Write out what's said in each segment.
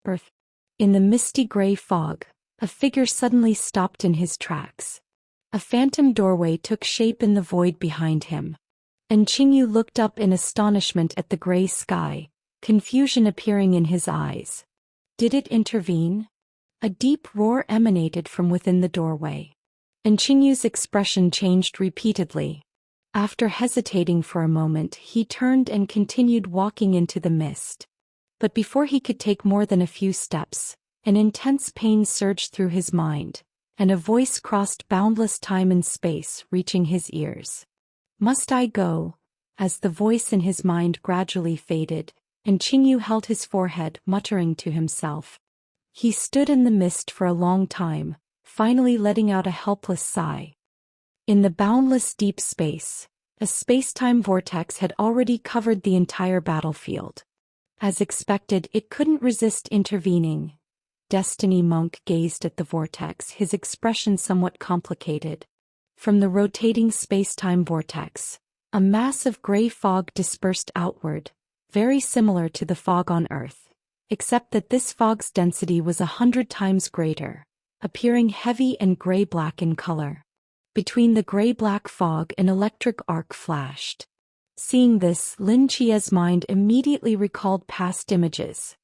Earth. In the misty gray fog, a figure suddenly stopped in his tracks. A phantom doorway took shape in the void behind him. And Qingyu looked up in astonishment at the gray sky, confusion appearing in his eyes. Did it intervene? A deep roar emanated from within the doorway. And Qingyu's expression changed repeatedly. After hesitating for a moment, he turned and continued walking into the mist. But before he could take more than a few steps, an intense pain surged through his mind, and a voice crossed boundless time and space, reaching his ears. Must I go? As the voice in his mind gradually faded, and Qingyu held his forehead, muttering to himself. He stood in the mist for a long time, finally letting out a helpless sigh. In the boundless deep space, a space-time vortex had already covered the entire battlefield. As expected, it couldn't resist intervening. Destiny Monk gazed at the vortex, his expression somewhat complicated. From the rotating space-time vortex, a mass of gray fog dispersed outward, very similar to the fog on Earth, except that this fog's density was 100 times greater, appearing heavy and gray-black in color. Between the gray-black fog, an electric arc flashed. Seeing this, Lin Chia's mind immediately recalled past images.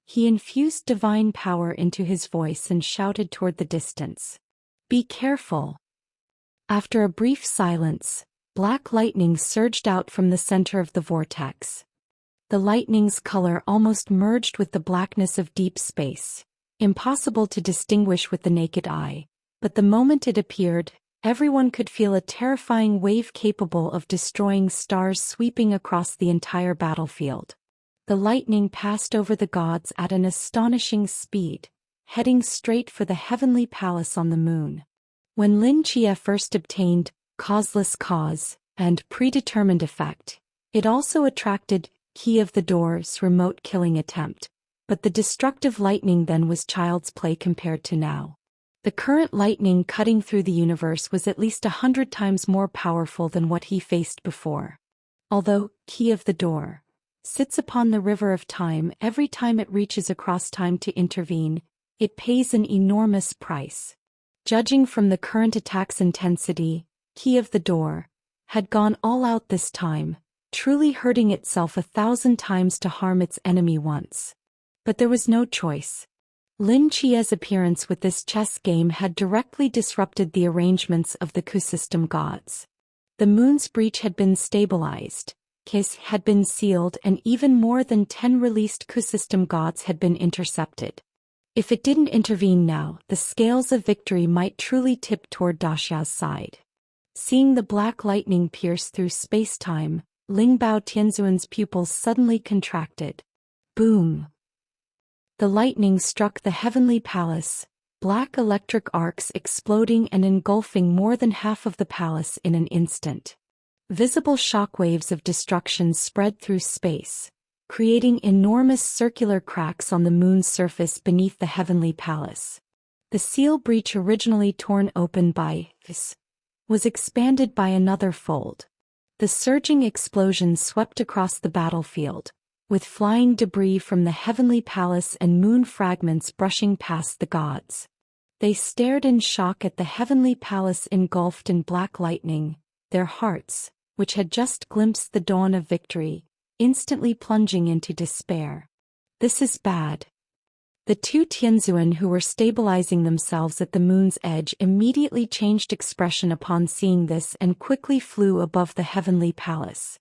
He infused divine power into his voice and shouted toward the distance. Be careful. After a brief silence, black lightning surged out from the center of the vortex. The lightning's color almost merged with the blackness of deep space, impossible to distinguish with the naked eye, but the moment it appeared, everyone could feel a terrifying wave capable of destroying stars sweeping across the entire battlefield. The lightning passed over the gods at an astonishing speed, heading straight for the heavenly palace on the moon. When Lin Chia first obtained causeless cause and predetermined effect, it also attracted Key of the Door's remote killing attempt, but the destructive lightning then was child's play compared to now. The current lightning cutting through the universe was at least 100 times more powerful than what he faced before. Although Key of the Door sits upon the river of time, every time it reaches across time to intervene, it pays an enormous price. Judging from the current attack's intensity, Key of the Door had gone all out this time, truly hurting itself 1,000 times to harm its enemy once. But there was no choice. Lin Chia's appearance with this chess game had directly disrupted the arrangements of the Ku system gods. The moon's breach had been stabilized, Kiss had been sealed, and even more than 10 released Ku system gods had been intercepted. If it didn't intervene now, the scales of victory might truly tip toward Daxia's side. Seeing the black lightning pierce through space-time, Lingbao Tianzuan's pupils suddenly contracted. Boom! The lightning struck the heavenly palace, black electric arcs exploding and engulfing more than half of the palace in an instant. Visible shockwaves of destruction spread through space, creating enormous circular cracks on the moon's surface beneath the heavenly palace. The seal breach, originally torn open by this, was expanded by another fold. The surging explosion swept across the battlefield, with flying debris from the heavenly palace and moon fragments brushing past the gods. They stared in shock at the heavenly palace engulfed in black lightning, their hearts, which had just glimpsed the dawn of victory, instantly plunging into despair. This is bad. The two Tianzuan who were stabilizing themselves at the moon's edge immediately changed expression upon seeing this and quickly flew above the heavenly palace.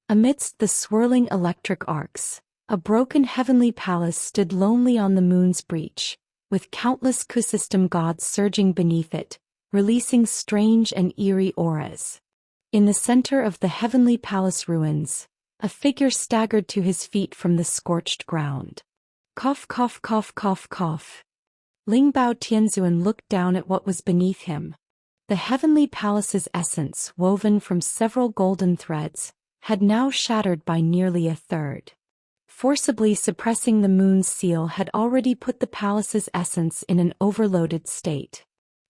Amidst the swirling electric arcs, a broken heavenly palace stood lonely on the moon's breach, with countless Ku system gods surging beneath it, releasing strange and eerie auras. In the center of the heavenly palace ruins, a figure staggered to his feet from the scorched ground. Cough, cough, cough, cough, cough. Lingbao Tianzuan looked down at what was beneath him. The heavenly palace's essence, woven from several golden threads, had now shattered by nearly a third. Forcibly suppressing the moon's seal had already put the palace's essence in an overloaded state.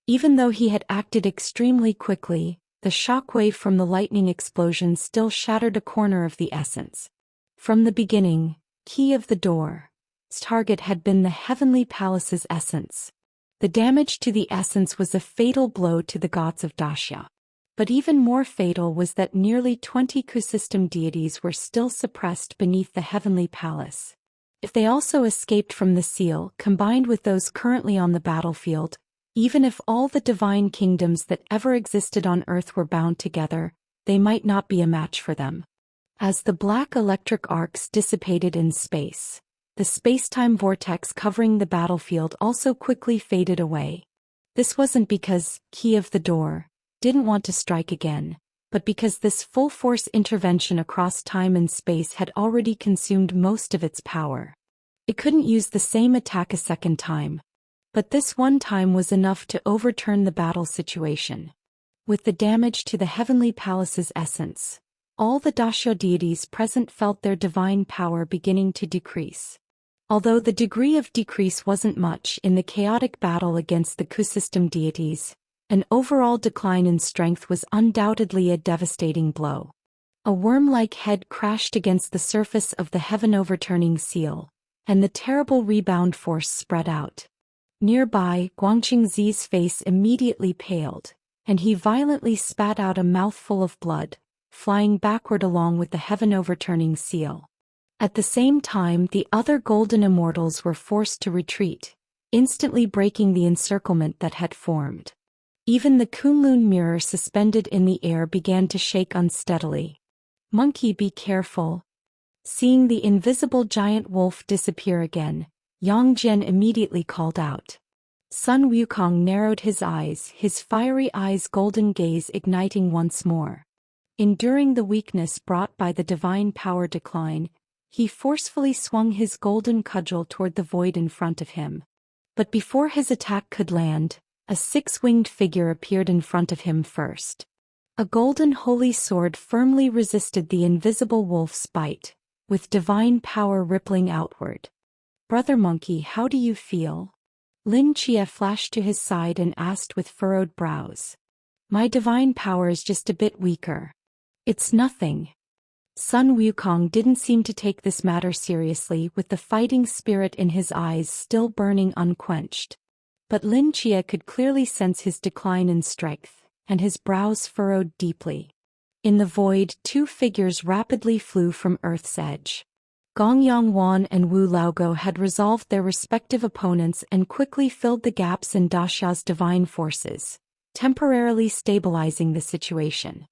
Even though he had acted extremely quickly, the shockwave from the lightning explosion still shattered a corner of the essence. From the beginning, Key of the Door target had been the heavenly palace's essence. The damage to the essence was a fatal blow to the gods of Dacia. But even more fatal was that nearly 20 ecosystem deities were still suppressed beneath the heavenly palace. If they also escaped from the seal, combined with those currently on the battlefield, even if all the divine kingdoms that ever existed on Earth were bound together, they might not be a match for them. As the black electric arcs dissipated in space, the space-time vortex covering the battlefield also quickly faded away. This wasn't because Key of the Door didn't want to strike again, but because this full-force intervention across time and space had already consumed most of its power. It couldn't use the same attack a second time. But this one time was enough to overturn the battle situation. With the damage to the heavenly palace's essence, all the Dacia deities present felt their divine power beginning to decrease. Although the degree of decrease wasn't much in the chaotic battle against the ecosystem deities, an overall decline in strength was undoubtedly a devastating blow. A worm-like head crashed against the surface of the heaven-overturning seal, and the terrible rebound force spread out. Nearby, Guangqingzi's face immediately paled, and he violently spat out a mouthful of blood, flying backward along with the heaven-overturning seal. At the same time, the other golden immortals were forced to retreat, instantly breaking the encirclement that had formed. Even the Kunlun mirror suspended in the air began to shake unsteadily. "Monkey, be careful." Seeing the invisible giant wolf disappear again, Yang Jian immediately called out. Sun Wukong narrowed his eyes, his fiery eyes' golden gaze igniting once more. Enduring the weakness brought by the divine power decline, he forcefully swung his golden cudgel toward the void in front of him. But before his attack could land, a six-winged figure appeared in front of him first. A golden holy sword firmly resisted the invisible wolf's bite, with divine power rippling outward. "Brother Monkey, how do you feel?" Lin Chia flashed to his side and asked with furrowed brows. "My divine power is just a bit weaker." "It's nothing." Sun Wukong didn't seem to take this matter seriously, with the fighting spirit in his eyes still burning unquenched. But Lin Chia could clearly sense his decline in strength, and his brows furrowed deeply. In the void, two figures rapidly flew from Earth's edge. Gong Yangwan and Wu Laogo had resolved their respective opponents and quickly filled the gaps in Dacia's divine forces, temporarily stabilizing the situation.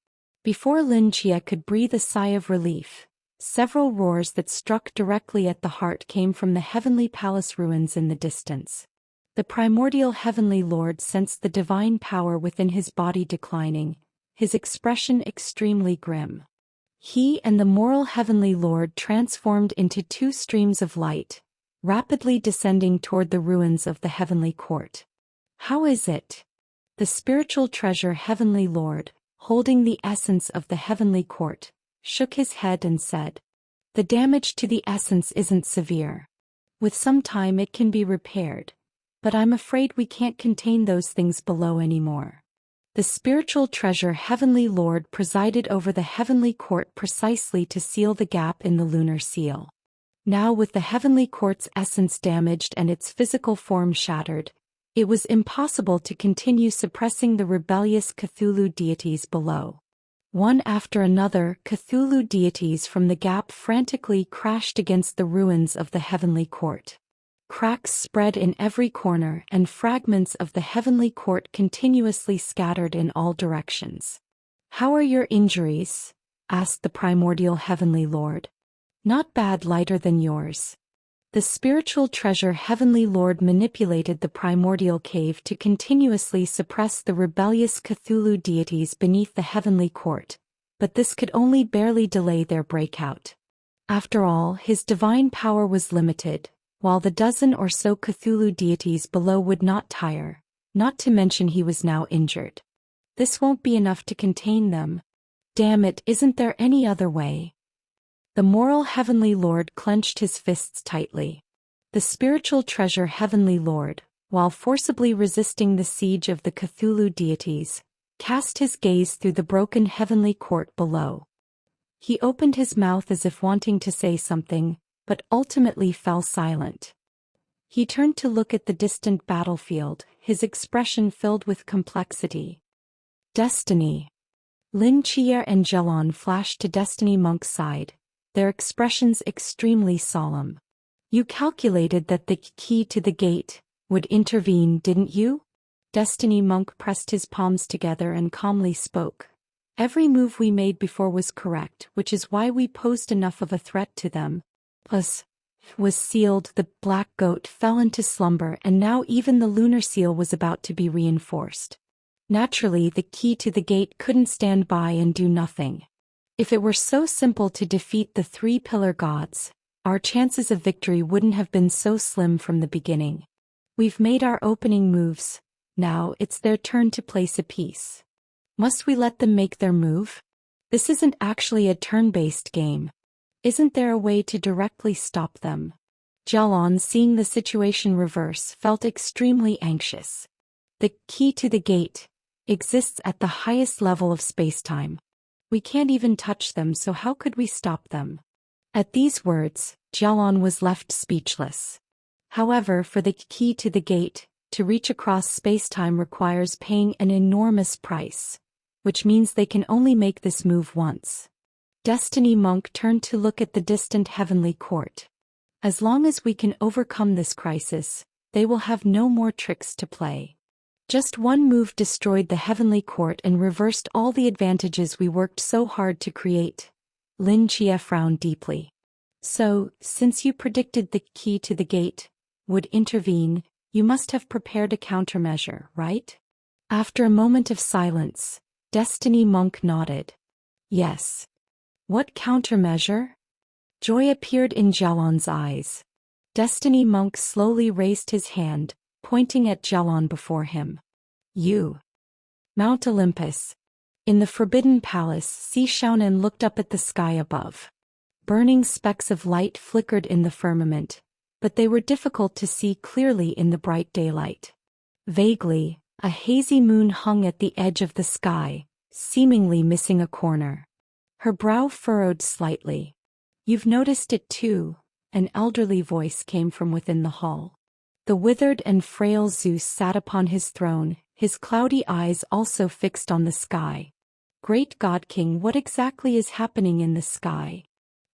Before Lin Chia could breathe a sigh of relief, several roars that struck directly at the heart came from the heavenly palace ruins in the distance. The primordial heavenly lord sensed the divine power within his body declining, his expression extremely grim. He and the moral heavenly lord transformed into two streams of light, rapidly descending toward the ruins of the heavenly court. "How is it?" The spiritual treasure heavenly lord, holding the essence of the heavenly court, shook his head and said, "The damage to the essence isn't severe. With some time it can be repaired. But I'm afraid we can't contain those things below anymore." The spiritual treasure heavenly lord presided over the heavenly court precisely to seal the gap in the lunar seal. Now, with the heavenly court's essence damaged and its physical form shattered, it was impossible to continue suppressing the rebellious Cthulhu deities below. One after another, Cthulhu deities from the gap frantically crashed against the ruins of the heavenly court. Cracks spread in every corner and fragments of the heavenly court continuously scattered in all directions. "How are your injuries?" asked the primordial heavenly lord. "Not bad, lighter than yours." The spiritual treasure heavenly lord manipulated the primordial cave to continuously suppress the rebellious Cthulhu deities beneath the heavenly court, but this could only barely delay their breakout. After all, his divine power was limited, while the dozen or so Cthulhu deities below would not tire, not to mention he was now injured. "This won't be enough to contain them. Damn it, isn't there any other way?" The moral heavenly lord clenched his fists tightly. The spiritual treasure heavenly lord, while forcibly resisting the siege of the Cthulhu deities, cast his gaze through the broken heavenly court below. He opened his mouth as if wanting to say something, but ultimately fell silent. He turned to look at the distant battlefield, his expression filled with complexity. Destiny. Lin Chia and Jelon flashed to Destiny Monk's side, their expressions extremely solemn. You calculated that the key to the gate would intervene, didn't you? Destiny Monk pressed his palms together and calmly spoke. Every move we made before was correct, which is why we posed enough of a threat to them. Plus, was sealed, the black goat fell into slumber, and now even the lunar seal was about to be reinforced. Naturally, the key to the gate couldn't stand by and do nothing. If it were so simple to defeat the three pillar gods, our chances of victory wouldn't have been so slim from the beginning. We've made our opening moves, now it's their turn to place a piece. Must we let them make their move? This isn't actually a turn-based game. Isn't there a way to directly stop them? Jelon, seeing the situation reverse, felt extremely anxious. The key to the gate exists at the highest level of space-time. We can't even touch them, so how could we stop them? At these words, Jelon was left speechless. However, for the key to the gate, to reach across space-time requires paying an enormous price, which means they can only make this move once. Destiny Monk turned to look at the distant heavenly court. As long as we can overcome this crisis, they will have no more tricks to play. Just one move destroyed the heavenly court and reversed all the advantages we worked so hard to create. Lin Chia frowned deeply. So, since you predicted the key to the gate would intervene, you must have prepared a countermeasure, right? After a moment of silence, Destiny Monk nodded. Yes. What countermeasure? Joy appeared in Jelon's eyes. Destiny Monk slowly raised his hand, pointing at Jelon before him. You. Mount Olympus. In the Forbidden Palace, Si Xiaonan looked up at the sky above. Burning specks of light flickered in the firmament, but they were difficult to see clearly in the bright daylight. Vaguely, a hazy moon hung at the edge of the sky, seemingly missing a corner. Her brow furrowed slightly. You've noticed it too, an elderly voice came from within the hall. The withered and frail Zeus sat upon his throne, his cloudy eyes also fixed on the sky. Great God King, what exactly is happening in the sky?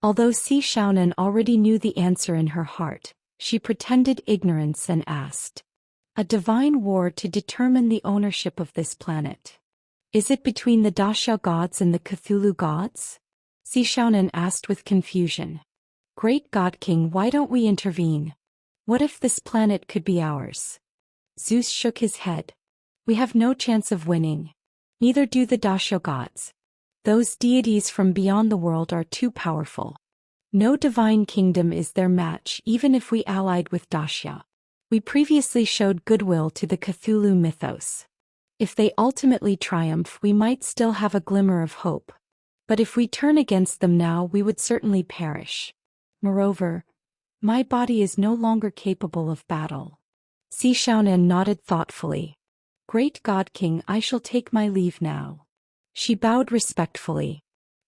Although Si Xiaonan already knew the answer in her heart, she pretended ignorance and asked. A divine war to determine the ownership of this planet. Is it between the Daxiao gods and the Cthulhu gods? Si Xiaonan asked with confusion. Great God King, why don't we intervene? What if this planet could be ours? Zeus shook his head. We have no chance of winning. Neither do the Daxiao gods. Those deities from beyond the world are too powerful. No divine kingdom is their match, even if we allied with Daxia. We previously showed goodwill to the Cthulhu mythos. If they ultimately triumph, we might still have a glimmer of hope. But if we turn against them now, we would certainly perish. Moreover, my body is no longer capable of battle. Si Xiaonan nodded thoughtfully. Great God King, I shall take my leave now. She bowed respectfully.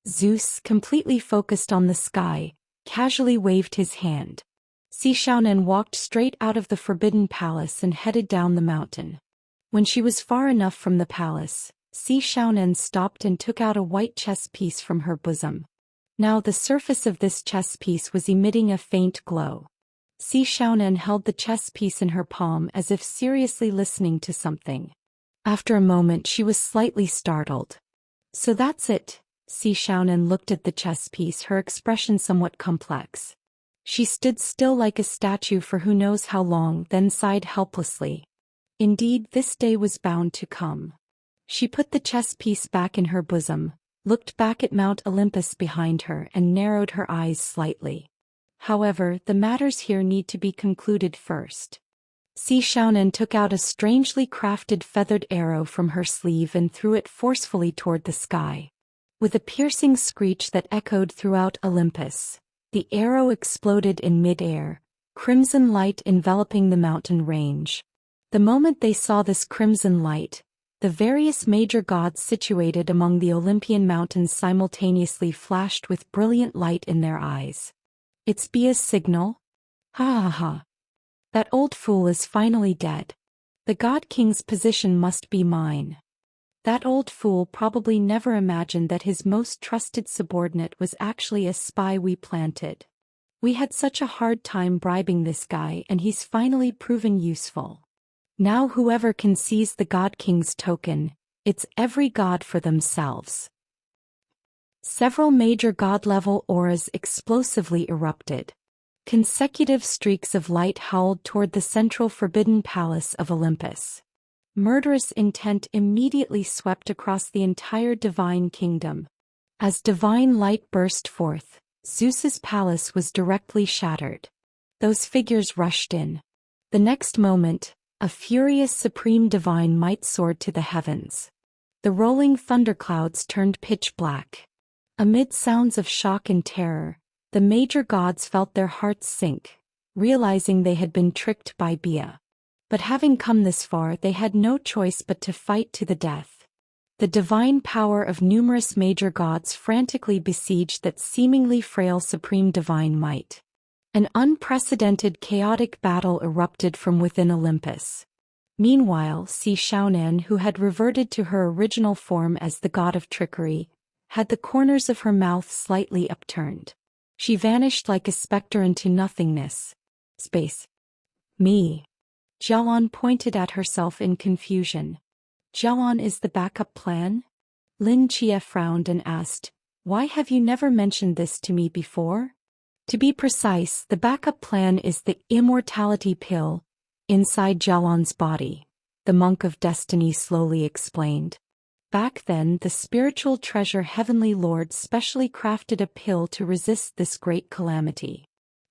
Zeus, completely focused on the sky, casually waved his hand. Si Xiaonan walked straight out of the Forbidden Palace and headed down the mountain. When she was far enough from the palace, Si Xiaonan stopped and took out a white chess piece from her bosom. Now the surface of this chess piece was emitting a faint glow. Si Xiaonan held the chess piece in her palm as if seriously listening to something. After a moment she was slightly startled. So that's it. Si Xiaonan looked at the chess piece, her expression somewhat complex. She stood still like a statue for who knows how long, then sighed helplessly. Indeed, this day was bound to come. She put the chess piece back in her bosom, looked back at Mount Olympus behind her and narrowed her eyes slightly. However, the matters here need to be concluded first. Si Xiaonan took out a strangely crafted feathered arrow from her sleeve and threw it forcefully toward the sky. With a piercing screech that echoed throughout Olympus, the arrow exploded in mid-air, crimson light enveloping the mountain range. The moment they saw this crimson light, the various major gods situated among the Olympian mountains simultaneously flashed with brilliant light in their eyes. It's Bia's signal? Ha ha ha. That old fool is finally dead. The God King's position must be mine. That old fool probably never imagined that his most trusted subordinate was actually a spy we planted. We had such a hard time bribing this guy, and he's finally proven useful. Now whoever can seize the God King's token, it's every god for themselves. Several major god-level auras explosively erupted. Consecutive streaks of light howled toward the central forbidden palace of Olympus. Murderous intent immediately swept across the entire divine kingdom. As divine light burst forth, Zeus's palace was directly shattered. Those figures rushed in. The next moment, a furious supreme divine might soared to the heavens. The rolling thunderclouds turned pitch black. Amid sounds of shock and terror, the major gods felt their hearts sink, realizing they had been tricked by Bia. But having come this far, they had no choice but to fight to the death. The divine power of numerous major gods frantically besieged that seemingly frail supreme divine might. An unprecedented chaotic battle erupted from within Olympus. Meanwhile, Si Xiaonan, who had reverted to her original form as the god of trickery, had the corners of her mouth slightly upturned. She vanished like a specter into nothingness. Space. Me. Jialan pointed at herself in confusion. Jialan is the backup plan? Lin Chia frowned and asked, "Why have you never mentioned this to me before?" To be precise, the backup plan is the immortality pill inside Jialan's body, the monk of destiny slowly explained. Back then, the spiritual treasure Heavenly Lord specially crafted a pill to resist this great calamity.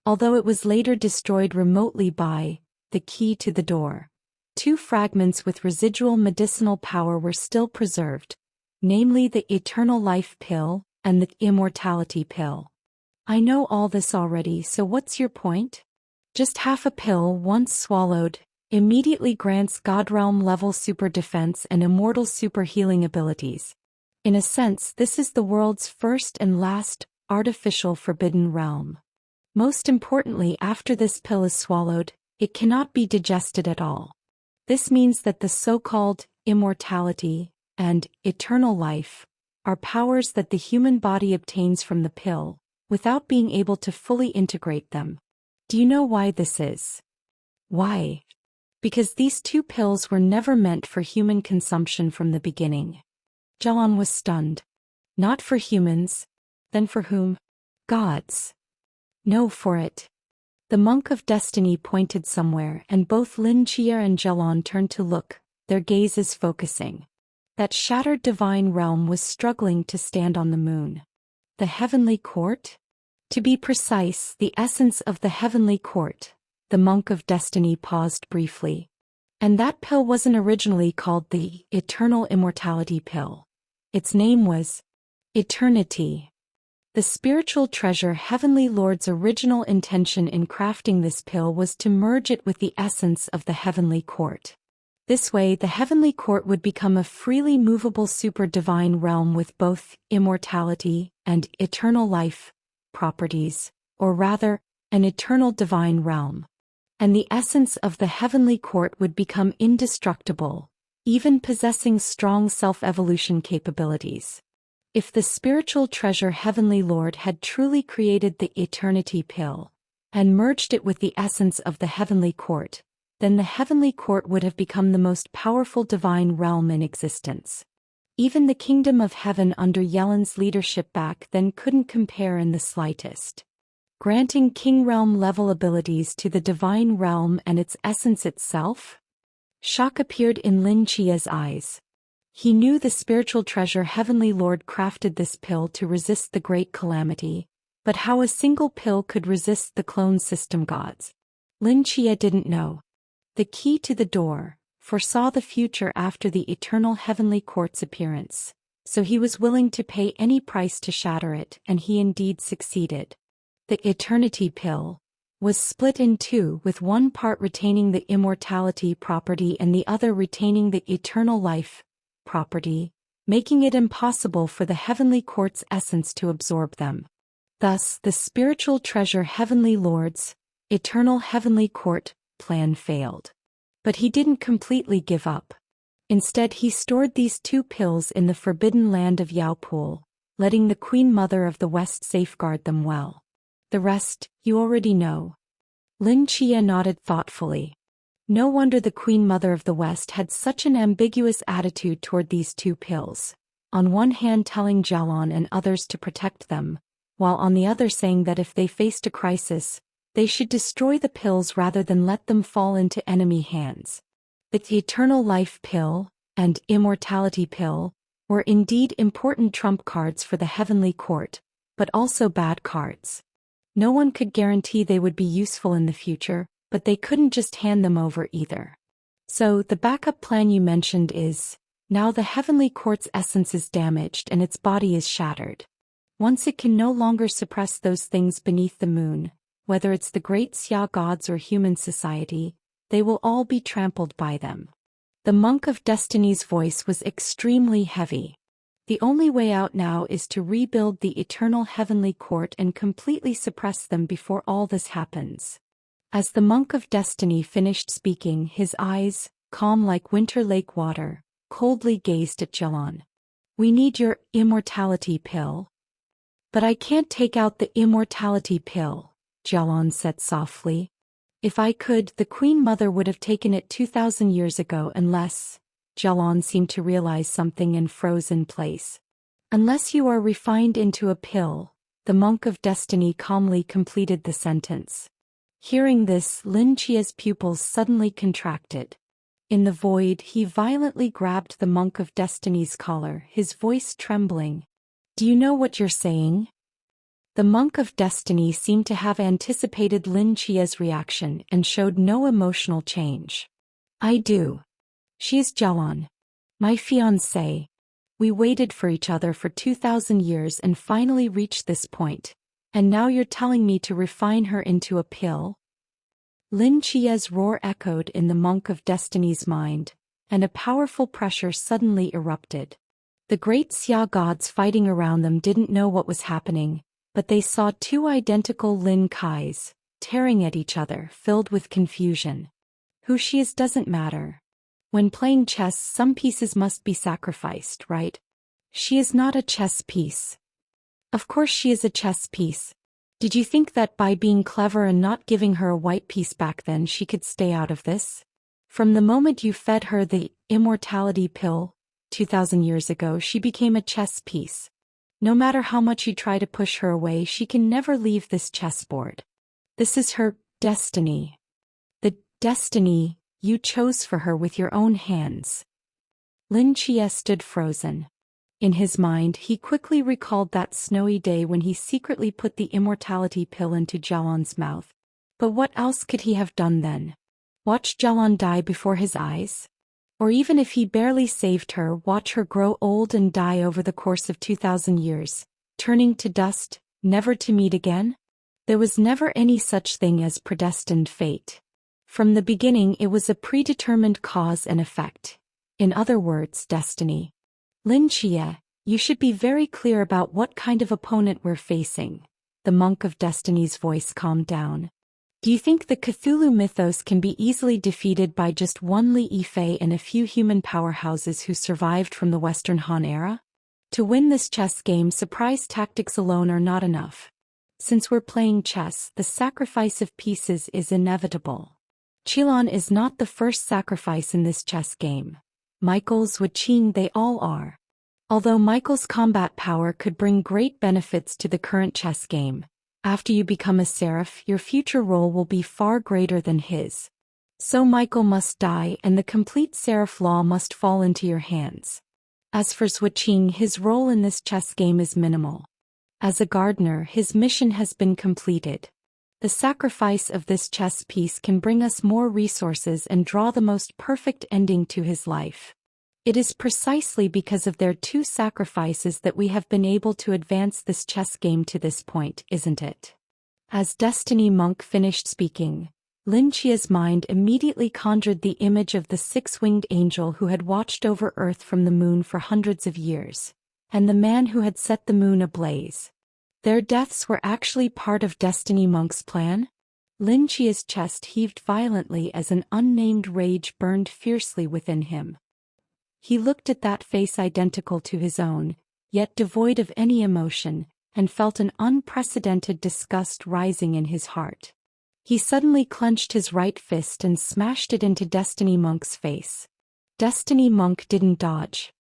Although it was later destroyed remotely by the key to the door, two fragments with residual medicinal power were still preserved, namely the eternal life pill and the immortality pill. I know all this already, so what's your point? Just half a pill, once swallowed, immediately grants Godrealm level super defense and immortal super healing abilities. In a sense, this is the world's first and last artificial forbidden realm. Most importantly, after this pill is swallowed, it cannot be digested at all. This means that the so-called immortality and eternal life are powers that the human body obtains from the pill, without being able to fully integrate them. Do you know why this is? Why? Because these two pills were never meant for human consumption from the beginning. Jialan was stunned. Not for humans. Then for whom? Gods. No, for it. The monk of destiny pointed somewhere, and both Lin Chia and Jialan turned to look, their gazes focusing. That shattered divine realm was struggling to stand on the moon. The heavenly court? To be precise, the essence of the heavenly court. The monk of destiny paused briefly. And that pill wasn't originally called the eternal immortality pill. Its name was eternity. The spiritual treasure Heavenly Lord's original intention in crafting this pill was to merge it with the essence of the heavenly court. This way, the heavenly court would become a freely movable super divine realm with both immortality and eternal life properties, or rather, an eternal divine realm. And the essence of the heavenly court would become indestructible, even possessing strong self-evolution capabilities. If the spiritual treasure Heavenly Lord had truly created the eternity pill, and merged it with the essence of the heavenly court, then the heavenly court would have become the most powerful divine realm in existence. Even the kingdom of heaven under Yelen's leadership back then couldn't compare in the slightest. Granting king realm level abilities to the divine realm and its essence itself? Shock appeared in Lin Chia's eyes. He knew the spiritual treasure Heavenly Lord crafted this pill to resist the great calamity, but how a single pill could resist the clone system gods? Lin Chia didn't know. The key to the door foresaw the future after the eternal heavenly court's appearance, so he was willing to pay any price to shatter it, and he indeed succeeded. The eternity pill was split in two, with one part retaining the immortality property and the other retaining the eternal life property, making it impossible for the heavenly court's essence to absorb them. Thus, the spiritual treasure heavenly lords, eternal heavenly court, plan failed. But he didn't completely give up. Instead he stored these 2 pills in the forbidden land of Yaopool, letting the Queen Mother of the West safeguard them well. The rest, you already know. Lin Chia nodded thoughtfully. No wonder the Queen Mother of the West had such an ambiguous attitude toward these 2 pills, on one hand telling Jialon and others to protect them, while on the other saying that if they faced a crisis, they should destroy the pills rather than let them fall into enemy hands. The Eternal Life Pill and Immortality Pill were indeed important trump cards for the Heavenly Court, but also bad cards. No one could guarantee they would be useful in the future, but they couldn't just hand them over either. So, the backup plan you mentioned is, now the Heavenly Court's essence is damaged and its body is shattered. Once it can no longer suppress those things beneath the moon, whether it's the great Xia gods or human society, they will all be trampled by them. The Monk of Destiny's voice was extremely heavy. The only way out now is to rebuild the eternal heavenly court and completely suppress them before all this happens. As the Monk of Destiny finished speaking, his eyes, calm like winter lake water, coldly gazed at Jialon. We need your immortality pill. But I can't take out the immortality pill, Jialon said softly. If I could, the Queen Mother would have taken it 2,000 years ago unless... Jialon seemed to realize something and froze in place. Unless you are refined into a pill, the Monk of Destiny calmly completed the sentence. Hearing this, Lin Chia's pupils suddenly contracted. In the void, he violently grabbed the Monk of Destiny's collar, his voice trembling. Do you know what you're saying? The Monk of Destiny seemed to have anticipated Lin Chia's reaction and showed no emotional change. I do. She is Jialon, my fiancée. We waited for each other for 2,000 years and finally reached this point, and now you're telling me to refine her into a pill? Lin Chia's roar echoed in the Monk of Destiny's mind, and a powerful pressure suddenly erupted. The great Xia gods fighting around them didn't know what was happening, but they saw 2 identical Lin Kais, tearing at each other, filled with confusion. Who she is doesn't matter. When playing chess, some pieces must be sacrificed, right? She is not a chess piece. Of course she is a chess piece. Did you think that by being clever and not giving her a white piece back then she could stay out of this? From the moment you fed her the immortality pill, 2,000 years ago, she became a chess piece. No matter how much you try to push her away, she can never leave this chessboard. This is her destiny. The destiny you chose for her with your own hands. Lin Chia stood frozen. In his mind, he quickly recalled that snowy day when he secretly put the immortality pill into Jialon's mouth. But what else could he have done then? Watch Jialon die before his eyes? Or even if he barely saved her, watch her grow old and die over the course of 2,000 years, turning to dust, never to meet again? There was never any such thing as predestined fate. From the beginning it was a predetermined cause and effect. In other words, destiny. Lin Chia, you should be very clear about what kind of opponent we're facing. The Monk of Destiny's voice calmed down. Do you think the Cthulhu mythos can be easily defeated by just one Li Yifei and a few human powerhouses who survived from the Western Han era? To win this chess game, surprise tactics alone are not enough. Since we're playing chess, the sacrifice of pieces is inevitable. Qilin is not the first sacrifice in this chess game. Michael's Wuqing, they all are. Although Michael's combat power could bring great benefits to the current chess game, after you become a seraph, your future role will be far greater than his. So Michael must die and the complete seraph law must fall into your hands. As for Wuqing, his role in this chess game is minimal. As a gardener, his mission has been completed. The sacrifice of this chess piece can bring us more resources and draw the most perfect ending to his life. It is precisely because of their 2 sacrifices that we have been able to advance this chess game to this point, isn't it? As Destiny Monk finished speaking, Lin Chia's mind immediately conjured the image of the 6-winged angel who had watched over Earth from the moon for hundreds of years, and the man who had set the moon ablaze. Their deaths were actually part of Destiny Monk's plan? Lin Chia's chest heaved violently as an unnamed rage burned fiercely within him. He looked at that face identical to his own, yet devoid of any emotion, and felt an unprecedented disgust rising in his heart. He suddenly clenched his right fist and smashed it into Destiny Monk's face. Destiny Monk didn't dodge.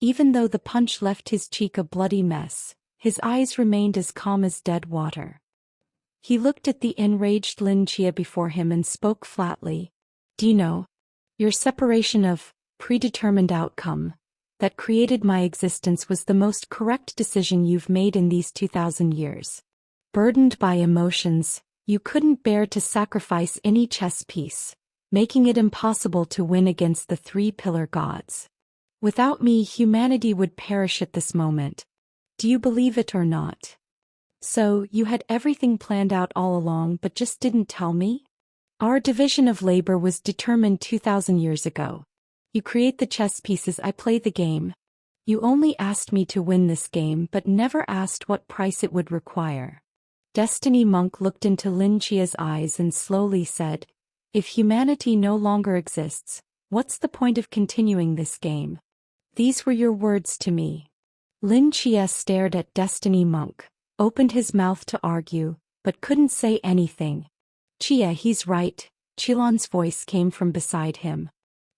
Even though the punch left his cheek a bloody mess, his eyes remained as calm as dead water. He looked at the enraged Lin Chia before him and spoke flatly. "Do you know? Your separation of predetermined outcome that created my existence was the most correct decision you've made in these 2,000 years. Burdened by emotions, you couldn't bear to sacrifice any chess piece, making it impossible to win against the three-pillar gods. Without me, humanity would perish at this moment. Do you believe it or not? So, you had everything planned out all along but just didn't tell me? Our division of labor was determined 2,000 years ago. You create the chess pieces, I play the game. You only asked me to win this game but never asked what price it would require." Destiny Monk looked into Lin Chia's eyes and slowly said, "If humanity no longer exists, what's the point of continuing this game? These were your words to me." Lin Chia stared at Destiny Monk, opened his mouth to argue, but couldn't say anything. "Chia, he's right," Qilan's voice came from beside him.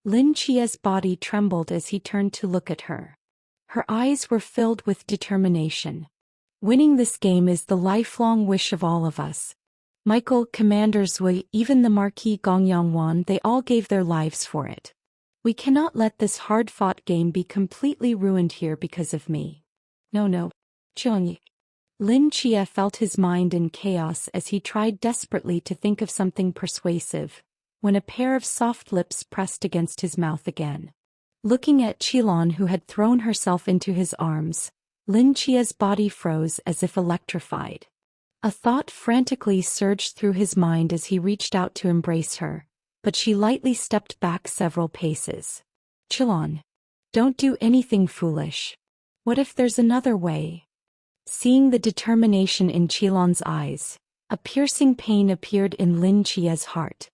Lin Chia's body trembled as he turned to look at her. Her eyes were filled with determination. "Winning this game is the lifelong wish of all of us. Michael, Commander Zui, even the Marquis Gongyangwan, they all gave their lives for it. We cannot let this hard-fought game be completely ruined here because of me. No. Chongyi." Lin Chia felt his mind in chaos as he tried desperately to think of something persuasive, when a pair of soft lips pressed against his mouth again. Looking at Qilan, who had thrown herself into his arms, Lin Chia's body froze as if electrified. A thought frantically surged through his mind as he reached out to embrace her, but she lightly stepped back several paces. "Qilan, don't do anything foolish. What if there's another way?" Seeing the determination in Qilan's eyes, a piercing pain appeared in Lin Chia's heart.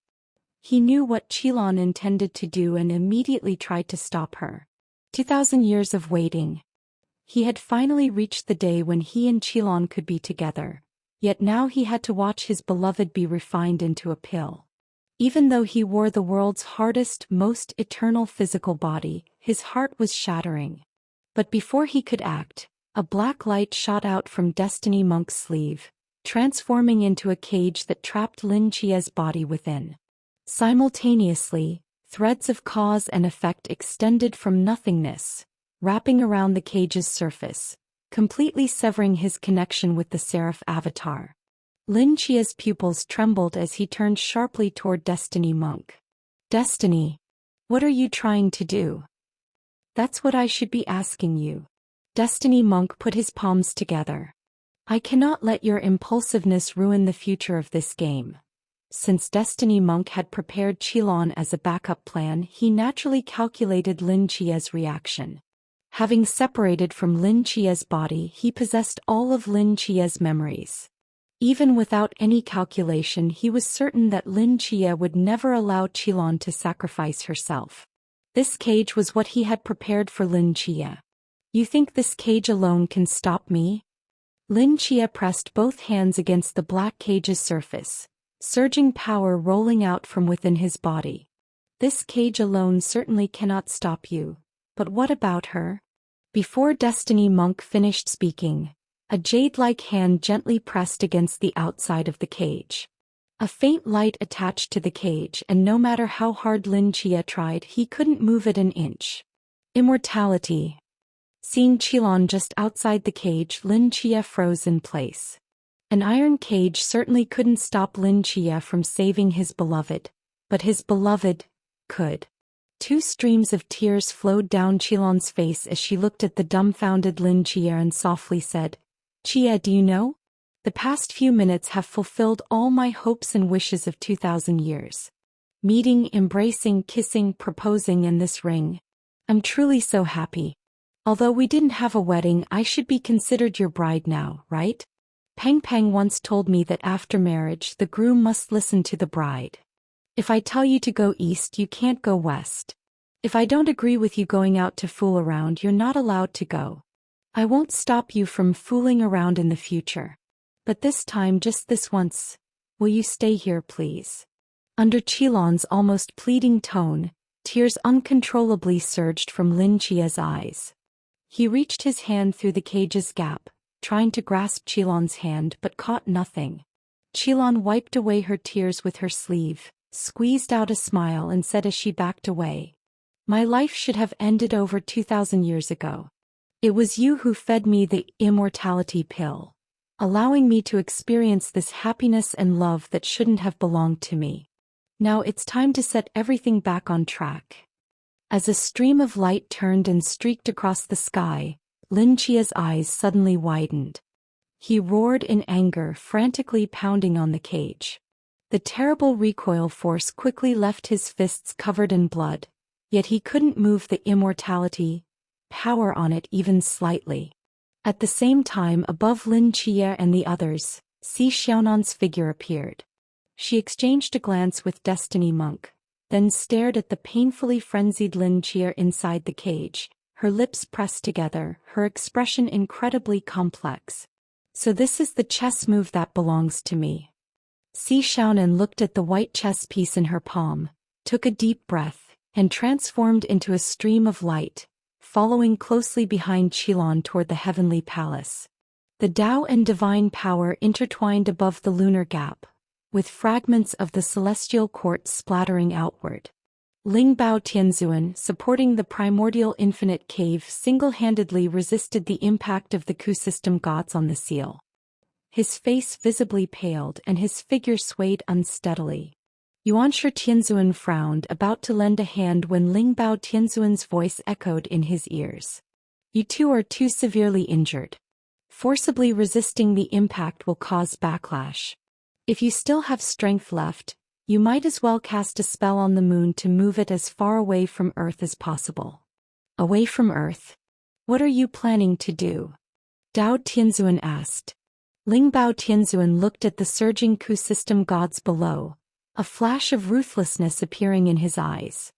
He knew what Qilan intended to do and immediately tried to stop her. 2,000 years of waiting. He had finally reached the day when he and Qilan could be together, yet now he had to watch his beloved be refined into a pill. Even though he wore the world's hardest, most eternal physical body, his heart was shattering. But before he could act, a black light shot out from Destiny Monk's sleeve, transforming into a cage that trapped Lin Chia's body within. Simultaneously, threads of cause and effect extended from nothingness, wrapping around the cage's surface, completely severing his connection with the Seraph avatar. Lin Chia's pupils trembled as he turned sharply toward Destiny Monk. "Destiny, what are you trying to do?" "That's what I should be asking you." Destiny Monk put his palms together. "I cannot let your impulsiveness ruin the future of this game." Since Destiny Monk had prepared Qilan as a backup plan, he naturally calculated Lin Chia's reaction. Having separated from Lin Chia's body, he possessed all of Lin Chia's memories. Even without any calculation, he was certain that Lin Chia would never allow Qilan to sacrifice herself. This cage was what he had prepared for Lin Chia. "You think this cage alone can stop me?" Lin Chia pressed both hands against the black cage's surface, surging power rolling out from within his body. "This cage alone certainly cannot stop you, but what about her?" Before Destiny Monk finished speaking, a jade-like hand gently pressed against the outside of the cage. A faint light attached to the cage, and no matter how hard Lin Chia tried, he couldn't move it an inch. Immortality. Seeing Qilan just outside the cage, Lin Chia froze in place. An iron cage certainly couldn't stop Lin Chia from saving his beloved, but his beloved could. Two streams of tears flowed down Qilan's face as she looked at the dumbfounded Lin Chia and softly said, "Chia, do you know? The past few minutes have fulfilled all my hopes and wishes of 2,000 years. Meeting, embracing, kissing, proposing, and this ring. I'm truly so happy. Although we didn't have a wedding, I should be considered your bride now, right?" Peng Peng once told me that after marriage the groom must listen to the bride. If I tell you to go east, you can't go west. If I don't agree with you going out to fool around, you're not allowed to go. I won't stop you from fooling around in the future. But this time, just this once, will you stay here, please? Under Qilon's almost pleading tone, tears uncontrollably surged from Lin Chia's eyes. He reached his hand through the cage's gap, trying to grasp Qilon's hand but caught nothing. Qilon wiped away her tears with her sleeve, squeezed out a smile and said as she backed away, "My life should have ended over 2,000 years ago. It was you who fed me the immortality pill, allowing me to experience this happiness and love that shouldn't have belonged to me. Now it's time to set everything back on track." As a stream of light turned and streaked across the sky, Lin Chia's eyes suddenly widened. He roared in anger, frantically pounding on the cage. The terrible recoil force quickly left his fists covered in blood, yet he couldn't move the immortality power on it even slightly. At the same time, above Lin Chia and the others, Si Xiaonan's figure appeared. She exchanged a glance with Destiny Monk, then stared at the painfully frenzied Lin Chia inside the cage, her lips pressed together, her expression incredibly complex. "So this is the chess move that belongs to me." Si Xiaonan looked at the white chess piece in her palm, took a deep breath, and transformed into a stream of light, following closely behind Qilon toward the heavenly palace. The Tao and divine power intertwined above the lunar gap, with fragments of the celestial quartz splattering outward. Ling Bao Tianzuan, supporting the primordial infinite cave, single-handedly resisted the impact of the Ku system gods on the seal. His face visibly paled and his figure swayed unsteadily. Yuanshi Tianzuan frowned, about to lend a hand when Ling Bao Tianzuan's voice echoed in his ears. "You two are too severely injured. Forcibly resisting the impact will cause backlash. If you still have strength left, you might as well cast a spell on the moon to move it as far away from Earth as possible." "Away from Earth? What are you planning to do?" Dao Tianzuan asked. Ling Bao Tianzuan looked at the surging Ku system gods below, a flash of ruthlessness appearing in his eyes.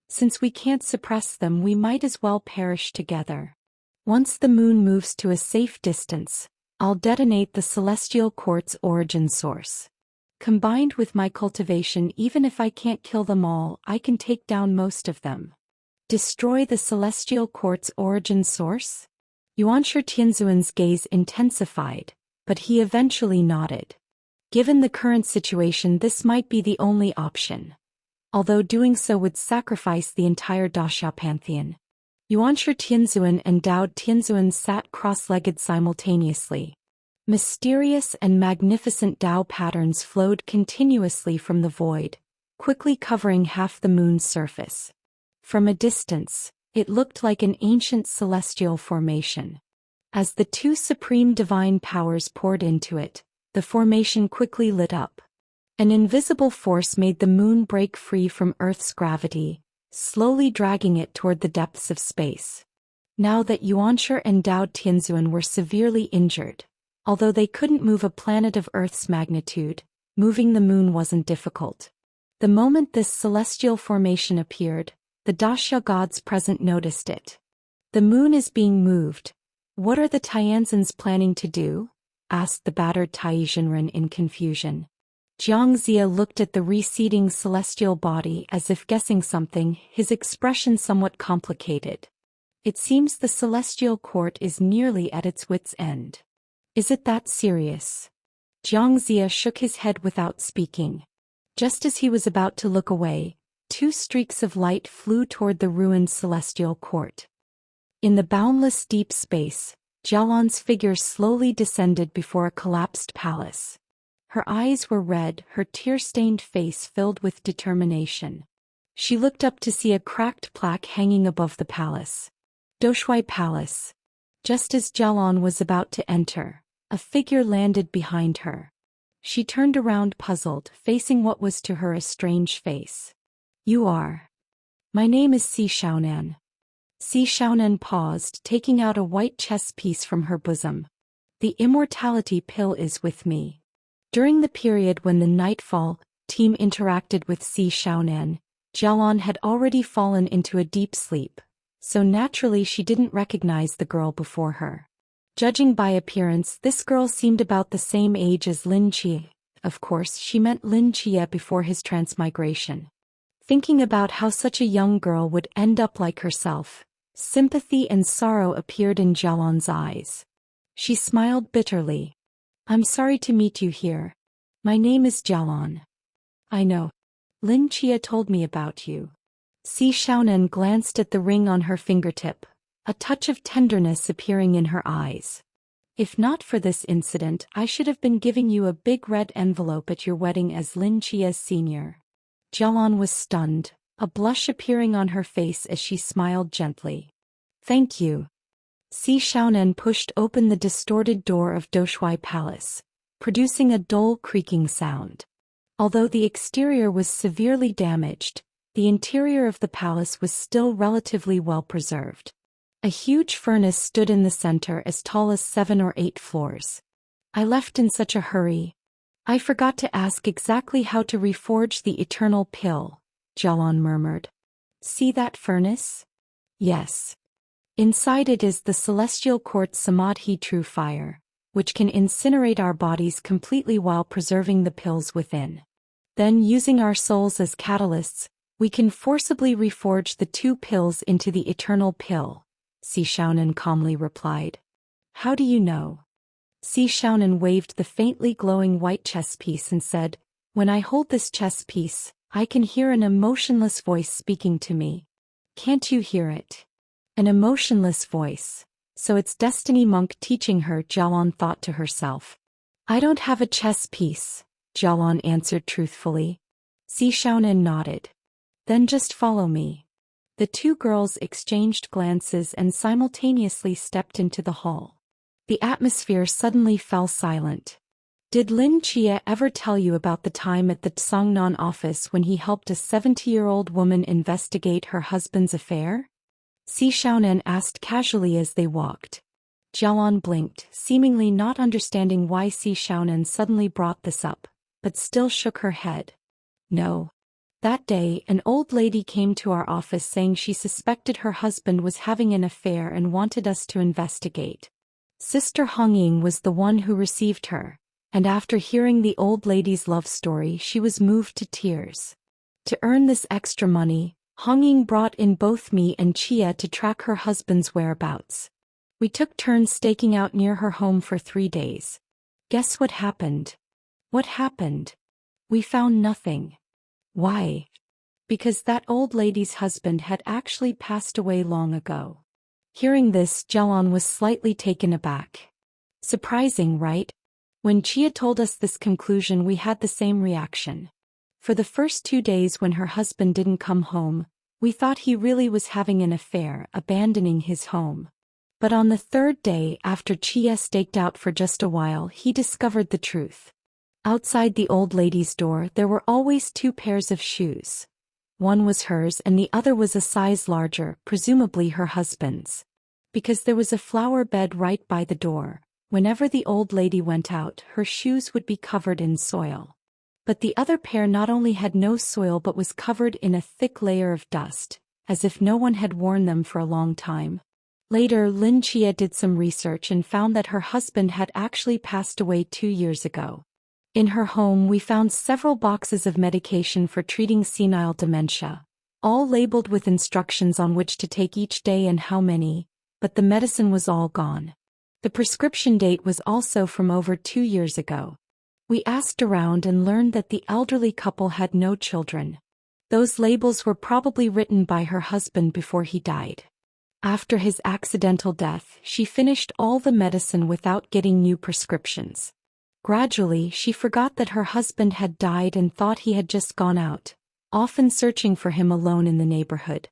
"Since we can't suppress them, we might as well perish together. Once the moon moves to a safe distance, I'll detonate the celestial quartz origin source. Combined with my cultivation, even if I can't kill them all, I can take down most of them." "Destroy the celestial quartz origin source?" Yuanshi Tianzuan's gaze intensified, but he eventually nodded. Given the current situation, this might be the only option, although doing so would sacrifice the entire Daxia pantheon. Yuanshi Tianzuan and Dao Tianzuan sat cross-legged simultaneously. Mysterious and magnificent Dao patterns flowed continuously from the void, quickly covering half the moon's surface. From a distance, it looked like an ancient celestial formation. As the two supreme divine powers poured into it, the formation quickly lit up. An invisible force made the moon break free from Earth's gravity, slowly dragging it toward the depths of space. Now that Yuanshi and Dao Tianzuan were severely injured, although they couldn't move a planet of Earth's magnitude, moving the moon wasn't difficult. The moment this celestial formation appeared, the Daxia gods present noticed it. "The moon is being moved. What are the Tianzans planning to do?" asked the battered Taizhenren in confusion. Jiang Zia looked at the receding celestial body as if guessing something, his expression somewhat complicated. "It seems the celestial court is nearly at its wit's end. Is it that serious?" Jiang Zia shook his head without speaking. Just as he was about to look away, two streaks of light flew toward the ruined celestial court. In the boundless deep space, Jialan's figure slowly descended before a collapsed palace. Her eyes were red, her tear-stained face filled with determination. She looked up to see a cracked plaque hanging above the palace. "Doshui Palace." Just as Jialan was about to enter, a figure landed behind her. She turned around puzzled, facing what was to her a strange face. "You are?" "My name is Si Xiaonan." Si Xiaonan paused, taking out a white chess piece from her bosom. The immortality pill is with me. During the period when the Nightfall team interacted with Si Xiaonan, Jialon had already fallen into a deep sleep, so naturally she didn't recognize the girl before her. Judging by appearance, this girl seemed about the same age as Lin Qie. Of course, she meant Lin Qie before his transmigration. Thinking about how such a young girl would end up like herself, sympathy and sorrow appeared in Jialon's eyes. She smiled bitterly. I'm sorry to meet you here. My name is Jialon. I know. Lin Qie told me about you. Si Xiaonan glanced at the ring on her fingertip, a touch of tenderness appearing in her eyes. If not for this incident, I should have been giving you a big red envelope at your wedding as Lin Qie's senior. Jialon was stunned, a blush appearing on her face as she smiled gently. Thank you. Si Xiaonan pushed open the distorted door of Doshui Palace, producing a dull creaking sound. Although the exterior was severely damaged, the interior of the palace was still relatively well preserved. A huge furnace stood in the center as tall as 7 or 8 floors. I left in such a hurry. I forgot to ask exactly how to reforge the eternal pill, Jialon murmured. See that furnace? Yes. Inside it is the celestial quartz Samadhi true fire, which can incinerate our bodies completely while preserving the pills within. Then, using our souls as catalysts, we can forcibly reforge the 2 pills into the eternal pill, Si Xiaonan calmly replied. How do you know? Si Xiaonan waved the faintly glowing white chess piece and said, when I hold this chess piece, I can hear an emotionless voice speaking to me. Can't you hear it? An emotionless voice. So it's Destiny Monk teaching her, Jialon thought to herself. I don't have a chess piece, Jialon answered truthfully. Si Xiaonan nodded. Then just follow me. The 2 girls exchanged glances and simultaneously stepped into the hall. The atmosphere suddenly fell silent. Did Lin Qie ever tell you about the time at the Tsangnan office when he helped a 70-year-old woman investigate her husband's affair? Si Xiaonan asked casually as they walked. Jialon blinked, seemingly not understanding why Si Xiaonan suddenly brought this up, but still shook her head. No. That day, an old lady came to our office saying she suspected her husband was having an affair and wanted us to investigate. Sister Hongying was the one who received her, and after hearing the old lady's love story, she was moved to tears. To earn this extra money, Hongying brought in both me and Qie to track her husband's whereabouts. We took turns staking out near her home for 3 days. Guess what happened? What happened? We found nothing. Why? Because that old lady's husband had actually passed away long ago. Hearing this, Jialon was slightly taken aback. Surprising, right? When Qie told us this conclusion, we had the same reaction. For the first 2 days when her husband didn't come home, we thought he really was having an affair, abandoning his home. But on the 3rd day after Qie staked out for just a while, he discovered the truth. Outside the old lady's door there were always 2 pairs of shoes. One was hers and the other was a size larger, presumably her husband's. Because there was a flower bed right by the door, whenever the old lady went out, her shoes would be covered in soil. But the other pair not only had no soil but was covered in a thick layer of dust, as if no one had worn them for a long time. Later, Lin Qie did some research and found that her husband had actually passed away 2 years ago. In her home we found several boxes of medication for treating senile dementia, all labeled with instructions on which to take each day and how many, but the medicine was all gone. The prescription date was also from over 2 years ago. We asked around and learned that the elderly couple had no children. Those labels were probably written by her husband before he died. After his accidental death, she finished all the medicine without getting new prescriptions. Gradually, she forgot that her husband had died and thought he had just gone out, often searching for him alone in the neighborhood.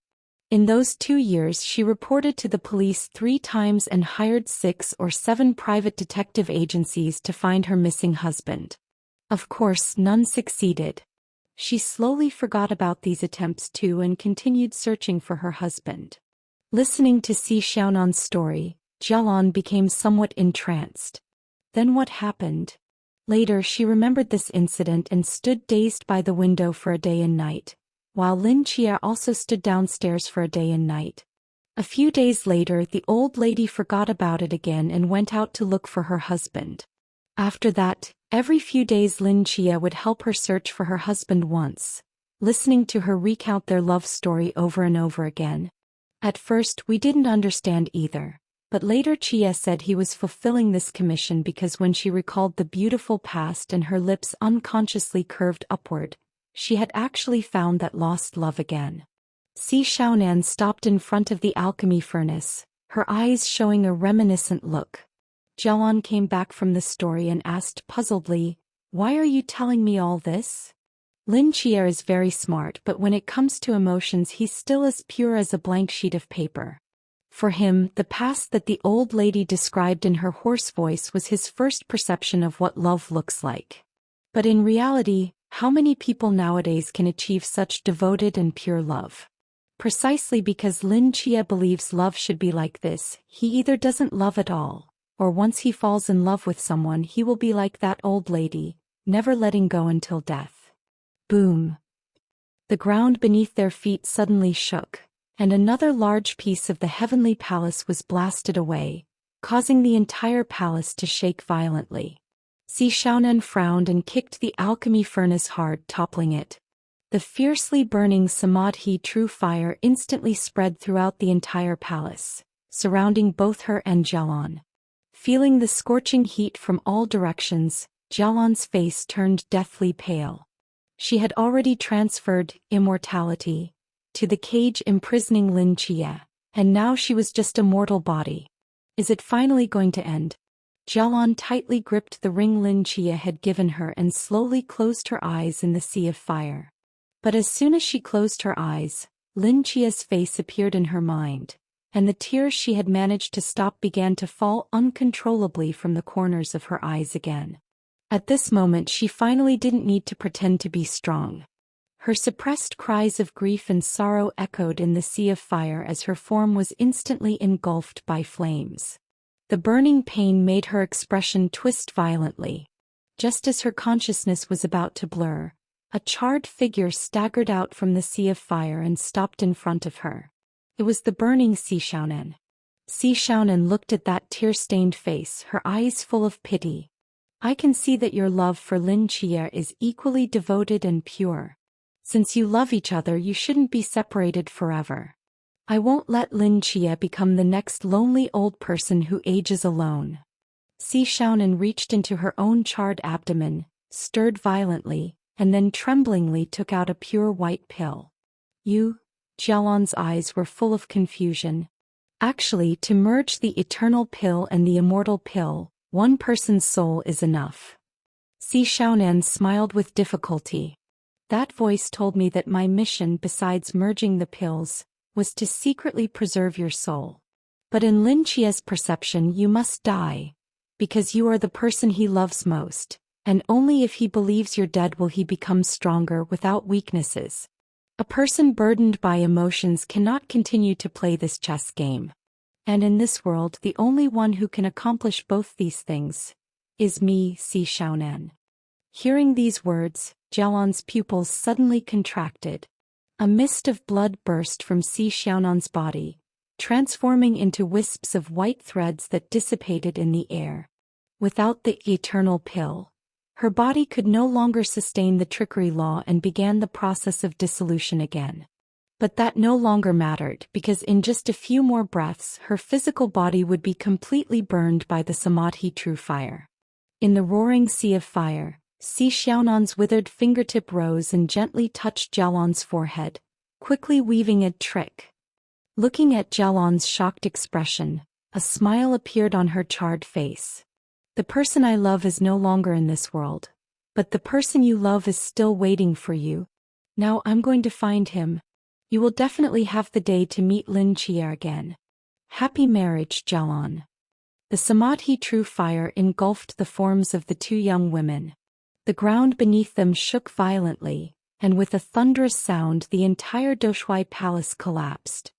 In those 2 years, she reported to the police 3 times and hired 6 or 7 private detective agencies to find her missing husband. Of course, none succeeded. She slowly forgot about these attempts too and continued searching for her husband. Listening to Si Xiaonan's story, Jialon became somewhat entranced. Then what happened? Later she remembered this incident and stood dazed by the window for a day and night, while Lin Chia also stood downstairs for a day and night. A few days later the old lady forgot about it again and went out to look for her husband. After that, every few days Lin Chia would help her search for her husband once, listening to her recount their love story over and over again. At first we didn't understand either, but later Chia said he was fulfilling this commission because when she recalled the beautiful past and her lips unconsciously curved upward, she had actually found that lost love again. Si Xiaonan stopped in front of the alchemy furnace, her eyes showing a reminiscent look. Jialon came back from the story and asked puzzledly, "Why are you telling me all this?" Lin Chia is very smart, but when it comes to emotions he's still as pure as a blank sheet of paper. For him, the past that the old lady described in her hoarse voice was his first perception of what love looks like. But in reality, how many people nowadays can achieve such devoted and pure love? Precisely because Lin Chia believes love should be like this, he either doesn't love at all, or once he falls in love with someone he will be like that old lady, never letting go until death. Boom! The ground beneath their feet suddenly shook, and another large piece of the heavenly palace was blasted away, causing the entire palace to shake violently. Si Xiaonan frowned and kicked the alchemy furnace hard, toppling it. The fiercely burning Samadhi true fire instantly spread throughout the entire palace, surrounding both her and Jialon. Feeling the scorching heat from all directions, Jialon's face turned deathly pale. She had already transferred immortality to the cage imprisoning Lin Chia, and now she was just a mortal body. Is it finally going to end? Jialon tightly gripped the ring Lin Chia had given her and slowly closed her eyes in the sea of fire. But as soon as she closed her eyes, Lin Chia's face appeared in her mind, and the tears she had managed to stop began to fall uncontrollably from the corners of her eyes again. At this moment she finally didn't need to pretend to be strong. Her suppressed cries of grief and sorrow echoed in the sea of fire as her form was instantly engulfed by flames. The burning pain made her expression twist violently. Just as her consciousness was about to blur, a charred figure staggered out from the sea of fire and stopped in front of her. It was the burning Si Xiaonan. Si Xiaonan looked at that tear-stained face, her eyes full of pity. "I can see that your love for Lin Chia is equally devoted and pure. Since you love each other you shouldn't be separated forever. I won't let Lin Chia become the next lonely old person who ages alone." Si Xiaonan reached into her own charred abdomen, stirred violently, and then tremblingly took out a pure white pill. "You?" Jialon's eyes were full of confusion. "Actually, to merge the eternal pill and the immortal pill, one person's soul is enough." Si Xiaonan smiled with difficulty. "That voice told me that my mission besides merging the pills, was to secretly preserve your soul. But in Lin Chia's perception you must die, because you are the person he loves most, and only if he believes you're dead will he become stronger without weaknesses. A person burdened by emotions cannot continue to play this chess game. And in this world the only one who can accomplish both these things is me, Si Xiaonan." Hearing these words, Jialon's pupils suddenly contracted. A mist of blood burst from Si Xiaonan's body, transforming into wisps of white threads that dissipated in the air. Without the eternal pill, her body could no longer sustain the trickery law and began the process of dissolution again. But that no longer mattered because in just a few more breaths her physical body would be completely burned by the Samadhi true fire. In the roaring sea of fire, Si Xiaonan's withered fingertip rose and gently touched Jialon's forehead, quickly weaving a trick. Looking at Jialon's shocked expression, a smile appeared on her charred face. "The person I love is no longer in this world, but the person you love is still waiting for you. Now I'm going to find him. You will definitely have the day to meet Lin Chia again. Happy marriage, Jialon." The Samadhi true fire engulfed the forms of the two young women. The ground beneath them shook violently, and with a thunderous sound the entire Doshui palace collapsed.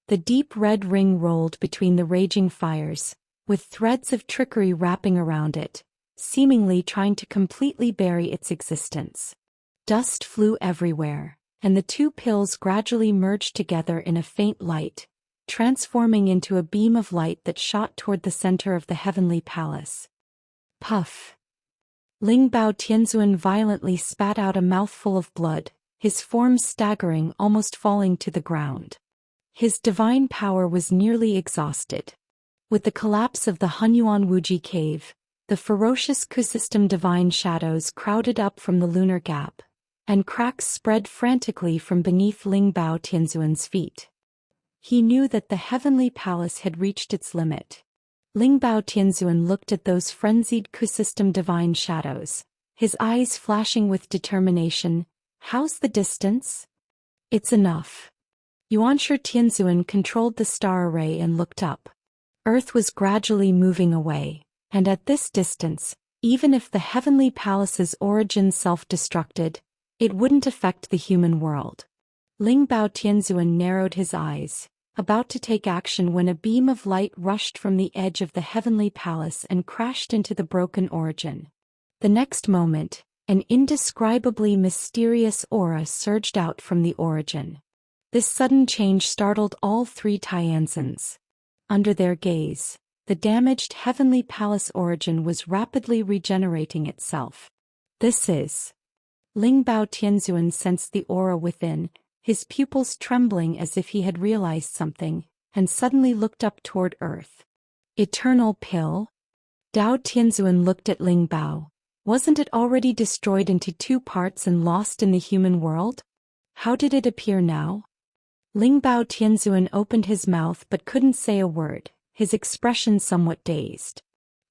The deep red ring rolled between the raging fires, with threads of trickery wrapping around it, seemingly trying to completely bury its existence. Dust flew everywhere, and the two pills gradually merged together in a faint light, transforming into a beam of light that shot toward the center of the heavenly palace. Puff! Ling Bao Tianzuan violently spat out a mouthful of blood, his form staggering, almost falling to the ground. His divine power was nearly exhausted. With the collapse of the Hunyuan Wuji cave, the ferocious Kusystem divine shadows crowded up from the lunar gap, and cracks spread frantically from beneath Ling Bao Tianzuan's feet. He knew that the heavenly palace had reached its limit. Ling Bao Tianzuan looked at those frenzied Kusystem divine shadows, his eyes flashing with determination. How's the distance? It's enough. Yuanshi Tianzuan controlled the star array and looked up. Earth was gradually moving away, and at this distance, even if the heavenly palace's origin self-destructed, it wouldn't affect the human world. Ling Bao Tianzuan narrowed his eyes, about to take action when a beam of light rushed from the edge of the heavenly palace and crashed into the broken origin. The next moment, an indescribably mysterious aura surged out from the origin. This sudden change startled all three Tianzans. Under their gaze, the damaged heavenly palace origin was rapidly regenerating itself. This is... Ling Bao Tianzuan sensed the aura within, his pupils trembling as if he had realized something, and suddenly looked up toward Earth. Eternal pill? Dao Tianzuan looked at Ling Bao. Wasn't it already destroyed into two parts and lost in the human world? How did it appear now? Ling Bao Tianzuan opened his mouth but couldn't say a word, his expression somewhat dazed.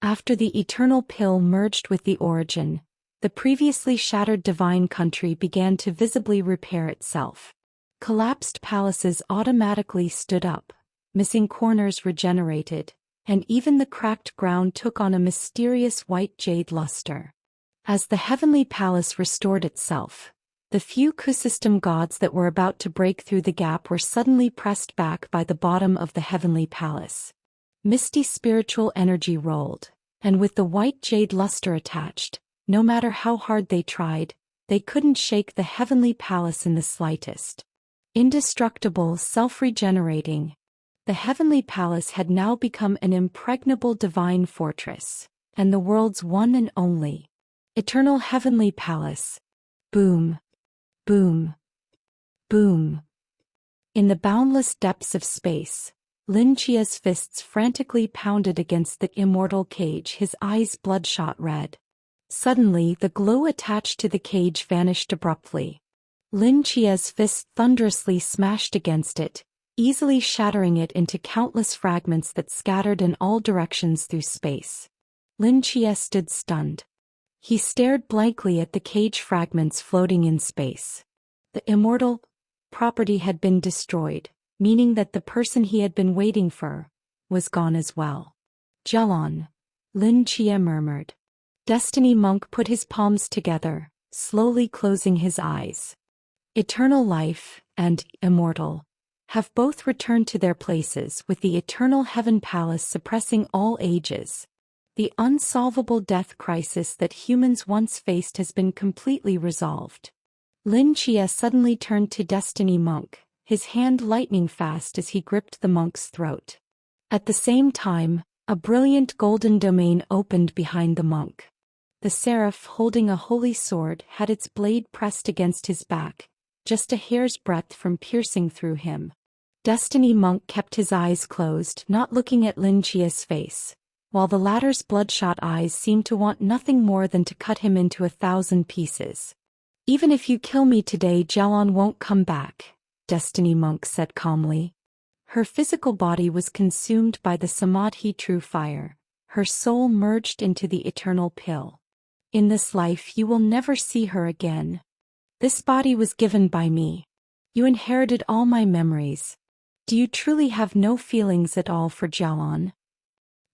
After the eternal pill merged with the origin, the previously shattered divine country began to visibly repair itself. Collapsed palaces automatically stood up, missing corners regenerated, and even the cracked ground took on a mysterious white jade luster. As the heavenly palace restored itself, the few Kusystem gods that were about to break through the gap were suddenly pressed back by the bottom of the heavenly palace. Misty spiritual energy rolled, and with the white jade luster attached, no matter how hard they tried, they couldn't shake the heavenly palace in the slightest. Indestructible, self-regenerating, the heavenly palace had now become an impregnable divine fortress, and the world's one and only eternal heavenly palace. Boom, boom, boom. In the boundless depths of space, Lin Chia's fists frantically pounded against the immortal cage, his eyes bloodshot red. Suddenly, the glow attached to the cage vanished abruptly. Lin Chia's fist thunderously smashed against it, easily shattering it into countless fragments that scattered in all directions through space. Lin Chia stood stunned. He stared blankly at the cage fragments floating in space. The immortal property had been destroyed, meaning that the person he had been waiting for was gone as well. Jelon, Lin Chia murmured. Destiny Monk put his palms together, slowly closing his eyes. Eternal life and immortal have both returned to their places, with the eternal heaven palace suppressing all ages. The unsolvable death crisis that humans once faced has been completely resolved. Lin Chia suddenly turned to Destiny Monk, his hand lightning fast as he gripped the monk's throat. At the same time, a brilliant golden domain opened behind the monk. The seraph holding a holy sword had its blade pressed against his back, just a hair's breadth from piercing through him. Destiny Monk kept his eyes closed, not looking at Lin Chia's face, while the latter's bloodshot eyes seemed to want nothing more than to cut him into 1,000 pieces. Even if you kill me today, Jelon won't come back, Destiny Monk said calmly. Her physical body was consumed by the Samadhi true fire, her soul merged into the eternal pill. In this life you will never see her again. This body was given by me. You inherited all my memories. Do you truly have no feelings at all for Jelon?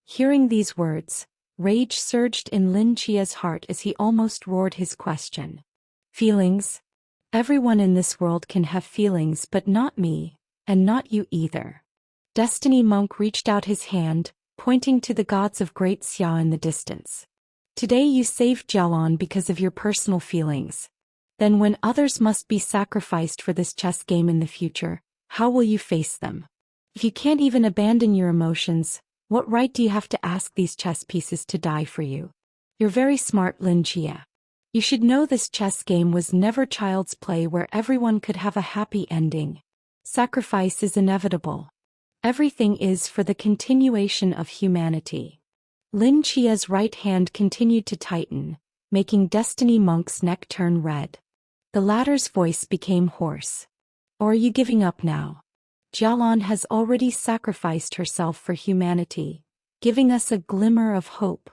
Hearing these words, rage surged in Lin Chia's heart as he almost roared his question. Feelings? Everyone in this world can have feelings, but not me, and not you either. Destiny Monk reached out his hand, pointing to the gods of Great Xia in the distance. Today you saved Jialan because of your personal feelings. Then when others must be sacrificed for this chess game in the future, how will you face them? If you can't even abandon your emotions, what right do you have to ask these chess pieces to die for you? You're very smart, Lin Jie. You should know this chess game was never child's play where everyone could have a happy ending. Sacrifice is inevitable. Everything is for the continuation of humanity. Lin Jie's right hand continued to tighten, making Destiny Monk's neck turn red. The latter's voice became hoarse. Or are you giving up now? Jialan has already sacrificed herself for humanity, giving us a glimmer of hope.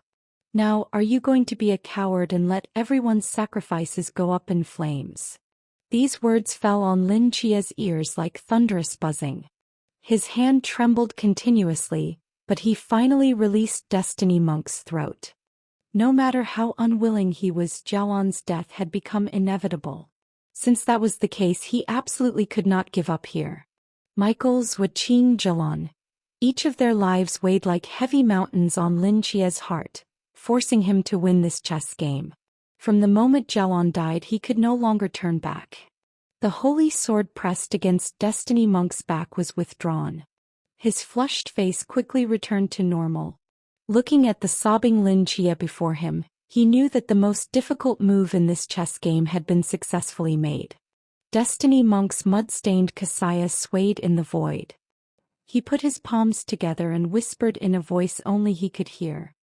Now, are you going to be a coward and let everyone's sacrifices go up in flames? These words fell on Lin Jie's ears like thunderous buzzing. His hand trembled continuously, but he finally released Destiny Monk's throat. No matter how unwilling he was, Jialan's death had become inevitable. Since that was the case, he absolutely could not give up here. Michael's Waqing Jialan. Each of their lives weighed like heavy mountains on Lin Jie's heart, forcing him to win this chess game. From the moment Jialan died, he could no longer turn back. The holy sword pressed against Destiny Monk's back was withdrawn. His flushed face quickly returned to normal. Looking at the sobbing Lin Jie before him, he knew that the most difficult move in this chess game had been successfully made. Destiny Monk's mud-stained kasaya swayed in the void. He put his palms together and whispered in a voice only he could hear.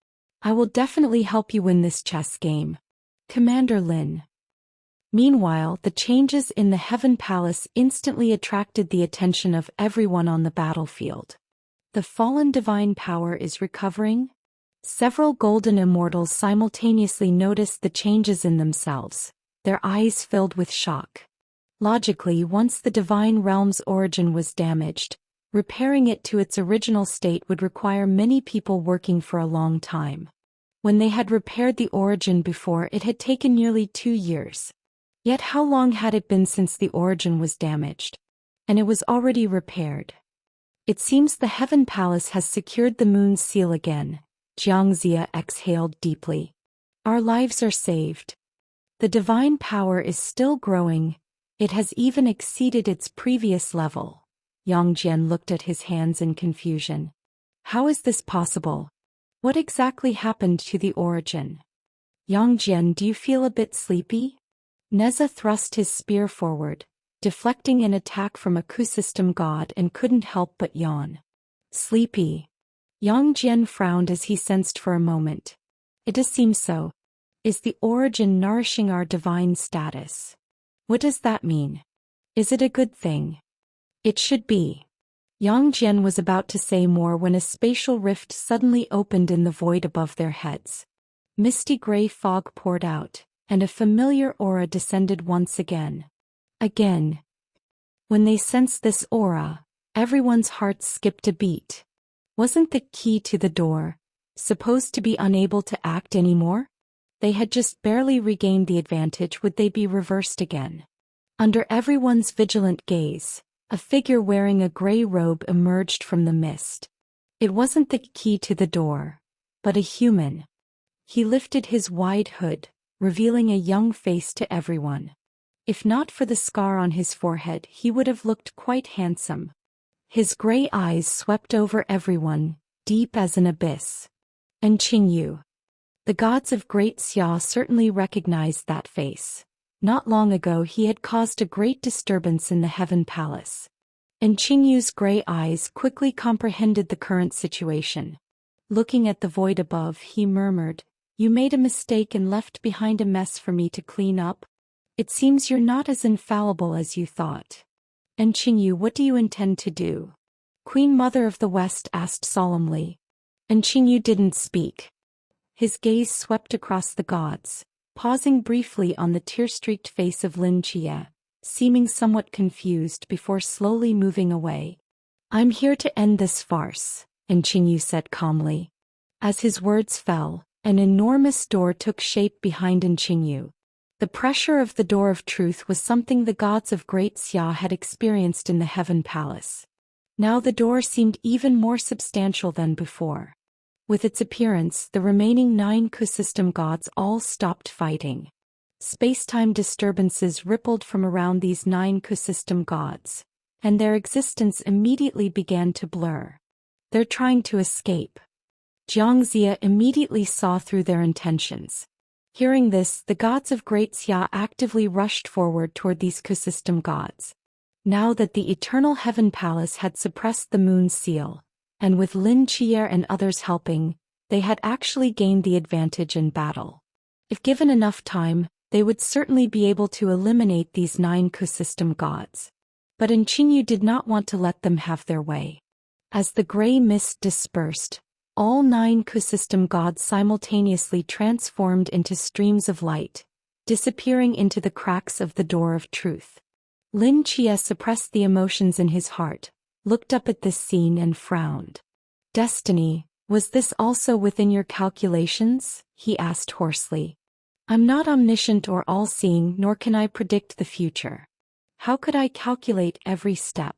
I will definitely help you win this chess game, Commander Lin. Meanwhile, the changes in the Heaven Palace instantly attracted the attention of everyone on the battlefield. The fallen divine power is recovering? Several golden immortals simultaneously noticed the changes in themselves, their eyes filled with shock. Logically, once the divine realm's origin was damaged, repairing it to its original state would require many people working for a long time. When they had repaired the origin before, it had taken nearly 2 years. Yet how long had it been since the origin was damaged? And it was already repaired. It seems the Heaven Palace has secured the moon's seal again. Jiang Zia exhaled deeply. Our lives are saved. The divine power is still growing. It has even exceeded its previous level. Yang Jian looked at his hands in confusion. How is this possible? What exactly happened to the origin? Yang Jian, do you feel a bit sleepy? Neza thrust his spear forward, deflecting an attack from a Q-system god, and couldn't help but yawn. Sleepy. Yang Jian frowned as he sensed for a moment. It does seem so. Is the origin nourishing our divine status? What does that mean? Is it a good thing? It should be. Yang Jian was about to say more when a spatial rift suddenly opened in the void above their heads. Misty gray fog poured out, and a familiar aura descended once again. Again. When they sensed this aura, everyone's hearts skipped a beat. Wasn't the key to the door supposed to be unable to act anymore? They had just barely regained the advantage. Would they be reversed again? Under everyone's vigilant gaze, a figure wearing a gray robe emerged from the mist. It wasn't the key to the door, but a human. He lifted his wide hood, revealing a young face to everyone. If not for the scar on his forehead, he would have looked quite handsome. His gray eyes swept over everyone, deep as an abyss. And Qingyu. The gods of Great Xia certainly recognized that face. Not long ago he had caused a great disturbance in the Heaven Palace. And Qingyu's gray eyes quickly comprehended the current situation. Looking at the void above, he murmured, "You made a mistake and left behind a mess for me to clean up? It seems you're not as infallible as you thought. And Qingyu, what do you intend to do?" Queen Mother of the West asked solemnly. And Qingyu didn't speak. His gaze swept across the gods, pausing briefly on the tear-streaked face of Lin Jie, seeming somewhat confused before slowly moving away. "I'm here to end this farce," and Qingyu said calmly. As his words fell, an enormous door took shape behind Qingyu. The pressure of the Door of Truth was something the gods of Great Xia had experienced in the Heaven Palace. Now the door seemed even more substantial than before. With its appearance, the remaining 9 Q-system gods all stopped fighting. Space-time disturbances rippled from around these 9 Q-system gods, and their existence immediately began to blur. They're trying to escape. Jiangxia immediately saw through their intentions. Hearing this, the gods of Great Xia actively rushed forward toward these Q-system gods. Now that the Eternal Heaven Palace had suppressed the Moon's seal, and with Lin Qier and others helping, they had actually gained the advantage in battle. If given enough time, they would certainly be able to eliminate these 9 Q-system gods. But Qingyu did not want to let them have their way. As the gray mist dispersed, all 9 Q-system gods simultaneously transformed into streams of light, disappearing into the cracks of the door of truth. Lin Qier suppressed the emotions in his heart, looked up at this scene and frowned. "Destiny, was this also within your calculations?" he asked hoarsely. "I'm not omniscient or all-seeing, nor can I predict the future. How could I calculate every step?"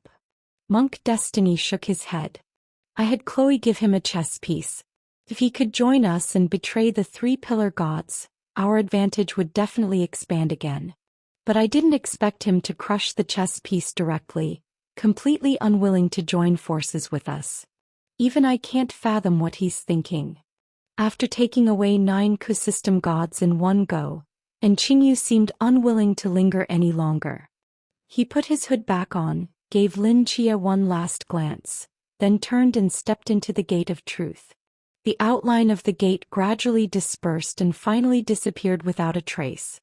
Monk Destiny shook his head. "I had Chloe give him a chess piece. If he could join us and betray the 3 pillar gods, our advantage would definitely expand again. But I didn't expect him to crush the chess piece directly, completely unwilling to join forces with us. Even I can't fathom what he's thinking." After taking away 9 Q-system gods in one go, Qingyu seemed unwilling to linger any longer. He put his hood back on, gave Lin Qier one last glance, then turned and stepped into the Gate of Truth. The outline of the gate gradually dispersed and finally disappeared without a trace.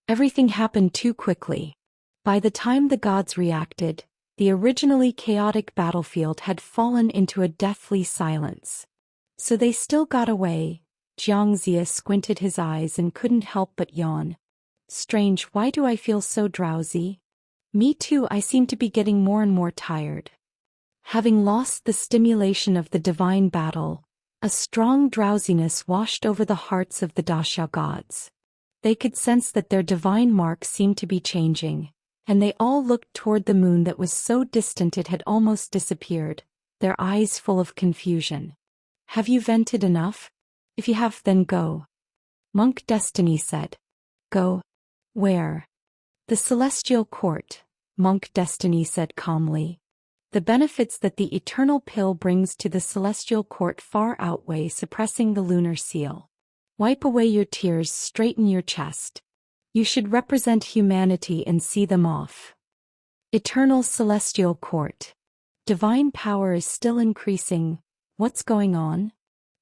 Everything happened too quickly. By the time the gods reacted, the originally chaotic battlefield had fallen into a deathly silence. "So they still got away." Jiangxia squinted his eyes and couldn't help but yawn. "Strange, why do I feel so drowsy?" "Me too, I seem to be getting more and more tired." Having lost the stimulation of the divine battle, a strong drowsiness washed over the hearts of the Daxia gods. They could sense that their divine mark seemed to be changing, and they all looked toward the moon that was so distant it had almost disappeared, their eyes full of confusion. "Have you vented enough? If you have, then go." Monk Destiny said. "Go? Where?" "The Celestial Court," Monk Destiny said calmly. "The benefits that the eternal pill brings to the Celestial Court far outweigh suppressing the lunar seal. Wipe away your tears, straighten your chest. You should represent humanity and see them off." Eternal Celestial Court. Divine power is still increasing. What's going on?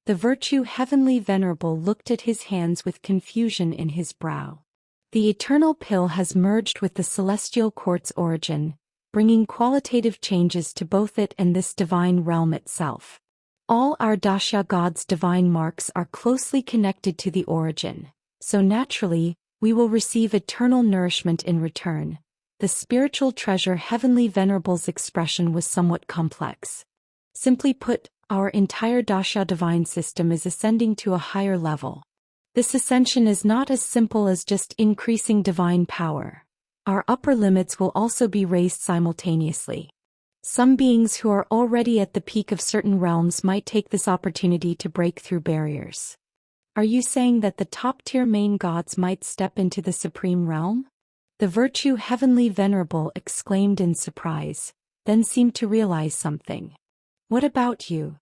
The Virtue Heavenly Venerable looked at his hands with confusion in his brow. The eternal pill has merged with the Celestial Court's origin, bringing qualitative changes to both it and this divine realm itself. All our Daxia gods' divine marks are closely connected to the origin, so naturally, we will receive eternal nourishment in return. The spiritual treasure Heavenly Venerable's expression was somewhat complex. Simply put, our entire Daxia divine system is ascending to a higher level. This ascension is not as simple as just increasing divine power. Our upper limits will also be raised simultaneously. Some beings who are already at the peak of certain realms might take this opportunity to break through barriers. Are you saying that the top-tier main gods might step into the supreme realm? The Virtue Heavenly Venerable exclaimed in surprise, then seemed to realize something. What about you?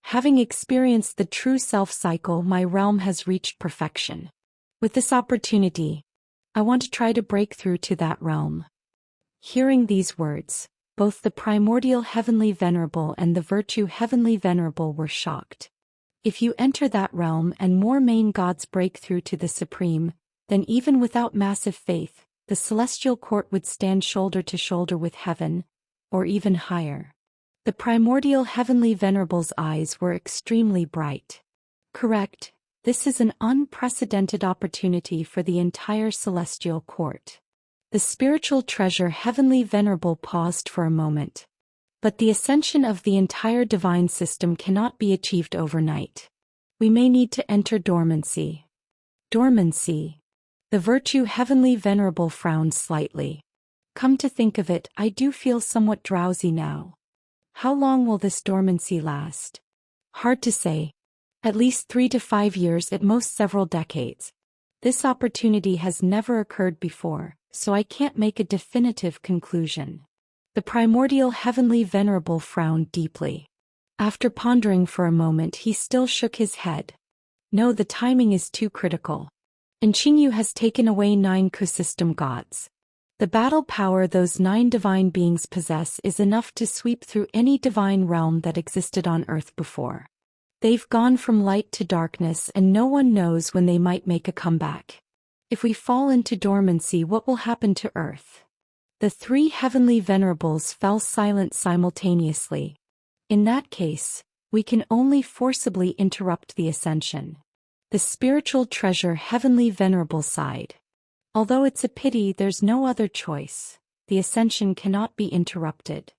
Having experienced the true self cycle, my realm has reached perfection. With this opportunity, I want to try to break through to that realm. Hearing these words, both the Primordial Heavenly Venerable and the Virtue Heavenly Venerable were shocked. If you enter that realm and more main gods break through to the Supreme, then even without massive faith, the Celestial Court would stand shoulder to shoulder with heaven, or even higher. The Primordial Heavenly Venerable's eyes were extremely bright. Correct, this is an unprecedented opportunity for the entire Celestial Court. The spiritual treasure Heavenly Venerable paused for a moment. But the ascension of the entire divine system cannot be achieved overnight. We may need to enter dormancy. Dormancy. The Virtue Heavenly Venerable frowned slightly. Come to think of it, I do feel somewhat drowsy now. How long will this dormancy last? Hard to say. At least 3 to 5 years, at most several decades. This opportunity has never occurred before, so I can't make a definitive conclusion. The primordial heavenly venerable frowned deeply. After pondering for a moment, he still shook his head. No, the timing is too critical. And Qingyu has taken away 9 ecosystem gods. The battle power those 9 divine beings possess is enough to sweep through any divine realm that existed on Earth before. They've gone from light to darkness, and no one knows when they might make a comeback. If we fall into dormancy, what will happen to Earth? The 3 heavenly venerables fell silent simultaneously. In that case, we can only forcibly interrupt the ascension. The spiritual treasure heavenly venerable sighed. Although it's a pity there's no other choice, the ascension cannot be interrupted.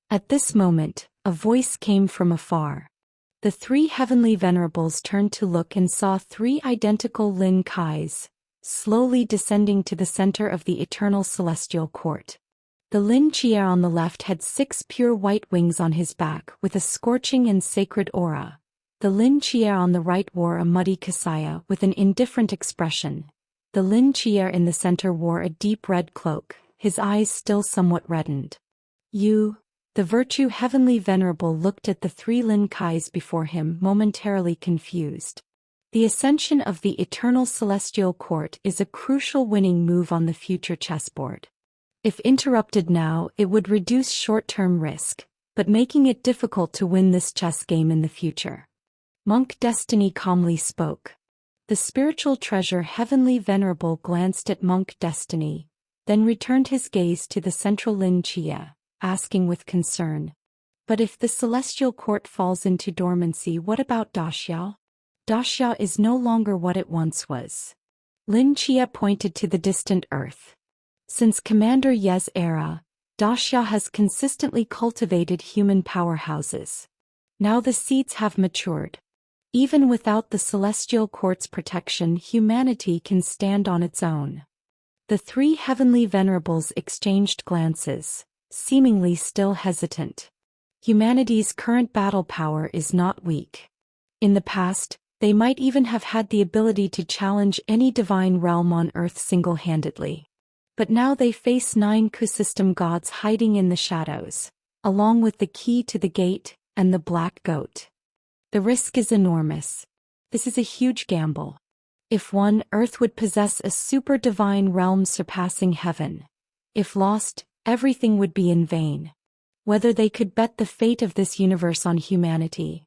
At this moment, a voice came from afar. The 3 heavenly venerables turned to look and saw 3 identical Lin Kais, slowly descending to the center of the eternal celestial court. The Lin Chier on the left had 6 pure white wings on his back with a scorching and sacred aura. The Lin Chier on the right wore a muddy kasaya with an indifferent expression. The Lin Chier in the center wore a deep red cloak, his eyes still somewhat reddened. You, the virtue heavenly venerable, looked at the 3 Lin Kais before him, momentarily confused. The ascension of the eternal celestial court is a crucial winning move on the future chessboard. If interrupted now, it would reduce short-term risk, but making it difficult to win this chess game in the future. Monk Destiny calmly spoke. The spiritual treasure heavenly venerable glanced at Monk Destiny, then returned his gaze to the central Lin Chia, asking with concern. But if the celestial court falls into dormancy, what about Daxiao? Daxiao is no longer what it once was. Lin Chia pointed to the distant Earth. Since Commander Ye's era, Daxiao has consistently cultivated human powerhouses. Now the seeds have matured. Even without the celestial court's protection, humanity can stand on its own. The 3 heavenly venerables exchanged glances, seemingly still hesitant. Humanity's current battle power is not weak. In the past, they might even have had the ability to challenge any divine realm on Earth single-handedly. But now they face 9 ecosystem gods hiding in the shadows, along with the key to the gate and the black goat. The risk is enormous. This is a huge gamble. If won, Earth would possess a super divine realm surpassing heaven. If lost, everything would be in vain. Whether they could bet the fate of this universe on humanity.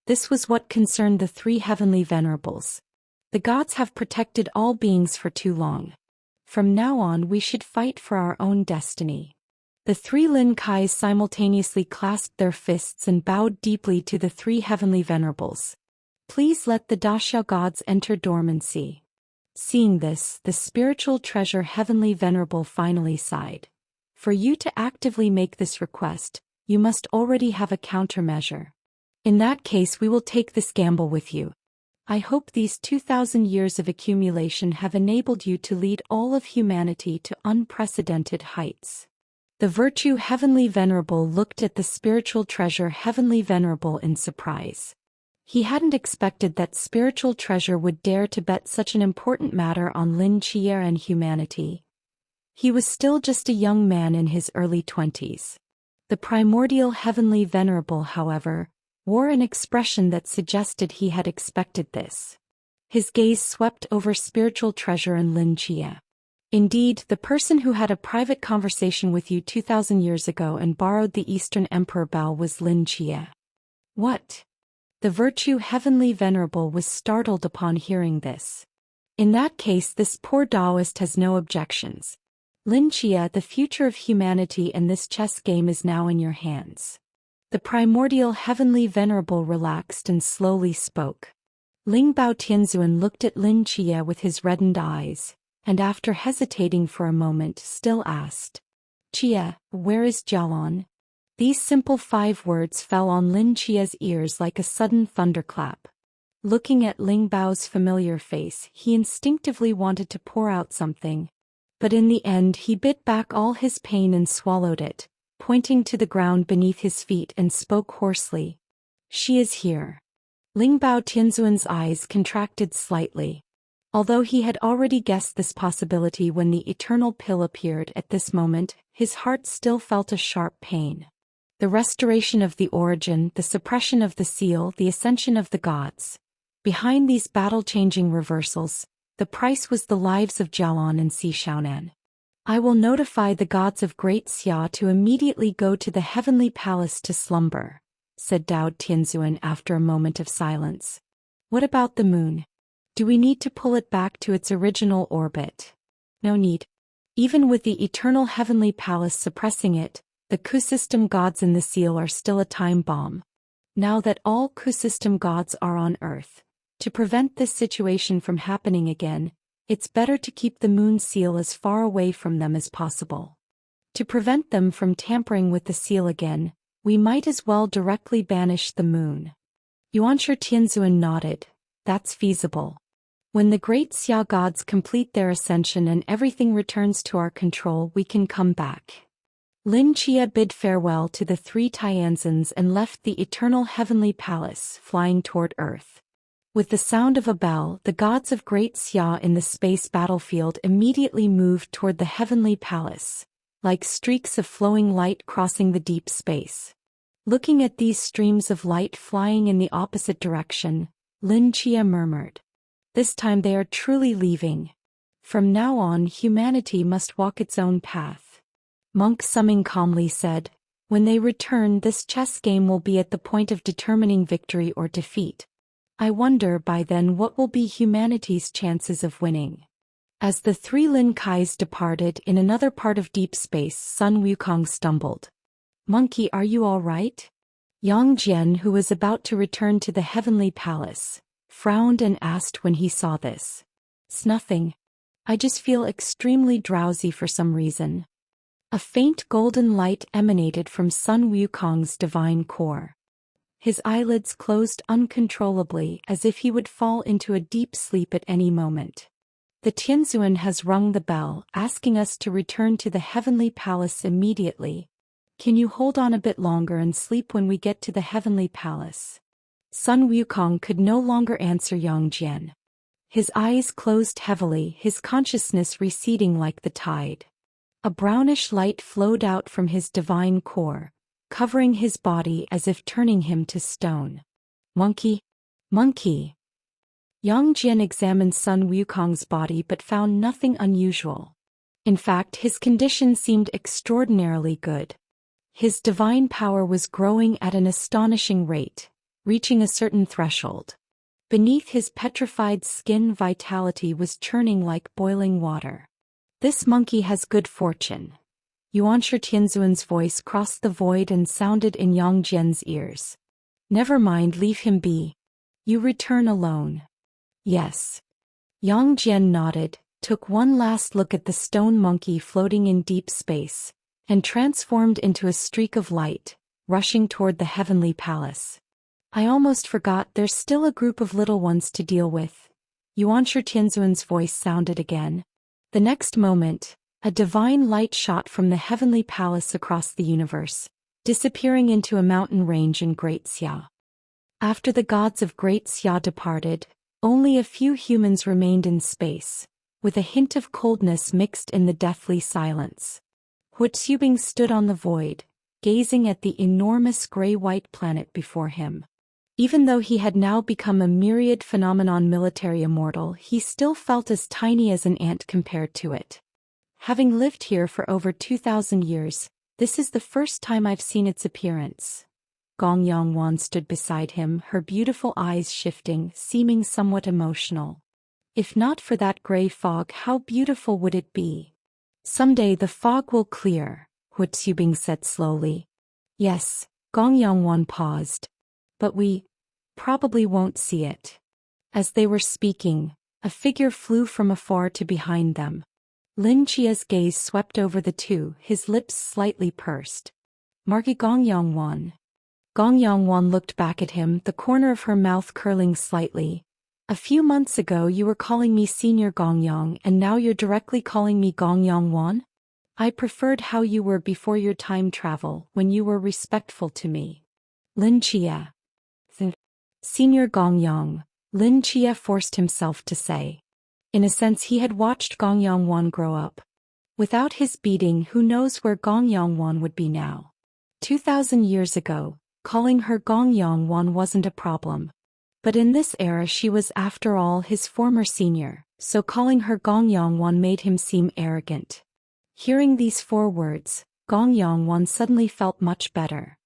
This was what concerned the 3 heavenly venerables. The gods have protected all beings for too long. From now on, we should fight for our own destiny. The 3 Lin Kais simultaneously clasped their fists and bowed deeply to the 3 heavenly venerables. Please let the Daxiao gods enter dormancy. Seeing this, the spiritual treasure heavenly venerable finally sighed. For you to actively make this request, you must already have a countermeasure. In that case, we will take this gamble with you. I hope these 2,000 years of accumulation have enabled you to lead all of humanity to unprecedented heights. The virtue heavenly venerable looked at the spiritual treasure heavenly venerable in surprise. He hadn't expected that spiritual treasure would dare to bet such an important matter on Lin Chier and humanity. He was still just a young man in his early 20s. The primordial heavenly venerable, however, wore an expression that suggested he had expected this. His gaze swept over spiritual treasure and Lin Chia. Indeed, the person who had a private conversation with you 2,000 years ago and borrowed the Eastern Emperor Bao was Lin Chia. What? The virtue heavenly venerable was startled upon hearing this. In that case, this poor Taoist has no objections. Lin Chia, the future of humanity and this chess game is now in your hands. The primordial heavenly venerable relaxed and slowly spoke. Ling Bao Tianzuan looked at Lin Chia with his reddened eyes, and after hesitating for a moment still asked, Chia, where is Jialan? These simple 5 words fell on Lin Chia's ears like a sudden thunderclap. Looking at Ling Bao's familiar face, he instinctively wanted to pour out something. But in the end he bit back all his pain and swallowed it, pointing to the ground beneath his feet and spoke hoarsely. She is here. Ling Bao Tianzuan's eyes contracted slightly. Although he had already guessed this possibility when the eternal pill appeared at this moment, his heart still felt a sharp pain. The restoration of the origin, the suppression of the seal, the ascension of the gods. Behind these battle-changing reversals, the price was the lives of Jialan and Si Xiaonan. I will notify the gods of Great Xia to immediately go to the heavenly palace to slumber, said Dao Tianzuan after a moment of silence. What about the moon? Do we need to pull it back to its original orbit? No need. Even with the eternal heavenly palace suppressing it, the Ku system gods in the seal are still a time bomb. Now that all Ku system gods are on Earth, to prevent this situation from happening again, it's better to keep the moon seal as far away from them as possible. To prevent them from tampering with the seal again, we might as well directly banish the moon. Yuanshi Tianzuan nodded. That's feasible. When the great Xia gods complete their ascension and everything returns to our control, we can come back. Lin Chia bid farewell to the three Tianzins and left the eternal heavenly palace, flying toward Earth. With the sound of a bell, the gods of Great Xia in the space battlefield immediately moved toward the heavenly palace, like streaks of flowing light crossing the deep space. Looking at these streams of light flying in the opposite direction, Lin Chia murmured, "This time they are truly leaving. From now on, humanity must walk its own path." Monk Summing calmly said, "When they return, this chess game will be at the point of determining victory or defeat. I wonder by then what will be humanity's chances of winning." As the three Lin Kais departed in another part of deep space, Sun Wukong stumbled. "Monkey, are you all right?" Yang Jian, who was about to return to the heavenly palace, frowned and asked when he saw this. "It's nothing. I just feel extremely drowsy for some reason." A faint golden light emanated from Sun Wukong's divine core. His eyelids closed uncontrollably as if he would fall into a deep sleep at any moment. "The Tianzuan has rung the bell, asking us to return to the heavenly palace immediately. Can you hold on a bit longer and sleep when we get to the heavenly palace?" Sun Wukong could no longer answer Yang Jian. His eyes closed heavily, his consciousness receding like the tide. A brownish light flowed out from his divine core, covering his body as if turning him to stone. "Monkey! Monkey!" Yang Jian examined Sun Wukong's body but found nothing unusual. In fact, his condition seemed extraordinarily good. His divine power was growing at an astonishing rate, reaching a certain threshold. Beneath his petrified skin, vitality was churning like boiling water. "This monkey has good fortune." Yuanshi Tianzuan's voice crossed the void and sounded in Yang Jian's ears. "Never mind, leave him be. You return alone." "Yes." Yang Jian nodded, took one last look at the stone monkey floating in deep space, and transformed into a streak of light, rushing toward the heavenly palace. "I almost forgot, there's still a group of little ones to deal with." Yuanshi Tianzuan's voice sounded again. The next moment, a divine light shot from the heavenly palace across the universe, disappearing into a mountain range in Great Xia. After the gods of Great Xia departed, only a few humans remained in space, with a hint of coldness mixed in the deathly silence. Huatsubing stood on the void, gazing at the enormous gray-white planet before him. Even though he had now become a myriad phenomenon military immortal, he still felt as tiny as an ant compared to it. "Having lived here for over 2,000 years, this is the first time I've seen its appearance." Gong Yangwan stood beside him, her beautiful eyes shifting, seeming somewhat emotional. "If not for that gray fog, how beautiful would it be?" "Someday the fog will clear," Huatsubing said slowly. "Yes," Gong Yangwan paused. "But we probably won't see it." As they were speaking, a figure flew from afar to behind them. Lin Chia's gaze swept over the two, his lips slightly pursed. "Marquis Gong Yangwan." Gong Yangwan looked back at him, the corner of her mouth curling slightly. "A few months ago you were calling me Senior Gong Yang, and now you're directly calling me Gong Yangwan? I preferred how you were before your time travel, when you were respectful to me." Lin Chia. Senior Gongyang, Lin Chia forced himself to say. In a sense he had watched Gongyang Wan grow up. Without his beating, who knows where Gongyang Wan would be now. 2,000 years ago, calling her Gongyang Wan wasn't a problem. But in this era she was after all his former senior, so calling her Gongyang Wan made him seem arrogant. Hearing these 4 words, Gongyang Wan suddenly felt much better.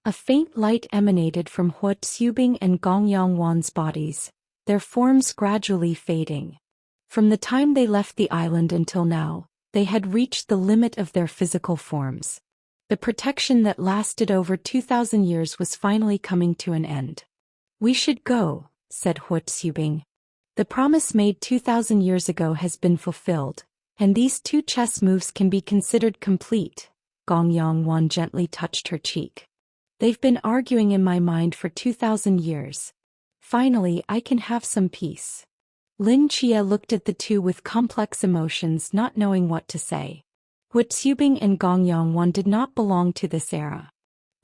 A faint light emanated from Hua Tsubing and Gongyang Wan's bodies, their forms gradually fading. From the time they left the island until now, they had reached the limit of their physical forms. The protection that lasted over 2,000 years was finally coming to an end. "We should go," said Hua Tsubing. "The promise made 2,000 years ago has been fulfilled, and these 2 chess moves can be considered complete." Gongyang Wan gently touched her cheek. "They've been arguing in my mind for 2,000 years. Finally, I can have some peace." Lin Chia looked at the two with complex emotions, not knowing what to say. Hua Tsubing and Gongyang Wan did not belong to this era.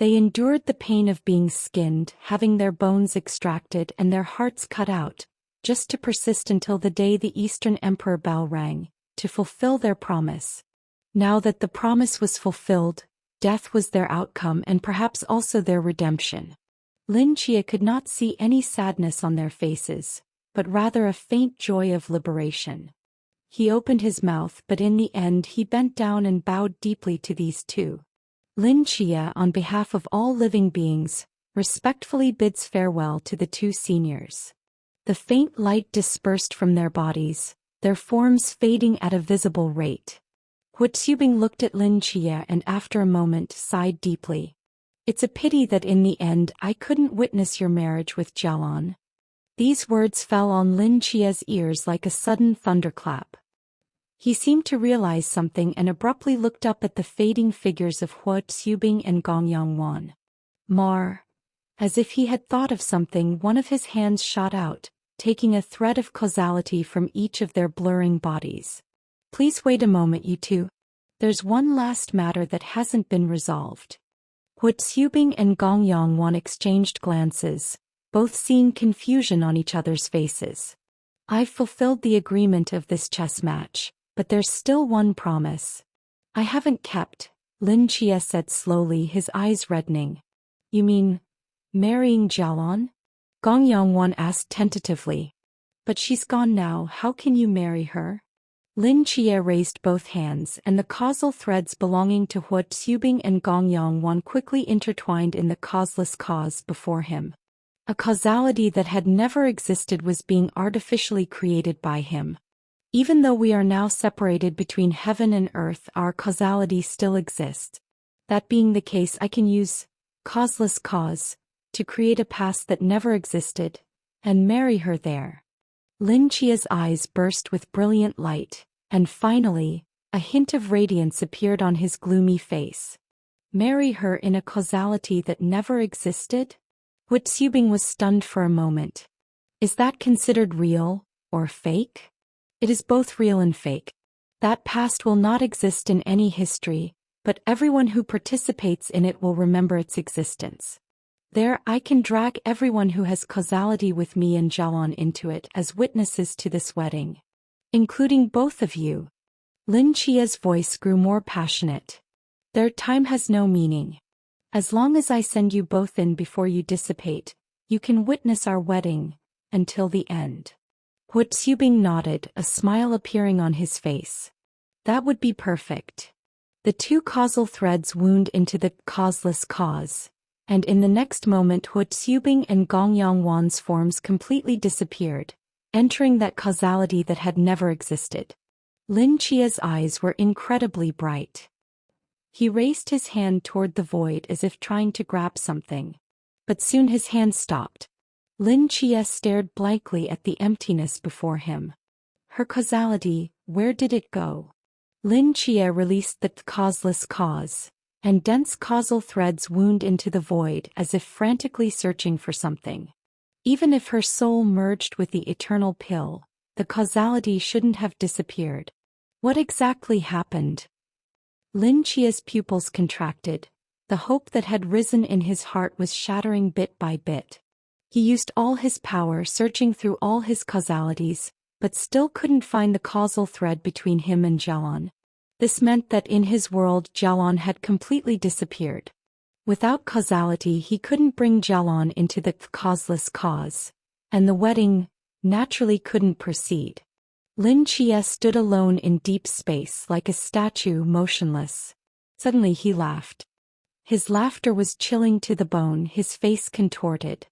They endured the pain of being skinned, having their bones extracted and their hearts cut out, just to persist until the day the Eastern Emperor bell rang, to fulfill their promise. Now that the promise was fulfilled, death was their outcome and perhaps also their redemption. Lin Chia could not see any sadness on their faces, but rather a faint joy of liberation. He opened his mouth, but in the end he bent down and bowed deeply to these two. Lin Chia, on behalf of all living beings, respectfully bids farewell to the 2 seniors. The faint light dispersed from their bodies, their forms fading at a visible rate. Hua Tsubing looked at Lin Chia and after a moment sighed deeply. "It's a pity that in the end I couldn't witness your marriage with Jialan." These words fell on Lin Chia's ears like a sudden thunderclap. He seemed to realize something and abruptly looked up at the fading figures of Hua Tsubing and Gongyang Wan. As if he had thought of something, one of his hands shot out, taking a thread of causality from each of their blurring bodies. "Please wait a moment, you two. There's one last matter that hasn't been resolved." Hua Tsubing and Gongyang Wan exchanged glances, both seeing confusion on each other's faces. "I've fulfilled the agreement of this chess match, but there's still one promise I haven't kept," Lin Chia said slowly, his eyes reddening. "You mean marrying Jialan?" Gongyang Wan asked tentatively. "But she's gone now, how can you marry her?" Lin Chia raised both hands and the causal threads belonging to Hua Tsubing and Gongyang Wan quickly intertwined in the causeless cause before him. A causality that had never existed was being artificially created by him. "Even though we are now separated between heaven and earth, our causality still exists. That being the case, I can use causeless cause to create a past that never existed, and marry her there." Lin Chia's eyes burst with brilliant light, and finally, a hint of radiance appeared on his gloomy face. "Marry her in a causality that never existed?" Hua Tsubing was stunned for a moment. "Is that considered real, or fake?" "It is both real and fake. That past will not exist in any history, but everyone who participates in it will remember its existence. There I can drag everyone who has causality with me and Jialan into it as witnesses to this wedding. Including both of you." Lin Chia's voice grew more passionate. "Their time has no meaning. As long as I send you both in before you dissipate, you can witness our wedding, until the end." Hua Tsubing nodded, a smile appearing on his face. "That would be perfect." The 2 causal threads wound into the causeless cause, and in the next moment Hua Tsubing and Gongyang Wan's forms completely disappeared, entering that causality that had never existed. Lin Chia's eyes were incredibly bright. He raised his hand toward the void as if trying to grab something. But soon his hand stopped. Lin Chia stared blankly at the emptiness before him. Her causality, where did it go? Lin Chia released the causeless cause, and dense causal threads wound into the void as if frantically searching for something. Even if her soul merged with the eternal pill, the causality shouldn't have disappeared. What exactly happened? Lin Chia's pupils contracted. The hope that had risen in his heart was shattering bit by bit. He used all his power searching through all his causalities, but still couldn't find the causal thread between him and Jalon. This meant that in his world Jalon had completely disappeared. Without causality he couldn't bring Jalon into the causeless cause, and the wedding, naturally couldn't proceed. Lin Chia stood alone in deep space like a statue motionless. Suddenly he laughed. His laughter was chilling to the bone, his face contorted.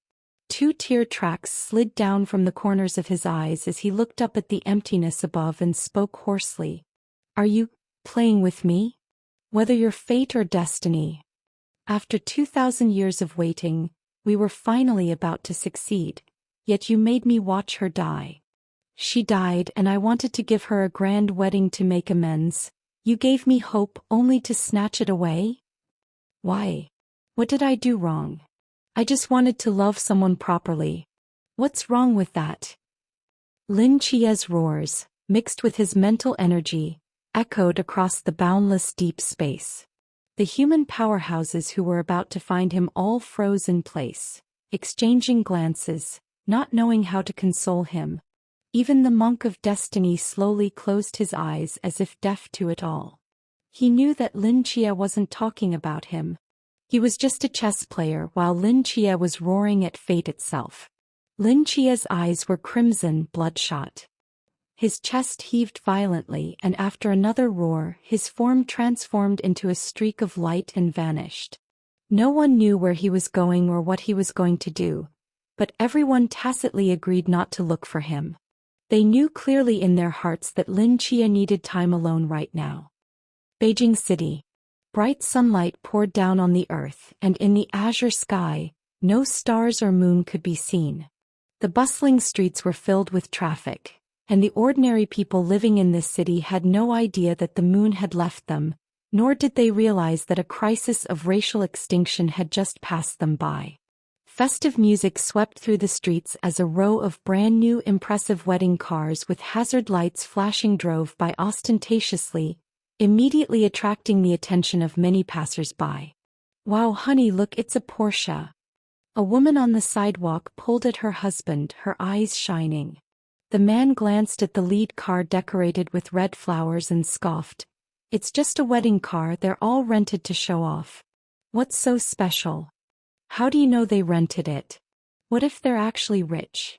2 tear tracks slid down from the corners of his eyes as he looked up at the emptiness above and spoke hoarsely. Are you playing with me? Whether your fate or destiny. After 2,000 years of waiting, we were finally about to succeed, yet you made me watch her die. She died and I wanted to give her a grand wedding to make amends. You gave me hope only to snatch it away? Why? What did I do wrong? I just wanted to love someone properly. What's wrong with that? Lin Chia's roars, mixed with his mental energy, echoed across the boundless deep space. The human powerhouses who were about to find him all froze in place, exchanging glances, not knowing how to console him. Even the monk of destiny slowly closed his eyes as if deaf to it all. He knew that Lin Chia wasn't talking about him. He was just a chess player while Lin Chia was roaring at fate itself. Lin Chia's eyes were crimson, bloodshot. His chest heaved violently and after another roar his form transformed into a streak of light and vanished. No one knew where he was going or what he was going to do, but everyone tacitly agreed not to look for him. They knew clearly in their hearts that Lin Chia needed time alone right now. Beijing City. Bright sunlight poured down on the earth and in the azure sky, no stars or moon could be seen. The bustling streets were filled with traffic, and the ordinary people living in this city had no idea that the moon had left them, nor did they realize that a crisis of racial extinction had just passed them by. Festive music swept through the streets as a row of brand-new impressive wedding cars with hazard lights flashing drove by ostentatiously, immediately attracting the attention of many passers-by. Wow, honey, look, it's a Porsche. A woman on the sidewalk pulled at her husband, her eyes shining. The man glanced at the lead car decorated with red flowers and scoffed. It's just a wedding car, they're all rented to show off. What's so special? How do you know they rented it? What if they're actually rich?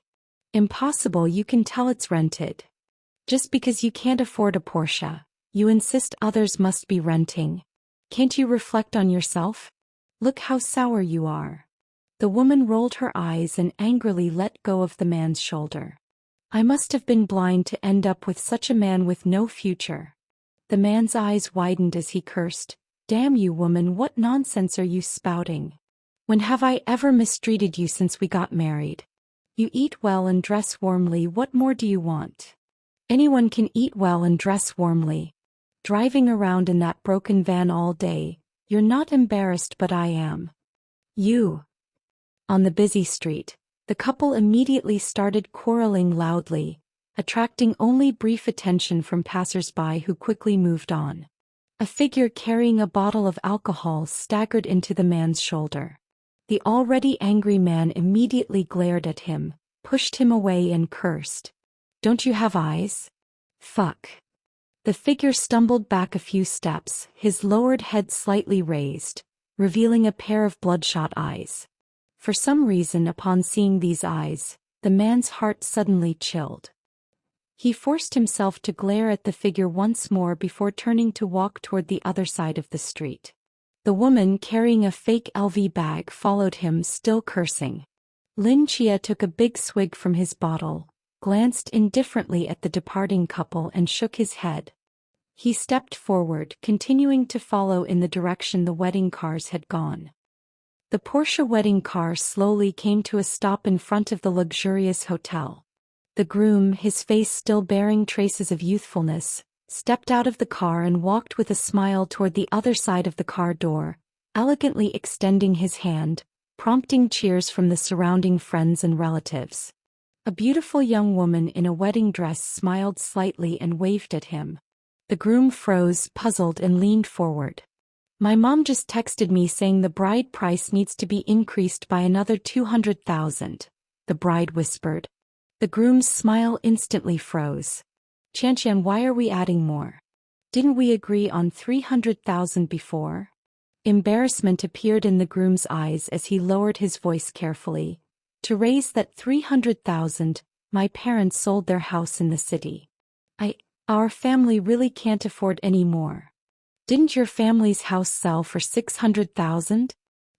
Impossible, you can tell it's rented. Just because you can't afford a Porsche, you insist others must be renting. Can't you reflect on yourself? Look how sour you are. The woman rolled her eyes and angrily let go of the man's shoulder. I must have been blind to end up with such a man with no future. The man's eyes widened as he cursed. Damn you, woman, what nonsense are you spouting? When have I ever mistreated you since we got married? You eat well and dress warmly, what more do you want? Anyone can eat well and dress warmly. Driving around in that broken van all day, you're not embarrassed, but I am. You. On the busy street, the couple immediately started quarreling loudly, attracting only brief attention from passers-by who quickly moved on. A figure carrying a bottle of alcohol staggered into the man's shoulder. The already angry man immediately glared at him, pushed him away and cursed. Don't you have eyes? Fuck. The figure stumbled back a few steps, his lowered head slightly raised, revealing a pair of bloodshot eyes. For some reason, upon seeing these eyes, the man's heart suddenly chilled. He forced himself to glare at the figure once more before turning to walk toward the other side of the street. The woman carrying a fake LV bag followed him, still cursing. Lin Chia took a big swig from his bottle, glanced indifferently at the departing couple and shook his head. He stepped forward, continuing to follow in the direction the wedding cars had gone. The Porsche wedding car slowly came to a stop in front of the luxurious hotel. The groom, his face still bearing traces of youthfulness, stepped out of the car and walked with a smile toward the other side of the car door, elegantly extending his hand, prompting cheers from the surrounding friends and relatives. A beautiful young woman in a wedding dress smiled slightly and waved at him. The groom froze, puzzled, and leaned forward. My mom just texted me saying the bride price needs to be increased by another 200,000. the bride whispered. The groom's smile instantly froze. Qianqian, why are we adding more? Didn't we agree on 300,000 before? Embarrassment appeared in the groom's eyes as he lowered his voice carefully. To raise that 300,000, my parents sold their house in the city. Our family really can't afford any more. Didn't your family's house sell for 600,000?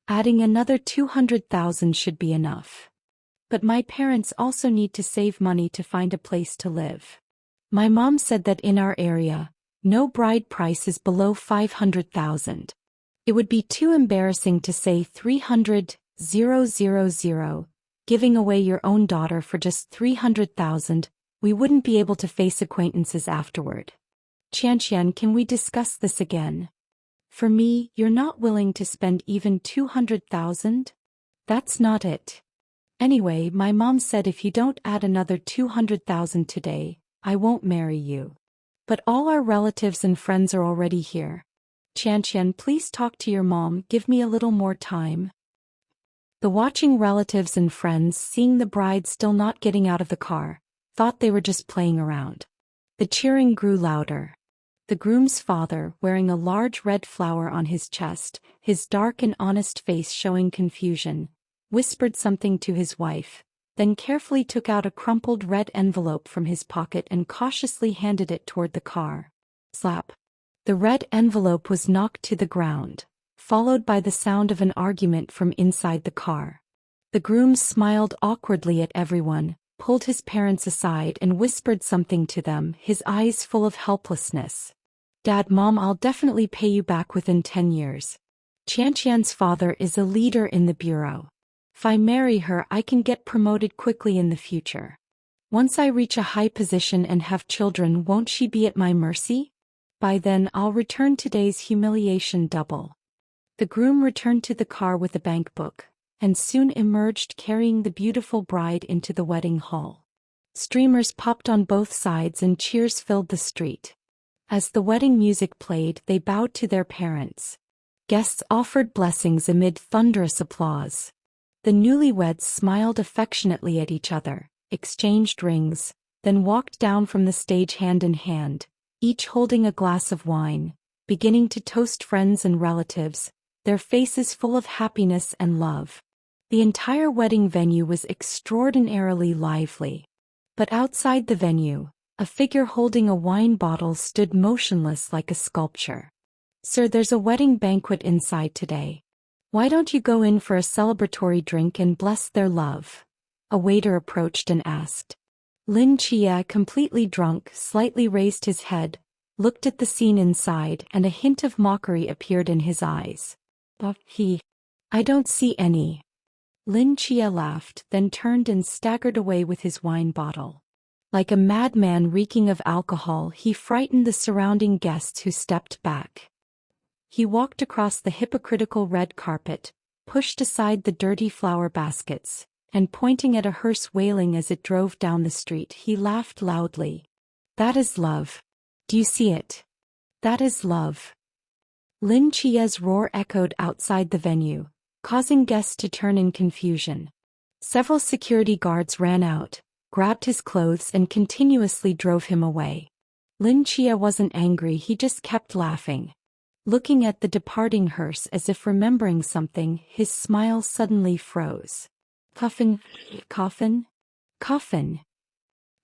Adding another 200,000 should be enough. But my parents also need to save money to find a place to live. My mom said that in our area, no bride price is below 500,000. It would be too embarrassing to say 300,000, giving away your own daughter for just 300,000. We wouldn't be able to face acquaintances afterward. Qianqian, can we discuss this again? For me, you're not willing to spend even 200,000? That's not it. Anyway, my mom said if you don't add another 200,000 today, I won't marry you. But all our relatives and friends are already here. Qianqian, please talk to your mom, give me a little more time. The watching relatives and friends, seeing the bride still not getting out of the car, thought they were just playing around. The cheering grew louder. The groom's father, wearing a large red flower on his chest, his dark and honest face showing confusion, whispered something to his wife, then carefully took out a crumpled red envelope from his pocket and cautiously handed it toward the car. Slap. The red envelope was knocked to the ground, followed by the sound of an argument from inside the car. The groom smiled awkwardly at everyone, pulled his parents aside and whispered something to them, his eyes full of helplessness. Dad, Mom, I'll definitely pay you back within 10 years. Qianqian's father is a leader in the bureau. If I marry her, I can get promoted quickly in the future. Once I reach a high position and have children, won't she be at my mercy? By then, I'll return today's humiliation double. The groom returned to the car with a bank book, and soon emerged carrying the beautiful bride into the wedding hall. Streamers popped on both sides and cheers filled the street. As the wedding music played, they bowed to their parents. Guests offered blessings amid thunderous applause. The newlyweds smiled affectionately at each other, exchanged rings, then walked down from the stage hand in hand, each holding a glass of wine, beginning to toast friends and relatives, their faces full of happiness and love. The entire wedding venue was extraordinarily lively. But outside the venue, a figure holding a wine bottle stood motionless like a sculpture. Sir, there's a wedding banquet inside today. Why don't you go in for a celebratory drink and bless their love? A waiter approached and asked. Lin Chia, completely drunk, slightly raised his head, looked at the scene inside, and a hint of mockery appeared in his eyes. I don't see any. Lin Chia laughed, then turned and staggered away with his wine bottle. Like a madman reeking of alcohol, he frightened the surrounding guests who stepped back. He walked across the hypocritical red carpet, pushed aside the dirty flower baskets, and pointing at a hearse wailing as it drove down the street, he laughed loudly. That is love. Do you see it? That is love. Lin Chia's roar echoed outside the venue, causing guests to turn in confusion. Several security guards ran out, grabbed his clothes and continuously drove him away. Lin Chia wasn't angry, he just kept laughing. Looking at the departing hearse as if remembering something, his smile suddenly froze. Coffin.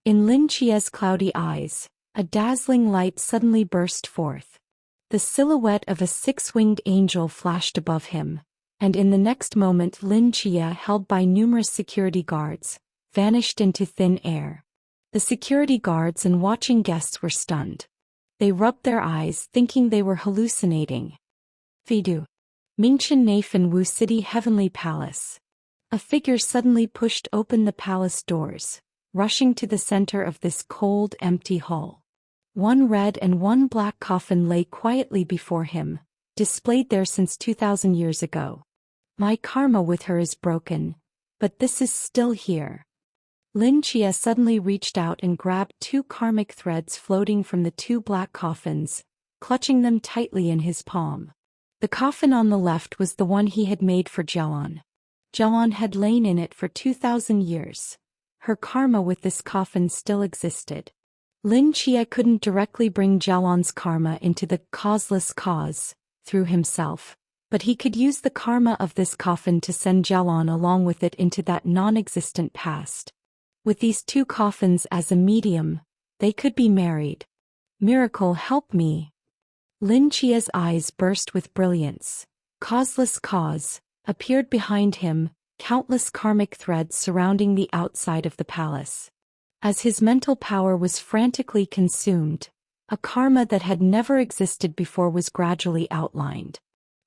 In Lin Chia's cloudy eyes, a dazzling light suddenly burst forth. The silhouette of a six-winged angel flashed above him, and in the next moment Lin Chia, held by numerous security guards, vanished into thin air. The security guards and watching guests were stunned. They rubbed their eyes, thinking they were hallucinating. Fidu. Mingchen Nafan Wu City Heavenly Palace. A figure suddenly pushed open the palace doors, rushing to the center of this cold, empty hall. One red and one black coffin lay quietly before him, displayed there since 2,000 years ago. My karma with her is broken, but this is still here. Lin Chia suddenly reached out and grabbed two karmic threads floating from the two black coffins, clutching them tightly in his palm. The coffin on the left was the one he had made for Jialan. Jialan had lain in it for 2,000 years. Her karma with this coffin still existed. Lin Chia couldn't directly bring Jialan's karma into the causeless cause, through himself, but he could use the karma of this coffin to send Jialan along with it into that non-existent past. With these two coffins as a medium, they could be married. Miracle, help me. Lin Chia's eyes burst with brilliance. Causeless cause appeared behind him, countless karmic threads surrounding the outside of the palace. As his mental power was frantically consumed, a karma that had never existed before was gradually outlined.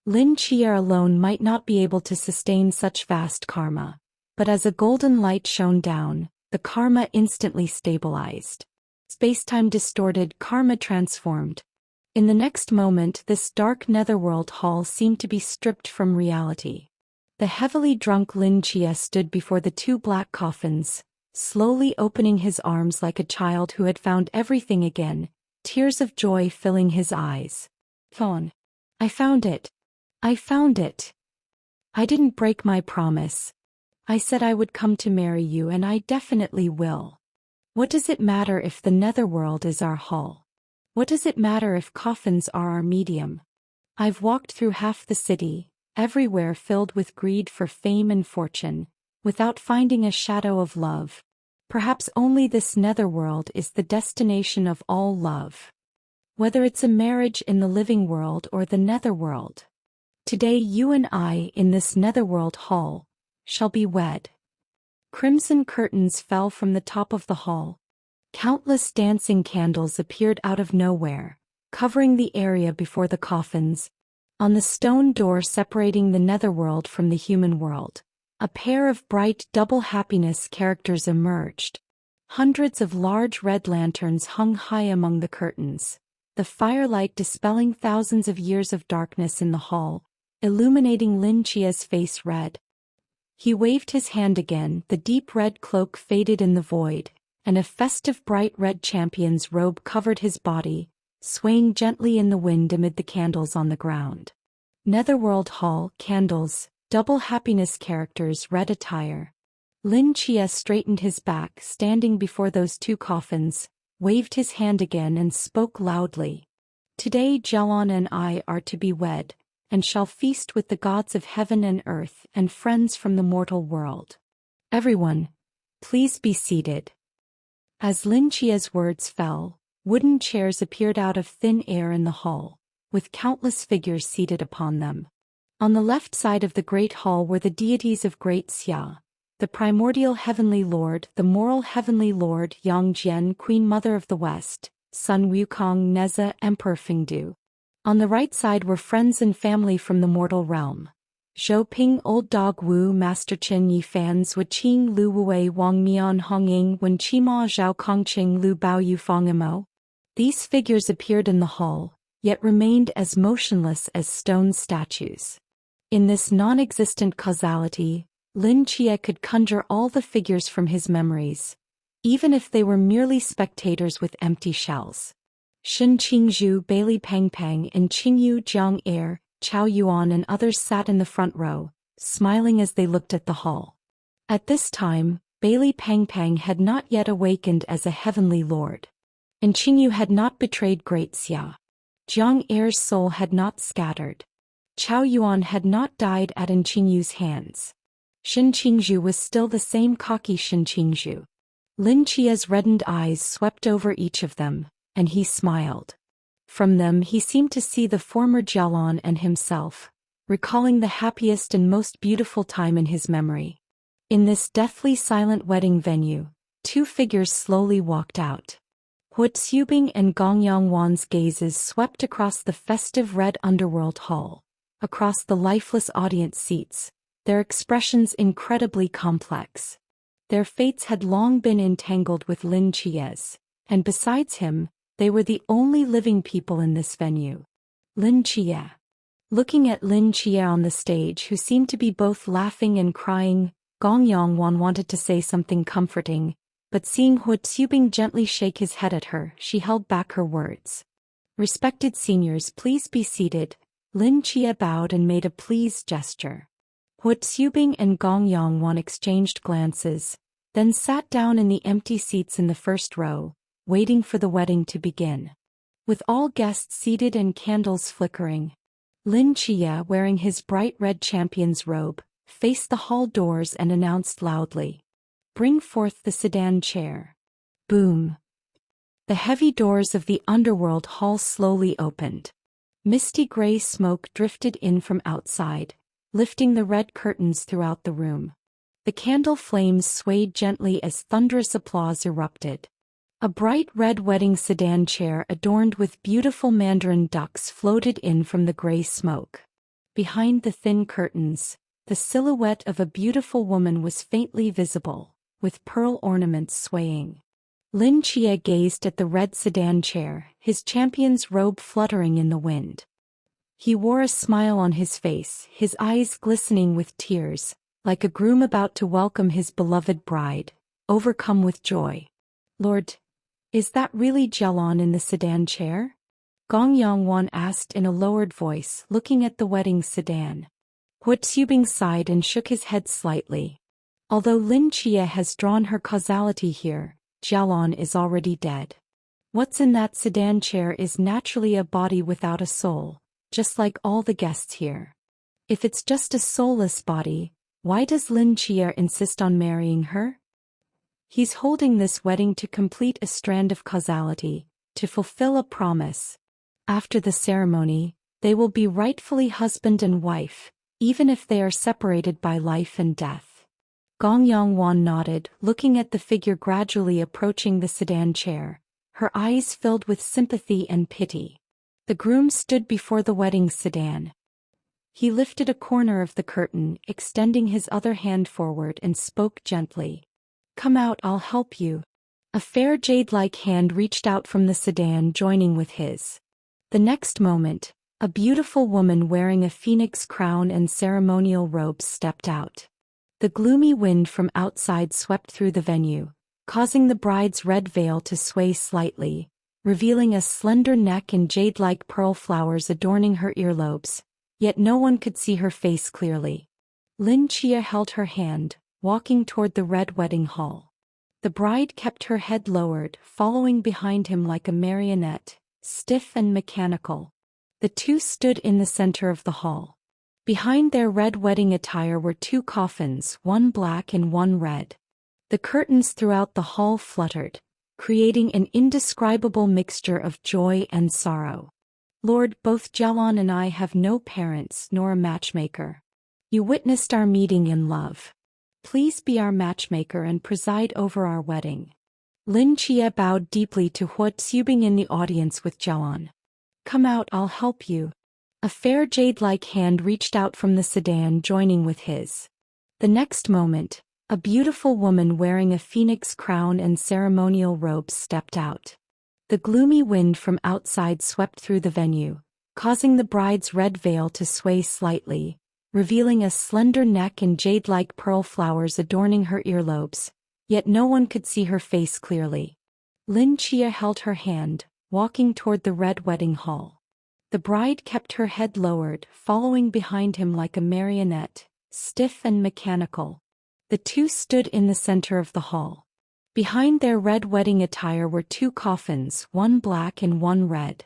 Lin Chia alone might not be able to sustain such vast karma, but as a golden light shone down, the karma instantly stabilized. Spacetime distorted, karma transformed. In the next moment, this dark netherworld hall seemed to be stripped from reality. The heavily drunk Lin Chia stood before the two black coffins, slowly opening his arms like a child who had found everything again, tears of joy filling his eyes. Phone. I found it. I found it. I didn't break my promise. I said I would come to marry you, and I definitely will. What does it matter if the netherworld is our hall? What does it matter if coffins are our medium? I've walked through half the city, everywhere filled with greed for fame and fortune, without finding a shadow of love. Perhaps only this netherworld is the destination of all love. Whether it's a marriage in the living world or the netherworld. Today you and I in this netherworld hall shall be wed. Crimson curtains fell from the top of the hall. Countless dancing candles appeared out of nowhere, covering the area before the coffins. On the stone door separating the netherworld from the human world, a pair of bright double happiness characters emerged. Hundreds of large red lanterns hung high among the curtains, the firelight dispelling thousands of years of darkness in the hall, illuminating Lin Chia's face red. He waved his hand again, the deep red cloak faded in the void, and a festive bright red champion's robe covered his body, swaying gently in the wind amid the candles on the ground. Netherworld hall, candles, double happiness characters, red attire. Lin Chia straightened his back, standing before those two coffins, waved his hand again and spoke loudly. Today Jialan and I are to be wed, and shall feast with the gods of heaven and earth and friends from the mortal world. Everyone, please be seated. As Lin Chia's words fell, wooden chairs appeared out of thin air in the hall, with countless figures seated upon them. On the left side of the great hall were the deities of Great Xia, the primordial heavenly lord, the moral heavenly lord Yang Jian, Queen Mother of the West, Sun Wukong, Neza, Emperor Fengdu. On the right side were friends and family from the mortal realm. Zhou Ping, Old Dog Wu, Master Chen Yi Fan, Zui Qing, Lu Wei, Wang Mian, Hong Ying, Wen Qima, Zhao Kongqing, Lu Bao Yu, Fong Imo. These figures appeared in the hall, yet remained as motionless as stone statues. In this non-existent causality, Lin Chia could conjure all the figures from his memories, even if they were merely spectators with empty shells. Shen Qingzhu, Bailey Pang Pang, and Qingyu Jiang Er, Chao Yuan and others sat in the front row, smiling as they looked at the hall. At this time, Bailey Pang Pang had not yet awakened as a heavenly lord. And Qingyu had not betrayed Great Xia. Jiang Er's soul had not scattered. Chao Yuan had not died at Qinyu's hands. Shen Qingzhu was still the same cocky Shen Qingzhu. Lin Chia's reddened eyes swept over each of them, and he smiled. From them he seemed to see the former Jialan and himself, recalling the happiest and most beautiful time in his memory. In this deathly silent wedding venue, two figures slowly walked out. Hu Xubing and Gong Yangwan's gazes swept across the festive red underworld hall, across the lifeless audience seats, their expressions incredibly complex. Their fates had long been entangled with Lin Chia's, and besides him, they were the only living people in this venue. Lin Chia. Looking at Lin Chia on the stage, who seemed to be both laughing and crying, Gong Yangwan wanted to say something comforting, but seeing Hu Xubing gently shake his head at her, she held back her words. Respected seniors, please be seated. Lin Chia bowed and made a pleased gesture. Hu Xubing and Gong Yongwan exchanged glances, then sat down in the empty seats in the first row, waiting for the wedding to begin. With all guests seated and candles flickering, Lin Chia, wearing his bright red champion's robe, faced the hall doors and announced loudly, "Bring forth the sedan chair." Boom! The heavy doors of the underworld hall slowly opened. Misty gray smoke drifted in from outside, lifting the red curtains throughout the room. The candle flames swayed gently as thunderous applause erupted. A bright red wedding sedan chair adorned with beautiful mandarin ducks floated in from the gray smoke. Behind the thin curtains, the silhouette of a beautiful woman was faintly visible, with pearl ornaments swaying. Lin Chia gazed at the red sedan chair, his champion's robe fluttering in the wind. He wore a smile on his face, his eyes glistening with tears, like a groom about to welcome his beloved bride, overcome with joy. "Lord, is that really Jialon in the sedan chair?" Gong Yongwan asked in a lowered voice, looking at the wedding sedan. Hu Xubing sighed and shook his head slightly. Although Lin Chia has drawn her causality here, Jialon is already dead. What's in that sedan chair is naturally a body without a soul, just like all the guests here. If it's just a soulless body, why does Lin Chia insist on marrying her? He's holding this wedding to complete a strand of causality, to fulfill a promise. After the ceremony, they will be rightfully husband and wife, even if they are separated by life and death. Gong Yongwan nodded, looking at the figure gradually approaching the sedan chair, her eyes filled with sympathy and pity. The groom stood before the wedding sedan. He lifted a corner of the curtain, extending his other hand forward and spoke gently. "Come out, I'll help you." A fair jade-like hand reached out from the sedan, joining with his. The next moment, a beautiful woman wearing a phoenix crown and ceremonial robes stepped out. The gloomy wind from outside swept through the venue, causing the bride's red veil to sway slightly, revealing a slender neck and jade-like pearl flowers adorning her earlobes, yet no one could see her face clearly. Lin Chia held her hand, walking toward the red wedding hall. The bride kept her head lowered, following behind him like a marionette, stiff and mechanical. The two stood in the center of the hall. Behind their red wedding attire were two coffins, one black and one red. The curtains throughout the hall fluttered, creating an indescribable mixture of joy and sorrow. "Lord, both Jialon and I have no parents nor a matchmaker. You witnessed our meeting in love. Please be our matchmaker and preside over our wedding." Lin Chia bowed deeply to Hu Xubing in the audience with Jialon. "Come out, I'll help you." A fair jade-like hand reached out from the sedan, joining with his. The next moment, a beautiful woman wearing a phoenix crown and ceremonial robes stepped out. The gloomy wind from outside swept through the venue, causing the bride's red veil to sway slightly, revealing a slender neck and jade-like pearl flowers adorning her earlobes, yet no one could see her face clearly. Lin Chia held her hand, walking toward the red wedding hall. The bride kept her head lowered, following behind him like a marionette, stiff and mechanical. The two stood in the center of the hall. Behind their red wedding attire were two coffins, one black and one red.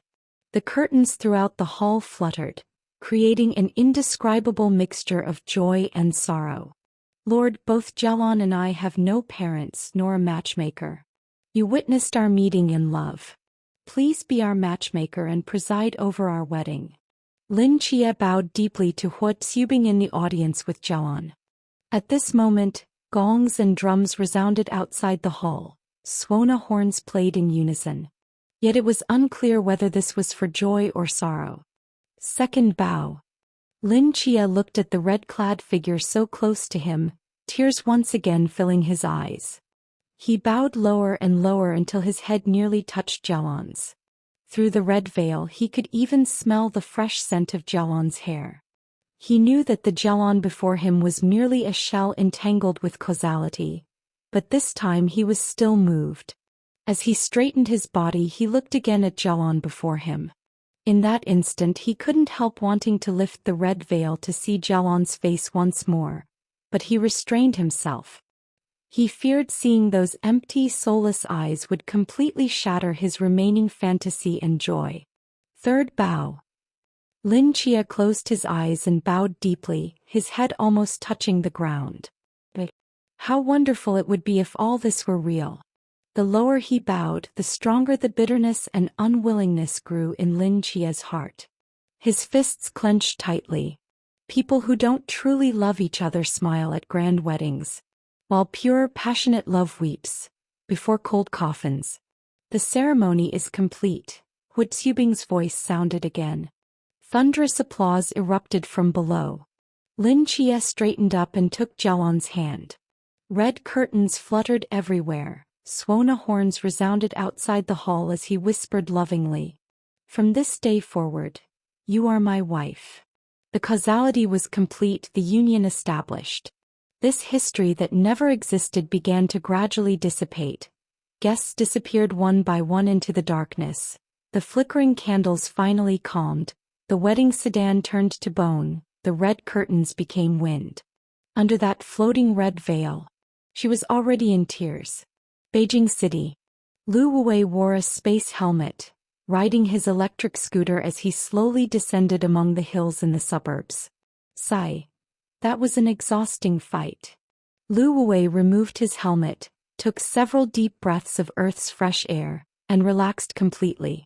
The curtains throughout the hall fluttered, creating an indescribable mixture of joy and sorrow. "Lord, both Jialon and I have no parents nor a matchmaker. You witnessed our meeting in love. Please be our matchmaker and preside over our wedding." Lin Chia bowed deeply to Hu Xubing in the audience with Jialon. At this moment, gongs and drums resounded outside the hall, Swana horns played in unison. Yet it was unclear whether this was for joy or sorrow. Second bow. Lin Chia looked at the red-clad figure so close to him, tears once again filling his eyes. He bowed lower and lower until his head nearly touched Jialon's. Through the red veil he could even smell the fresh scent of Jialon's hair. He knew that the Jialon before him was merely a shell entangled with causality, but this time he was still moved. As he straightened his body he looked again at Jialon before him. In that instant he couldn't help wanting to lift the red veil to see Jalon's face once more, but he restrained himself. He feared seeing those empty, soulless eyes would completely shatter his remaining fantasy and joy. Third bow. Lin Chia closed his eyes and bowed deeply, his head almost touching the ground. How wonderful it would be if all this were real. The lower he bowed, the stronger the bitterness and unwillingness grew in Lin Chia's heart. His fists clenched tightly. People who don't truly love each other smile at grand weddings, while pure, passionate love weeps before cold coffins. The ceremony is complete. Hu Xubing's voice sounded again. Thunderous applause erupted from below. Lin Chia straightened up and took Jalon's hand. Red curtains fluttered everywhere. Swona horns resounded outside the hall as he whispered lovingly, "From this day forward, you are my wife." The causality was complete, the union established. This history that never existed began to gradually dissipate. Guests disappeared one by one into the darkness. The flickering candles finally calmed. The wedding sedan turned to bone. The red curtains became wind. Under that floating red veil, she was already in tears. Beijing City. Lu Wuwei wore a space helmet, riding his electric scooter as he slowly descended among the hills in the suburbs. Sigh. That was an exhausting fight. Lu Wuwei removed his helmet, took several deep breaths of Earth's fresh air, and relaxed completely.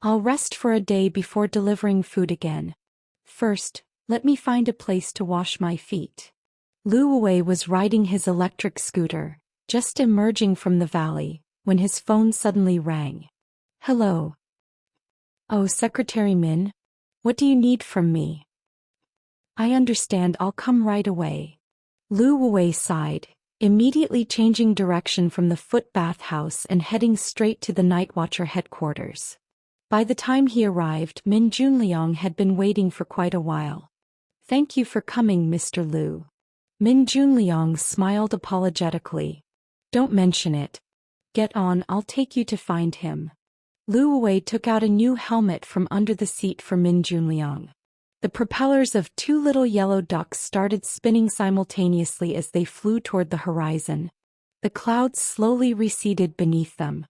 I'll rest for a day before delivering food again. First, let me find a place to wash my feet. Lu Wuwei was riding his electric scooter, just emerging from the valley, when his phone suddenly rang. Hello. Oh, Secretary Min? What do you need from me? I understand, I'll come right away. Lu Wuwei sighed, immediately changing direction from the foot bath house and heading straight to the Nightwatcher headquarters. By the time he arrived, Min Junliang had been waiting for quite a while. Thank you for coming, Mr. Lu. Min Junliang smiled apologetically. Don't mention it. Get on, I'll take you to find him. Lu Wuwei took out a new helmet from under the seat for Min Junliang. The propellers of two little yellow ducks started spinning simultaneously as they flew toward the horizon. The clouds slowly receded beneath them.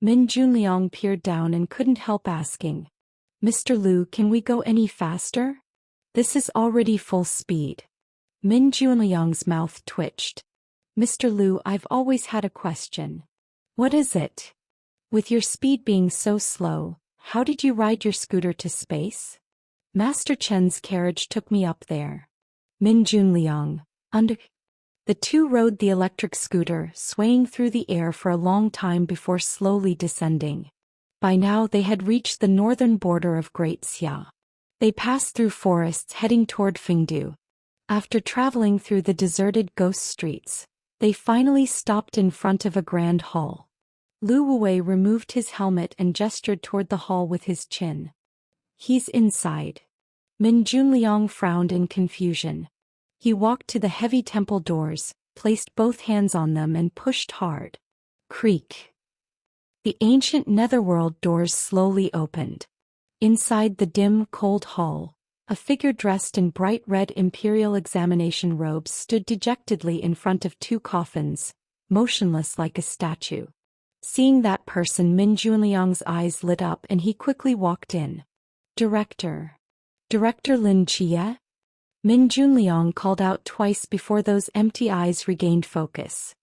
Min Junliang peered down and couldn't help asking, Mr. Lu, can we go any faster? This is already full speed. Min Junliang's mouth twitched. Mr. Lu, I've always had a question. What is it? With your speed being so slow, how did you ride your scooter to space? Master Chen's carriage took me up there. Min Junliang. The two rode the electric scooter, swaying through the air for a long time before slowly descending. By now they had reached the northern border of Great Xia. They passed through forests heading toward Fengdu. After traveling through the deserted ghost streets, they finally stopped in front of a grand hall. Lu Wuwei removed his helmet and gestured toward the hall with his chin. He's inside. Min Junliang frowned in confusion. He walked to the heavy temple doors, placed both hands on them and pushed hard. Creak. The ancient netherworld doors slowly opened. Inside the dim, cold hall, a figure dressed in bright red imperial examination robes stood dejectedly in front of two coffins, motionless like a statue. Seeing that person, Min Junliang's eyes lit up and he quickly walked in. Director Lin Chia? Min Junliang called out twice before those empty eyes regained focus.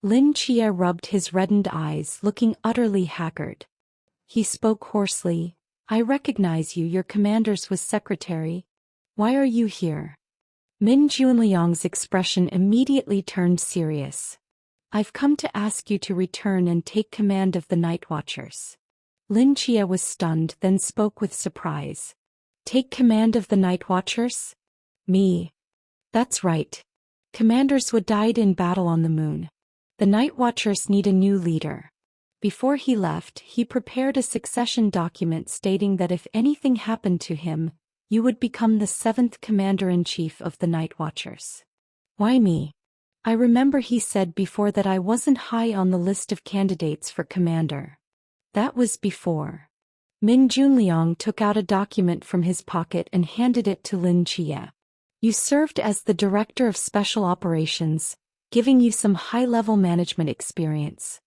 Lin Chia rubbed his reddened eyes, looking utterly haggard. He spoke hoarsely. I recognize you, your commander's was secretary. Why are you here? Min Junliang's expression immediately turned serious. I've come to ask you to return and take command of the Night Watchers. Lin Chia was stunned, then spoke with surprise. Take command of the Night Watchers? Me. That's right. Commanders would died in battle on the moon. The Night Watchers need a new leader. Before he left, he prepared a succession document stating that if anything happened to him, you would become the 7th Commander-in-Chief of the Night Watchers. Why me? I remember he said before that I wasn't high on the list of candidates for commander. That was before. Min Junliang took out a document from his pocket and handed it to Lin Chia. You served as the Director of Special Operations, giving you some high-level management experience.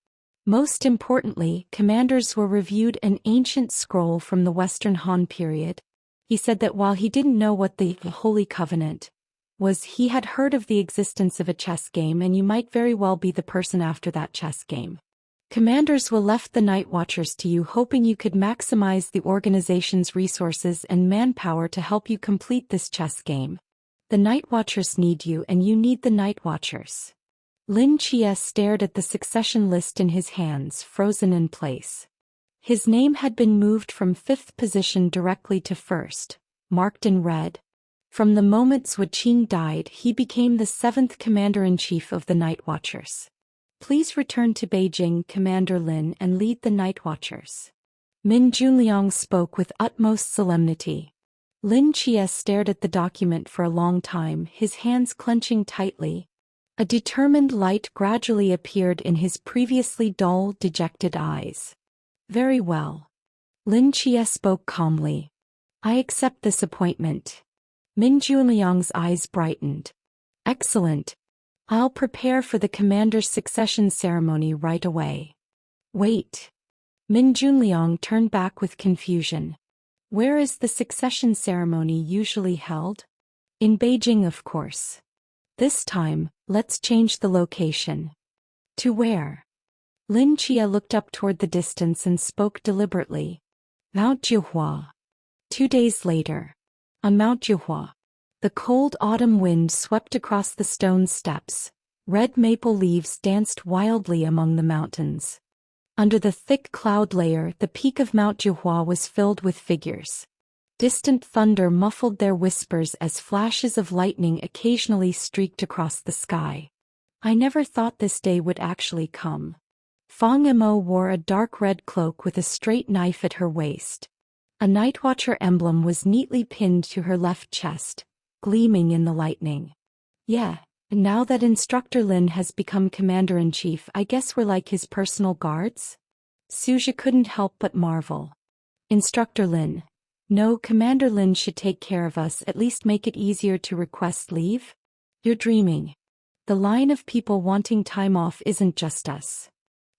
Most importantly, commanders were reviewed an ancient scroll from the Western Han period. He said that while he didn't know what the Holy Covenant was, he had heard of the existence of a chess game, and you might very well be the person after that chess game. Commanders will left the Night Watchers to you, hoping you could maximize the organization's resources and manpower to help you complete this chess game. The Night Watchers need you, and you need the Night Watchers. Lin Chia stared at the succession list in his hands, frozen in place. His name had been moved from 5th position directly to 1st, marked in red. From the moment Zhu Qing died, he became the 7th Commander-in-Chief of the Night Watchers. Please return to Beijing, Commander Lin, and lead the Night Watchers. Min Junliang spoke with utmost solemnity. Lin Chia stared at the document for a long time, his hands clenching tightly. A determined light gradually appeared in his previously dull, dejected eyes. Very well. Lin Chia spoke calmly. I accept this appointment. Min Junliang's eyes brightened. Excellent. I'll prepare for the commander's succession ceremony right away. Wait. Min Junliang turned back with confusion. Where is the succession ceremony usually held? In Beijing, of course. This time, let's change the location. To where? Lin Chia looked up toward the distance and spoke deliberately. Mount Juhua. 2 days later. On Mount Juhua. The cold autumn wind swept across the stone steps. Red maple leaves danced wildly among the mountains. Under the thick cloud layer, the peak of Mount Juhua was filled with figures. Distant thunder muffled their whispers as flashes of lightning occasionally streaked across the sky. I never thought this day would actually come. Fang Mo wore a dark red cloak with a straight knife at her waist. A Night Watcher emblem was neatly pinned to her left chest, gleaming in the lightning. Yeah, and now that Instructor Lin has become Commander-in-Chief, I guess we're like his personal guards? Suja couldn't help but marvel. Instructor Lin. No, Commander Lin should take care of us, at least make it easier to request leave? You're dreaming. The line of people wanting time off isn't just us.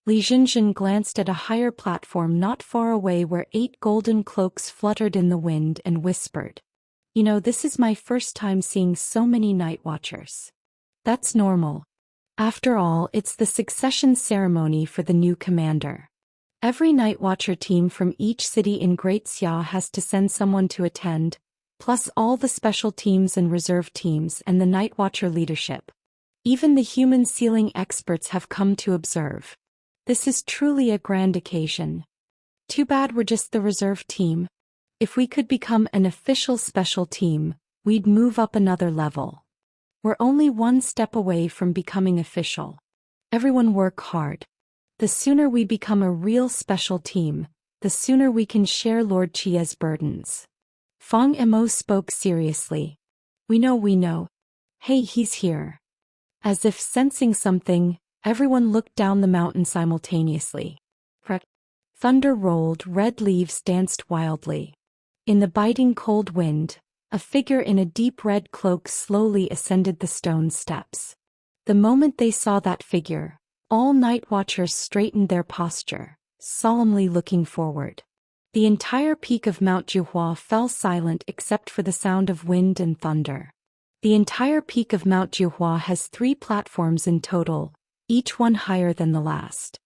Li Jinjin glanced at a higher platform not far away where 8 golden cloaks fluttered in the wind and whispered. You know, this is my first time seeing so many Night Watchers. That's normal. After all, it's the succession ceremony for the new commander. Every Night Watcher team from each city in Great Xia has to send someone to attend, plus all the special teams and reserve teams and the Night Watcher leadership. Even the human sealing experts have come to observe. This is truly a grand occasion. Too bad we're just the reserve team. If we could become an official special team, we'd move up another level. We're only one step away from becoming official. Everyone work hard. The sooner we become a real special team, the sooner we can share Lord Chia's burdens. Fang Mo spoke seriously. We know. Hey, he's here. As if sensing something, everyone looked down the mountain simultaneously. Thunder rolled, red leaves danced wildly. In the biting cold wind, a figure in a deep red cloak slowly ascended the stone steps. The moment they saw that figure, all Night Watchers straightened their posture, solemnly looking forward. The entire peak of Mount Juhua fell silent except for the sound of wind and thunder. The entire peak of Mount Juhua has 3 platforms in total, each one higher than the last.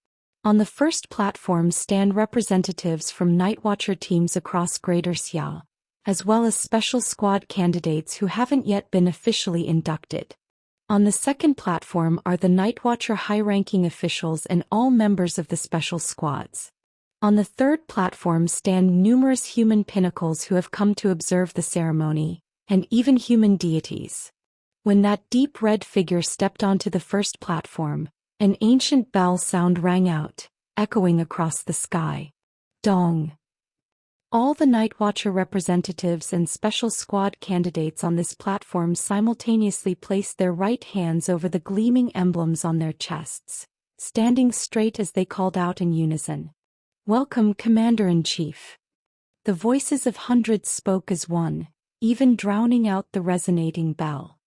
On the first platform stand representatives from Night Watcher teams across Greater Xia, as well as special squad candidates who haven't yet been officially inducted. On the second platform are the Night Watcher high-ranking officials and all members of the special squads. On the third platform stand numerous human pinnacles who have come to observe the ceremony, and even human deities. When that deep red figure stepped onto the first platform, an ancient bell sound rang out, echoing across the sky. Dong! All the Night Watcher representatives and special squad candidates on this platform simultaneously placed their right hands over the gleaming emblems on their chests, standing straight as they called out in unison. Welcome, Commander-in-Chief. The voices of hundreds spoke as one, even drowning out the resonating bell.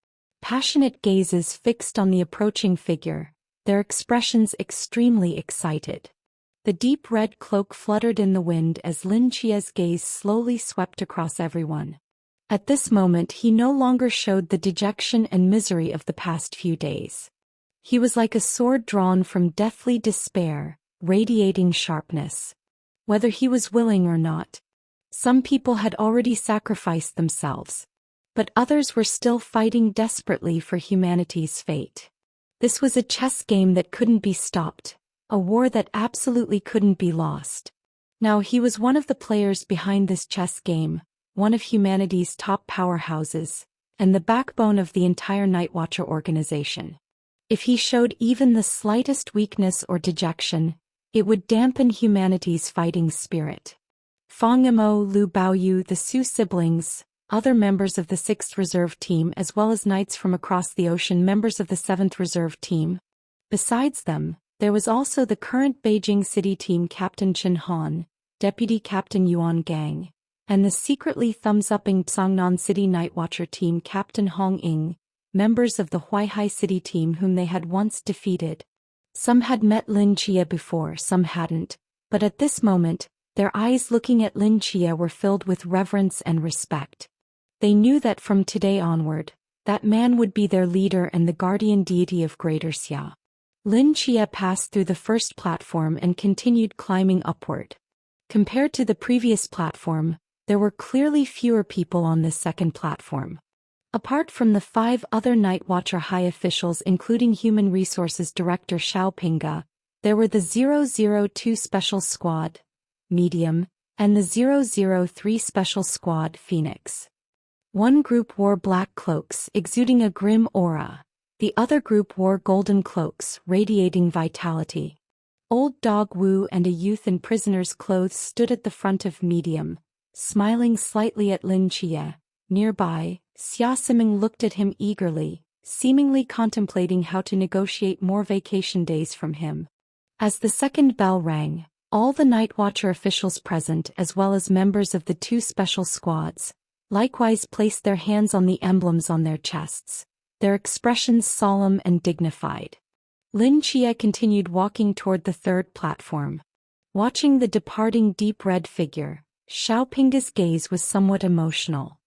Passionate gazes fixed on the approaching figure, their expressions extremely excited. The deep red cloak fluttered in the wind as Lin Chia's gaze slowly swept across everyone. At this moment he no longer showed the dejection and misery of the past few days. He was like a sword drawn from deathly despair, radiating sharpness. Whether he was willing or not, some people had already sacrificed themselves, but others were still fighting desperately for humanity's fate. This was a chess game that couldn't be stopped, a war that absolutely couldn't be lost. Now he was one of the players behind this chess game, one of humanity's top powerhouses, and the backbone of the entire Nightwatcher organization. If he showed even the slightest weakness or dejection, it would dampen humanity's fighting spirit. Fang Imo, Liu Baoyu, the Su siblings, other members of the 6th Reserve Team as well as knights from across the ocean, members of the 7th Reserve Team. Besides them, there was also the current Beijing City Team Captain Chen Han, Deputy Captain Yuan Gang, and the secretly thumbs-upping Psangnan City Nightwatcher Team Captain Hong Ying, members of the Huaihai City Team whom they had once defeated. Some had met Lin Chia before, some hadn't, but at this moment, their eyes looking at Lin Chia were filled with reverence and respect. They knew that from today onward, that man would be their leader and the guardian deity of Greater Xia. Lin Chia passed through the first platform and continued climbing upward. Compared to the previous platform, there were clearly fewer people on this second platform. Apart from the 5 other Nightwatcher high officials including Human Resources Director Xiao Pinga, there were the 002 Special Squad, Medium, and the 003 Special Squad, Phoenix. One group wore black cloaks, exuding a grim aura. The other group wore golden cloaks, radiating vitality. Old Dog Wu and a youth in prisoner's clothes stood at the front of Medium, smiling slightly at Lin Chia. Nearby, Xia Siming looked at him eagerly, seemingly contemplating how to negotiate more vacation days from him. As the second bell rang, all the Nightwatcher officials present as well as members of the 2 special squads, likewise placed their hands on the emblems on their chests, their expressions solemn and dignified. Lin Chia continued walking toward the third platform. Watching the departing deep red figure, Xiao Pinga's gaze was somewhat emotional.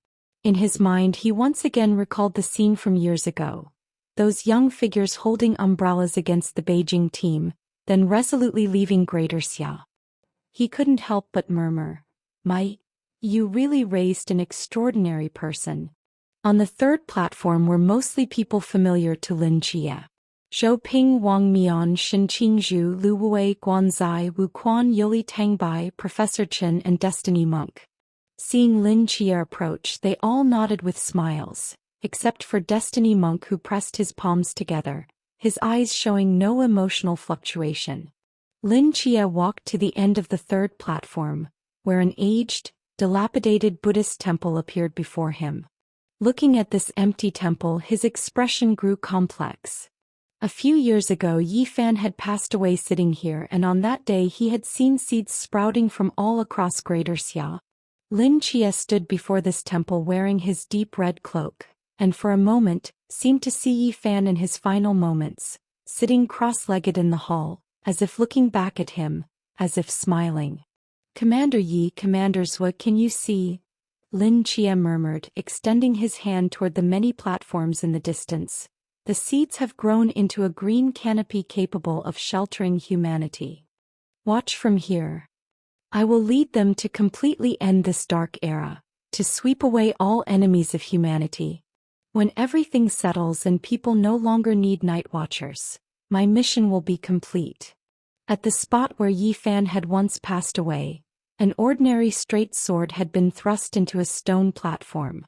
In his mind he once again recalled the scene from years ago. Those young figures holding umbrellas against the Beijing team, then resolutely leaving Greater Xia. He couldn't help but murmur, you really raised an extraordinary person. On the third platform were mostly people familiar to Lin Chia. Zhou Ping, Wang Mian, Shen Qingzhu, Lu Wei, Guanzai, Wu Quan, Yoli Tangbai, Professor Chen and Destiny Monk. Seeing Lin Chia approach, they all nodded with smiles, except for Destiny Monk who pressed his palms together, his eyes showing no emotional fluctuation. Lin Chia walked to the end of the third platform, where an aged, dilapidated Buddhist temple appeared before him. Looking at this empty temple, his expression grew complex. A few years ago Yi Fan had passed away sitting here, and on that day he had seen seeds sprouting from all across Greater Xia. Lin Chia stood before this temple wearing his deep red cloak, and for a moment, seemed to see Yi Fan in his final moments, sitting cross-legged in the hall, as if looking back at him, as if smiling. Commander Yi, Commander Zhua, can you see? Lin Chia murmured, extending his hand toward the many platforms in the distance. The seeds have grown into a green canopy capable of sheltering humanity. Watch from here. I will lead them to completely end this dark era, to sweep away all enemies of humanity. When everything settles and people no longer need night watchers, my mission will be complete. At the spot where Yi Fan had once passed away, an ordinary straight sword had been thrust into a stone platform.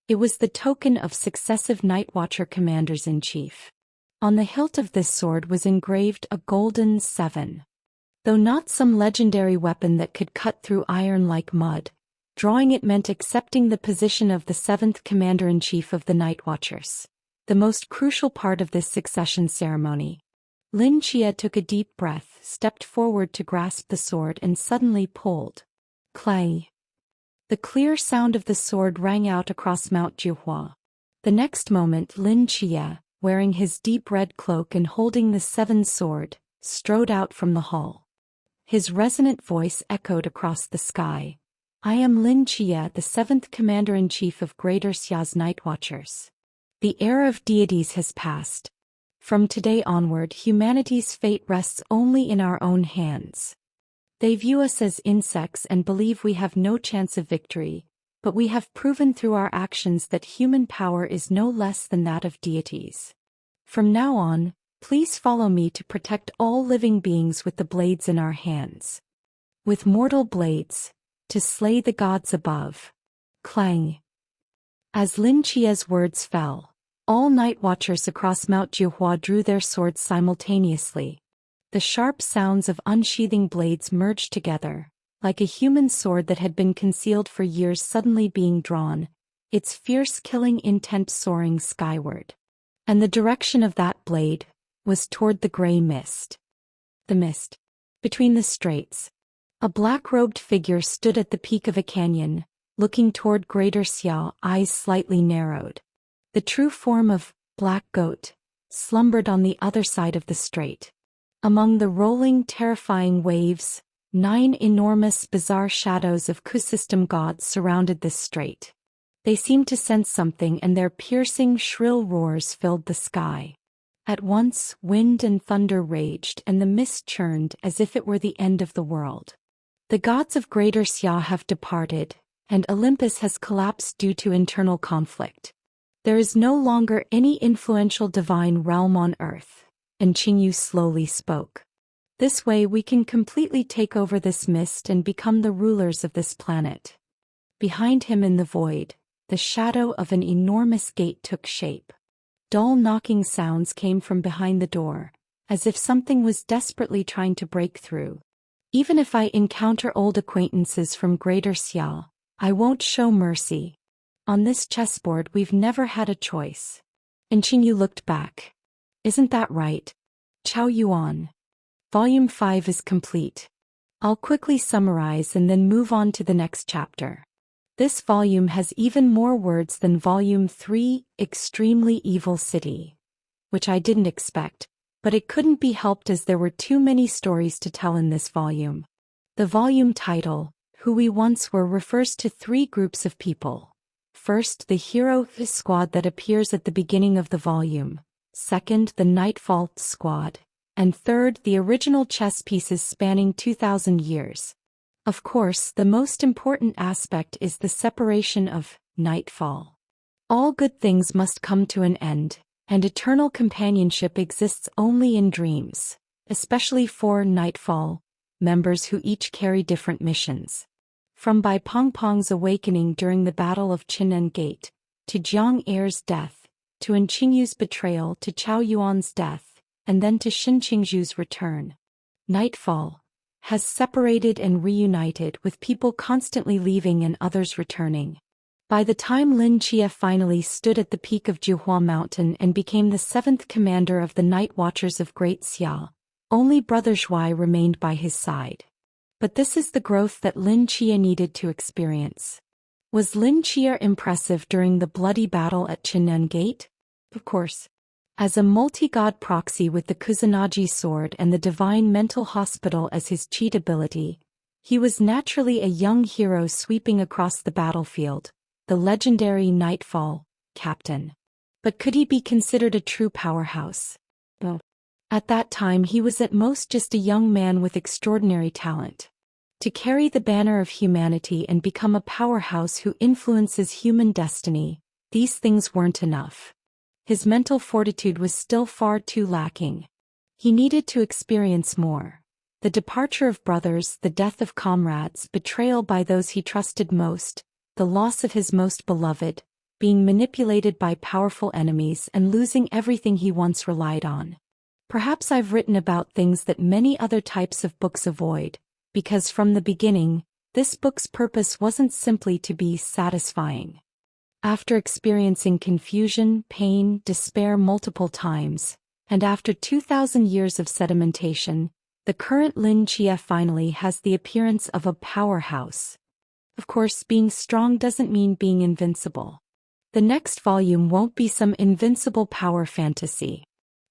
It was the token of successive Night Watcher commanders-in-chief. On the hilt of this sword was engraved a golden 7. Though not some legendary weapon that could cut through iron like mud, drawing it meant accepting the position of the 7th commander-in-chief of the Night Watchers, the most crucial part of this succession ceremony. Lin Chia took a deep breath, stepped forward to grasp the sword and suddenly pulled. Clay. The clear sound of the sword rang out across Mount Juhua. The next moment Lin Chia, wearing his deep red cloak and holding the seven sword, strode out from the hall. His resonant voice echoed across the sky. I am Lin Chia, the 7th Commander-in-Chief of Greater Xia's Night Watchers. The era of deities has passed. From today onward, humanity's fate rests only in our own hands. They view us as insects and believe we have no chance of victory, but we have proven through our actions that human power is no less than that of deities. From now on, please follow me to protect all living beings with the blades in our hands. With mortal blades, to slay the gods above. Clang. As Lin Chia's words fell, all night watchers across Mount Juhua drew their swords simultaneously. The sharp sounds of unsheathing blades merged together, like a human sword that had been concealed for years suddenly being drawn, its fierce killing intent soaring skyward. And the direction of that blade was toward the gray mist. The mist. Between the straits. A black-robed figure stood at the peak of a canyon, looking toward Greater Xia, eyes slightly narrowed. The true form of Black Goat slumbered on the other side of the strait. Among the rolling, terrifying waves, 9 enormous, bizarre shadows of Ku-system gods surrounded this strait. They seemed to sense something, and their piercing, shrill roars filled the sky. At once, wind and thunder raged, and the mist churned as if it were the end of the world. The gods of Greater Xia have departed, and Olympus has collapsed due to internal conflict. There is no longer any influential divine realm on earth, and Qingyu slowly spoke. This way we can completely take over this mist and become the rulers of this planet. Behind him in the void, the shadow of an enormous gate took shape. Dull knocking sounds came from behind the door, as if something was desperately trying to break through. Even if I encounter old acquaintances from Greater Xia, I won't show mercy. On this chessboard we've never had a choice. And Qingyu looked back. Isn't that right? Chao Yuan. Volume 5 is complete. I'll quickly summarize and then move on to the next chapter. This volume has even more words than Volume 3, Extremely Evil City, which I didn't expect, but it couldn't be helped as there were too many stories to tell in this volume. The volume title, Who We Once Were, refers to 3 groups of people. First, the hero squad that appears at the beginning of the volume. Second, the Nightfall squad. And third, the original chess pieces spanning 2,000 years. Of course, the most important aspect is the separation of Nightfall. All good things must come to an end, and eternal companionship exists only in dreams, especially for Nightfall members who each carry different missions. From Bai Pongpong's awakening during the Battle of Qinan Gate, to Jiang Er's death, to An Qingyu's betrayal, to Chao Yuan's death, and then to Xin Qingzhu's return. Nightfall has separated and reunited, with people constantly leaving and others returning. By the time Lin Chia finally stood at the peak of Juhua Mountain and became the 7th commander of the Night Watchers of Great Xia, only Brother Zhuai remained by his side. But this is the growth that Lin Chia needed to experience. Was Lin Chia impressive during the bloody battle at Qinan Gate? Of course. As a multi-god proxy with the Kusanagi sword and the divine mental hospital as his cheat ability, he was naturally a young hero sweeping across the battlefield, the legendary Nightfall captain. But could he be considered a true powerhouse? No. At that time he was at most just a young man with extraordinary talent. To carry the banner of humanity and become a powerhouse who influences human destiny, these things weren't enough. His mental fortitude was still far too lacking. He needed to experience more. The departure of brothers, the death of comrades, betrayal by those he trusted most, the loss of his most beloved, being manipulated by powerful enemies and losing everything he once relied on. Perhaps I've written about things that many other types of books avoid, because from the beginning, this book's purpose wasn't simply to be satisfying. After experiencing confusion, pain, despair multiple times, and after 2,000 years of sedimentation, the current Lin Chia finally has the appearance of a powerhouse. Of course, being strong doesn't mean being invincible. The next volume won't be some invincible power fantasy.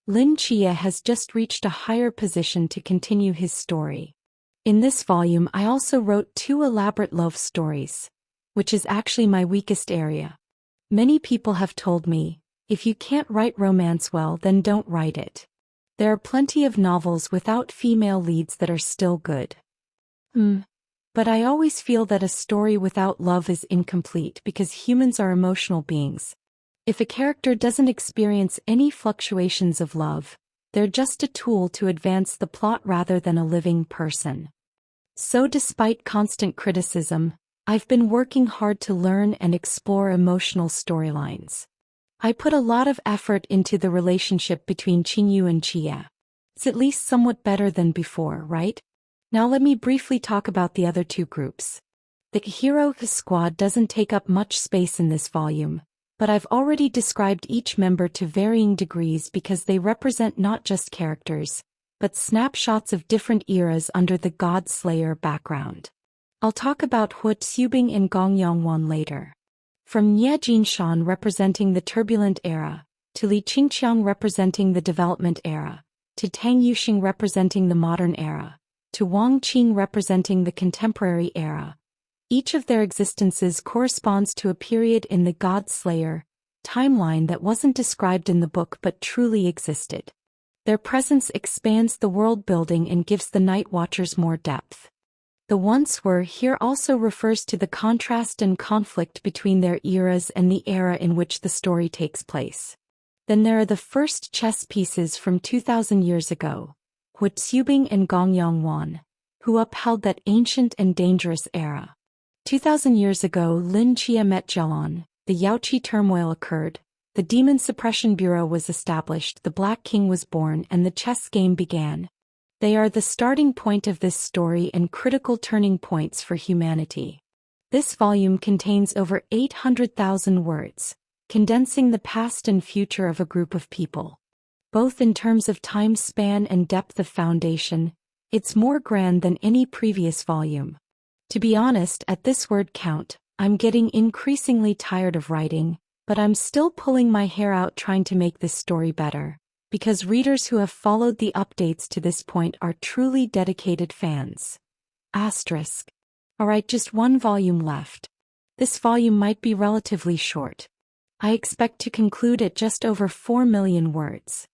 Lin Chia has just reached a higher position to continue his story. In this volume I also wrote 2 elaborate love stories, which is actually my weakest area. Many people have told me, if you can't write romance well, then don't write it. There are plenty of novels without female leads that are still good. But I always feel that a story without love is incomplete because humans are emotional beings. If a character doesn't experience any fluctuations of love, they're just a tool to advance the plot rather than a living person. So despite constant criticism, I've been working hard to learn and explore emotional storylines. I put a lot of effort into the relationship between Qingyu and Chia. It's at least somewhat better than before, right? Now let me briefly talk about the other 2 groups. The hero squad doesn't take up much space in this volume, but I've already described each member to varying degrees because they represent not just characters, but snapshots of different eras under the God Slayer background. I'll talk about Hu Xubing and Gong Yongwan later. From Nie Jinshan representing the turbulent era, to Li Qingqiang representing the development era, to Tang Yuxing representing the modern era, to Wang Qing representing the contemporary era. Each of their existences corresponds to a period in the God Slayer timeline that wasn't described in the book but truly existed. Their presence expands the world building and gives the Night Watchers more depth. The once were here also refers to the contrast and conflict between their eras and the era in which the story takes place. Then there are the first chess pieces from 2,000 years ago, Hu Xubing and Gong Yongwan, who upheld that ancient and dangerous era. 2,000 years ago, Lin Chia met Jialon, the Yaoqi turmoil occurred, the Demon Suppression Bureau was established, the Black King was born, and the chess game began. They are the starting point of this story and critical turning points for humanity. This volume contains over 800,000 words, condensing the past and future of a group of people. Both in terms of time span and depth of foundation, it's more grand than any previous volume. To be honest, at this word count, I'm getting increasingly tired of writing, but I'm still pulling my hair out trying to make this story better, because readers who have followed the updates to this point are truly dedicated fans. Asterisk. Alright, just 1 volume left. This volume might be relatively short. I expect to conclude at just over 4 million words.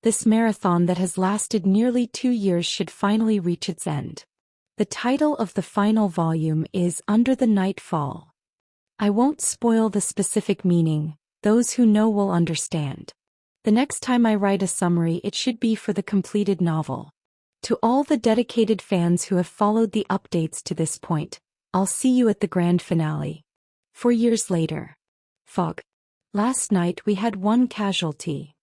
This marathon that has lasted nearly 2 years should finally reach its end. The title of the final volume is Under the Nightfall. I won't spoil the specific meaning, those who know will understand. The next time I write a summary, it should be for the completed novel. To all the dedicated fans who have followed the updates to this point, I'll see you at the grand finale. 4 years later. Fog. Last night we had 1 casualty.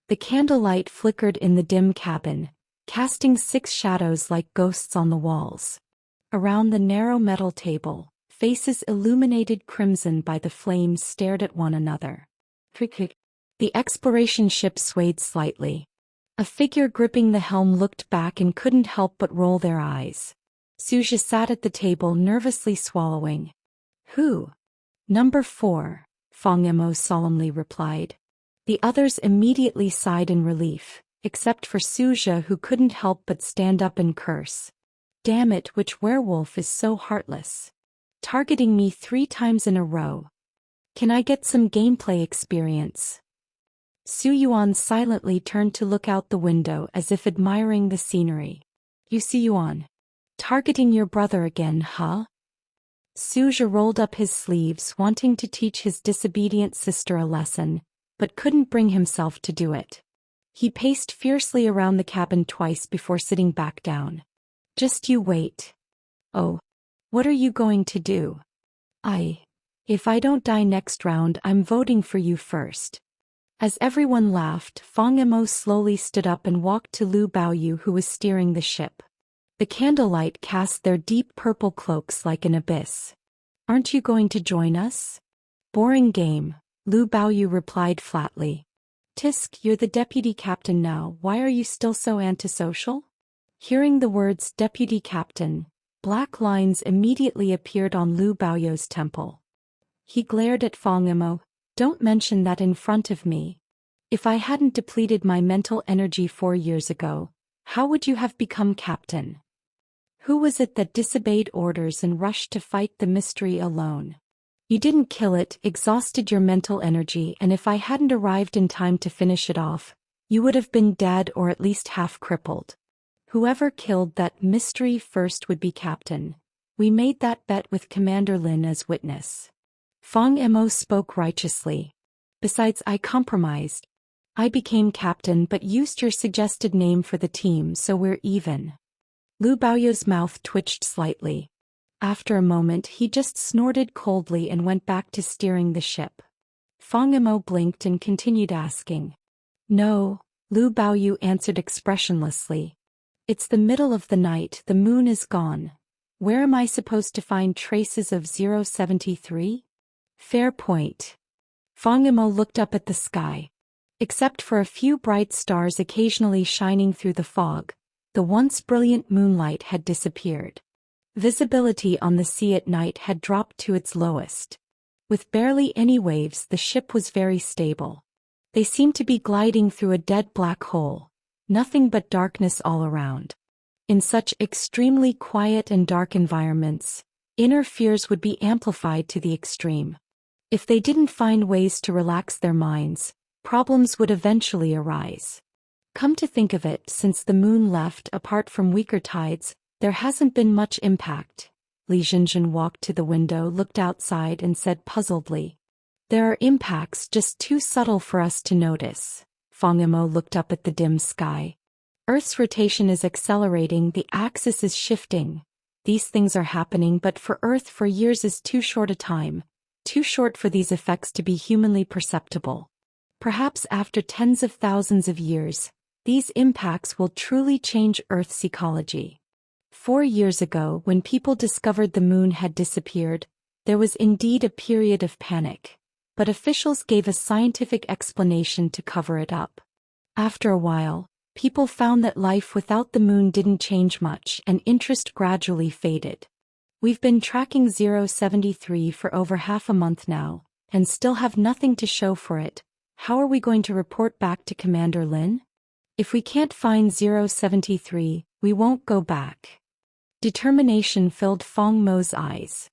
The candlelight flickered in the dim cabin, casting 6 shadows like ghosts on the walls. Around the narrow metal table, faces illuminated crimson by the flames stared at one another. The exploration ship swayed slightly. A figure gripping the helm looked back and couldn't help but roll their eyes. Suja sat at the table nervously swallowing. Who? Number 4, Fong Mo solemnly replied. The others immediately sighed in relief, except for Suja, who couldn't help but stand up and curse. Damn it, which werewolf is so heartless? Targeting me 3 times in a row. Can I get some gameplay experience? Su Yuan silently turned to look out the window as if admiring the scenery. You see Yuan. Targeting your brother again, huh? Suja rolled up his sleeves, wanting to teach his disobedient sister a lesson, but couldn't bring himself to do it. He paced fiercely around the cabin twice before sitting back down. Just you wait. Oh. What are you going to do? If I don't die next round, I'm voting for you first. As everyone laughed, Fong Mo slowly stood up and walked to Lu Baoyu, who was steering the ship. The candlelight cast their deep purple cloaks like an abyss. Aren't you going to join us? Boring game, Lu Baoyu replied flatly. Tisk, you're the deputy captain now, why are you still so antisocial? Hearing the words deputy captain, black lines immediately appeared on Lu Baoyou's temple. He glared at Fang Emo. "Don't mention that in front of me. If I hadn't depleted my mental energy 4 years ago, how would you have become captain? Who was it that disobeyed orders and rushed to fight the mystery alone? You didn't kill it, exhausted your mental energy, and if I hadn't arrived in time to finish it off, you would have been dead or at least half crippled. Whoever killed that mystery first would be captain. We made that bet with Commander Lin as witness." Fang Emo spoke righteously. "Besides, I compromised. I became captain but used your suggested name for the team, so we're even." Lu Baoyou's mouth twitched slightly. After a moment he just snorted coldly and went back to steering the ship. Fang Emo blinked and continued asking. "No," Lu Baoyou answered expressionlessly. "It's the middle of the night, the moon is gone. Where am I supposed to find traces of 073? Fair point." Fang Emo looked up at the sky. Except for a few bright stars occasionally shining through the fog, the once brilliant moonlight had disappeared. Visibility on the sea at night had dropped to its lowest. With barely any waves, the ship was very stable. They seemed to be gliding through a dead black hole, nothing but darkness all around. In such extremely quiet and dark environments, inner fears would be amplified to the extreme. If they didn't find ways to relax their minds, problems would eventually arise. Come to think of it, since the moon left, apart from weaker tides, there hasn't been much impact. Li Jinjin walked to the window, looked outside and said puzzledly. "There are impacts, just too subtle for us to notice." Fang Emo looked up at the dim sky. "Earth's rotation is accelerating, the axis is shifting. These things are happening, but for Earth 4 years is too short a time. Too short for these effects to be humanly perceptible. Perhaps after tens of thousands of years, these impacts will truly change Earth's ecology." 4 years ago, when people discovered the moon had disappeared, there was indeed a period of panic, but officials gave a scientific explanation to cover it up. After a while, people found that life without the moon didn't change much, and interest gradually faded. We've been tracking 073 for over half a month now, and still have nothing to show for it. How are we going to report back to Commander Lin? If we can't find 073, we won't go back. Determination filled Fang Mo's eyes.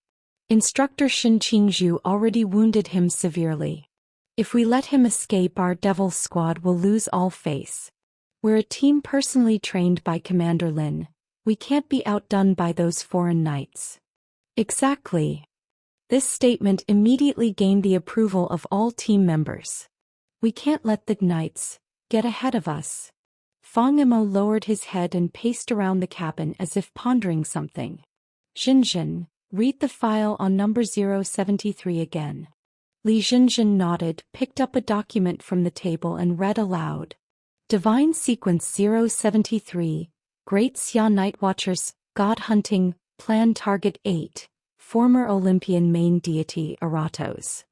Instructor Shin Qingzhu already wounded him severely. If we let him escape, our Devil Squad will lose all face. We're a team personally trained by Commander Lin. We can't be outdone by those foreign knights. Exactly. This statement immediately gained the approval of all team members. We can't let the knights get ahead of us. Fang Emo lowered his head and paced around the cabin as if pondering something. "Jinjin, read the file on number 073 again." Li Jinjin nodded, picked up a document from the table and read aloud. "Divine Sequence 073, Great Xia Nightwatchers, God Hunting, Plan Target 8, Former Olympian Main Deity Eratos.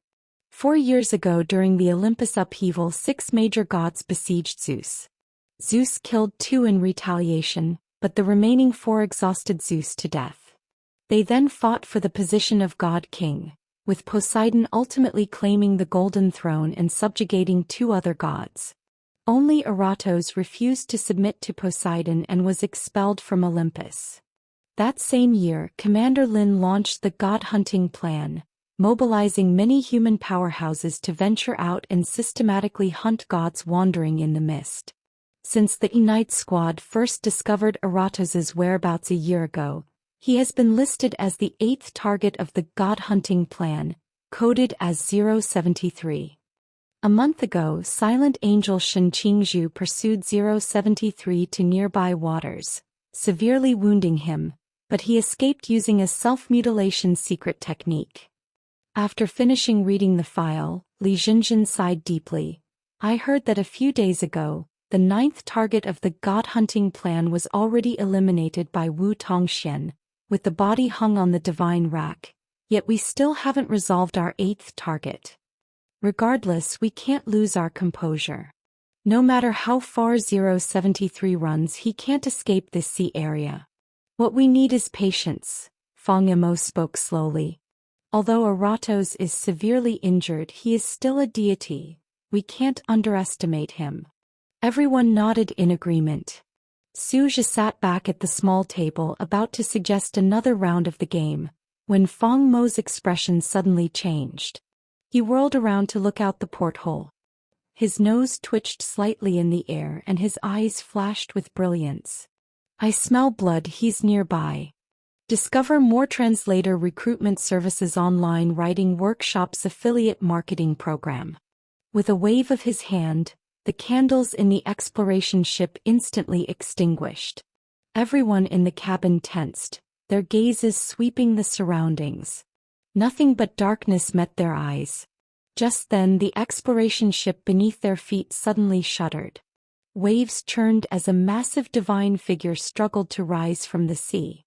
4 years ago during the Olympus upheaval, 6 major gods besieged Zeus. Zeus killed 2 in retaliation, but the remaining 4 exhausted Zeus to death. They then fought for the position of God King, with Poseidon ultimately claiming the Golden Throne and subjugating 2 other gods. Only Eratos refused to submit to Poseidon and was expelled from Olympus. That same year, Commander Lin launched the God Hunting Plan, mobilizing many human powerhouses to venture out and systematically hunt gods wandering in the mist. Since the Night Squad first discovered Eratos's whereabouts a year ago, he has been listed as the 8th target of the God Hunting Plan, coded as 073. A month ago, Silent Angel Shin Qingzhu pursued 073 to nearby waters, severely wounding him, but he escaped using a self-mutilation secret technique. After finishing reading the file, Li Jinjin sighed deeply. "I heard that a few days ago, the 9th target of the God Hunting Plan was already eliminated by Wu Tongxian, with the body hung on the divine rack, yet we still haven't resolved our 8th target. Regardless, we can't lose our composure. No matter how far 073 runs, he can't escape this sea area. What we need is patience, Fong Imo spoke slowly. Although Aratos is severely injured, he is still a deity. We can't underestimate him. Everyone nodded in agreement. Suja sat back at the small table about to suggest another round of the game, when Fong Mo's expression suddenly changed. He whirled around to look out the porthole. His nose twitched slightly in the air and his eyes flashed with brilliance. I smell blood, he's nearby. Discover more translator recruitment services online writing workshops affiliate marketing program. With a wave of his hand, the candles in the exploration ship instantly extinguished. Everyone in the cabin tensed, their gazes sweeping the surroundings. Nothing but darkness met their eyes. Just then the exploration ship beneath their feet suddenly shuddered. Waves churned as a massive divine figure struggled to rise from the sea.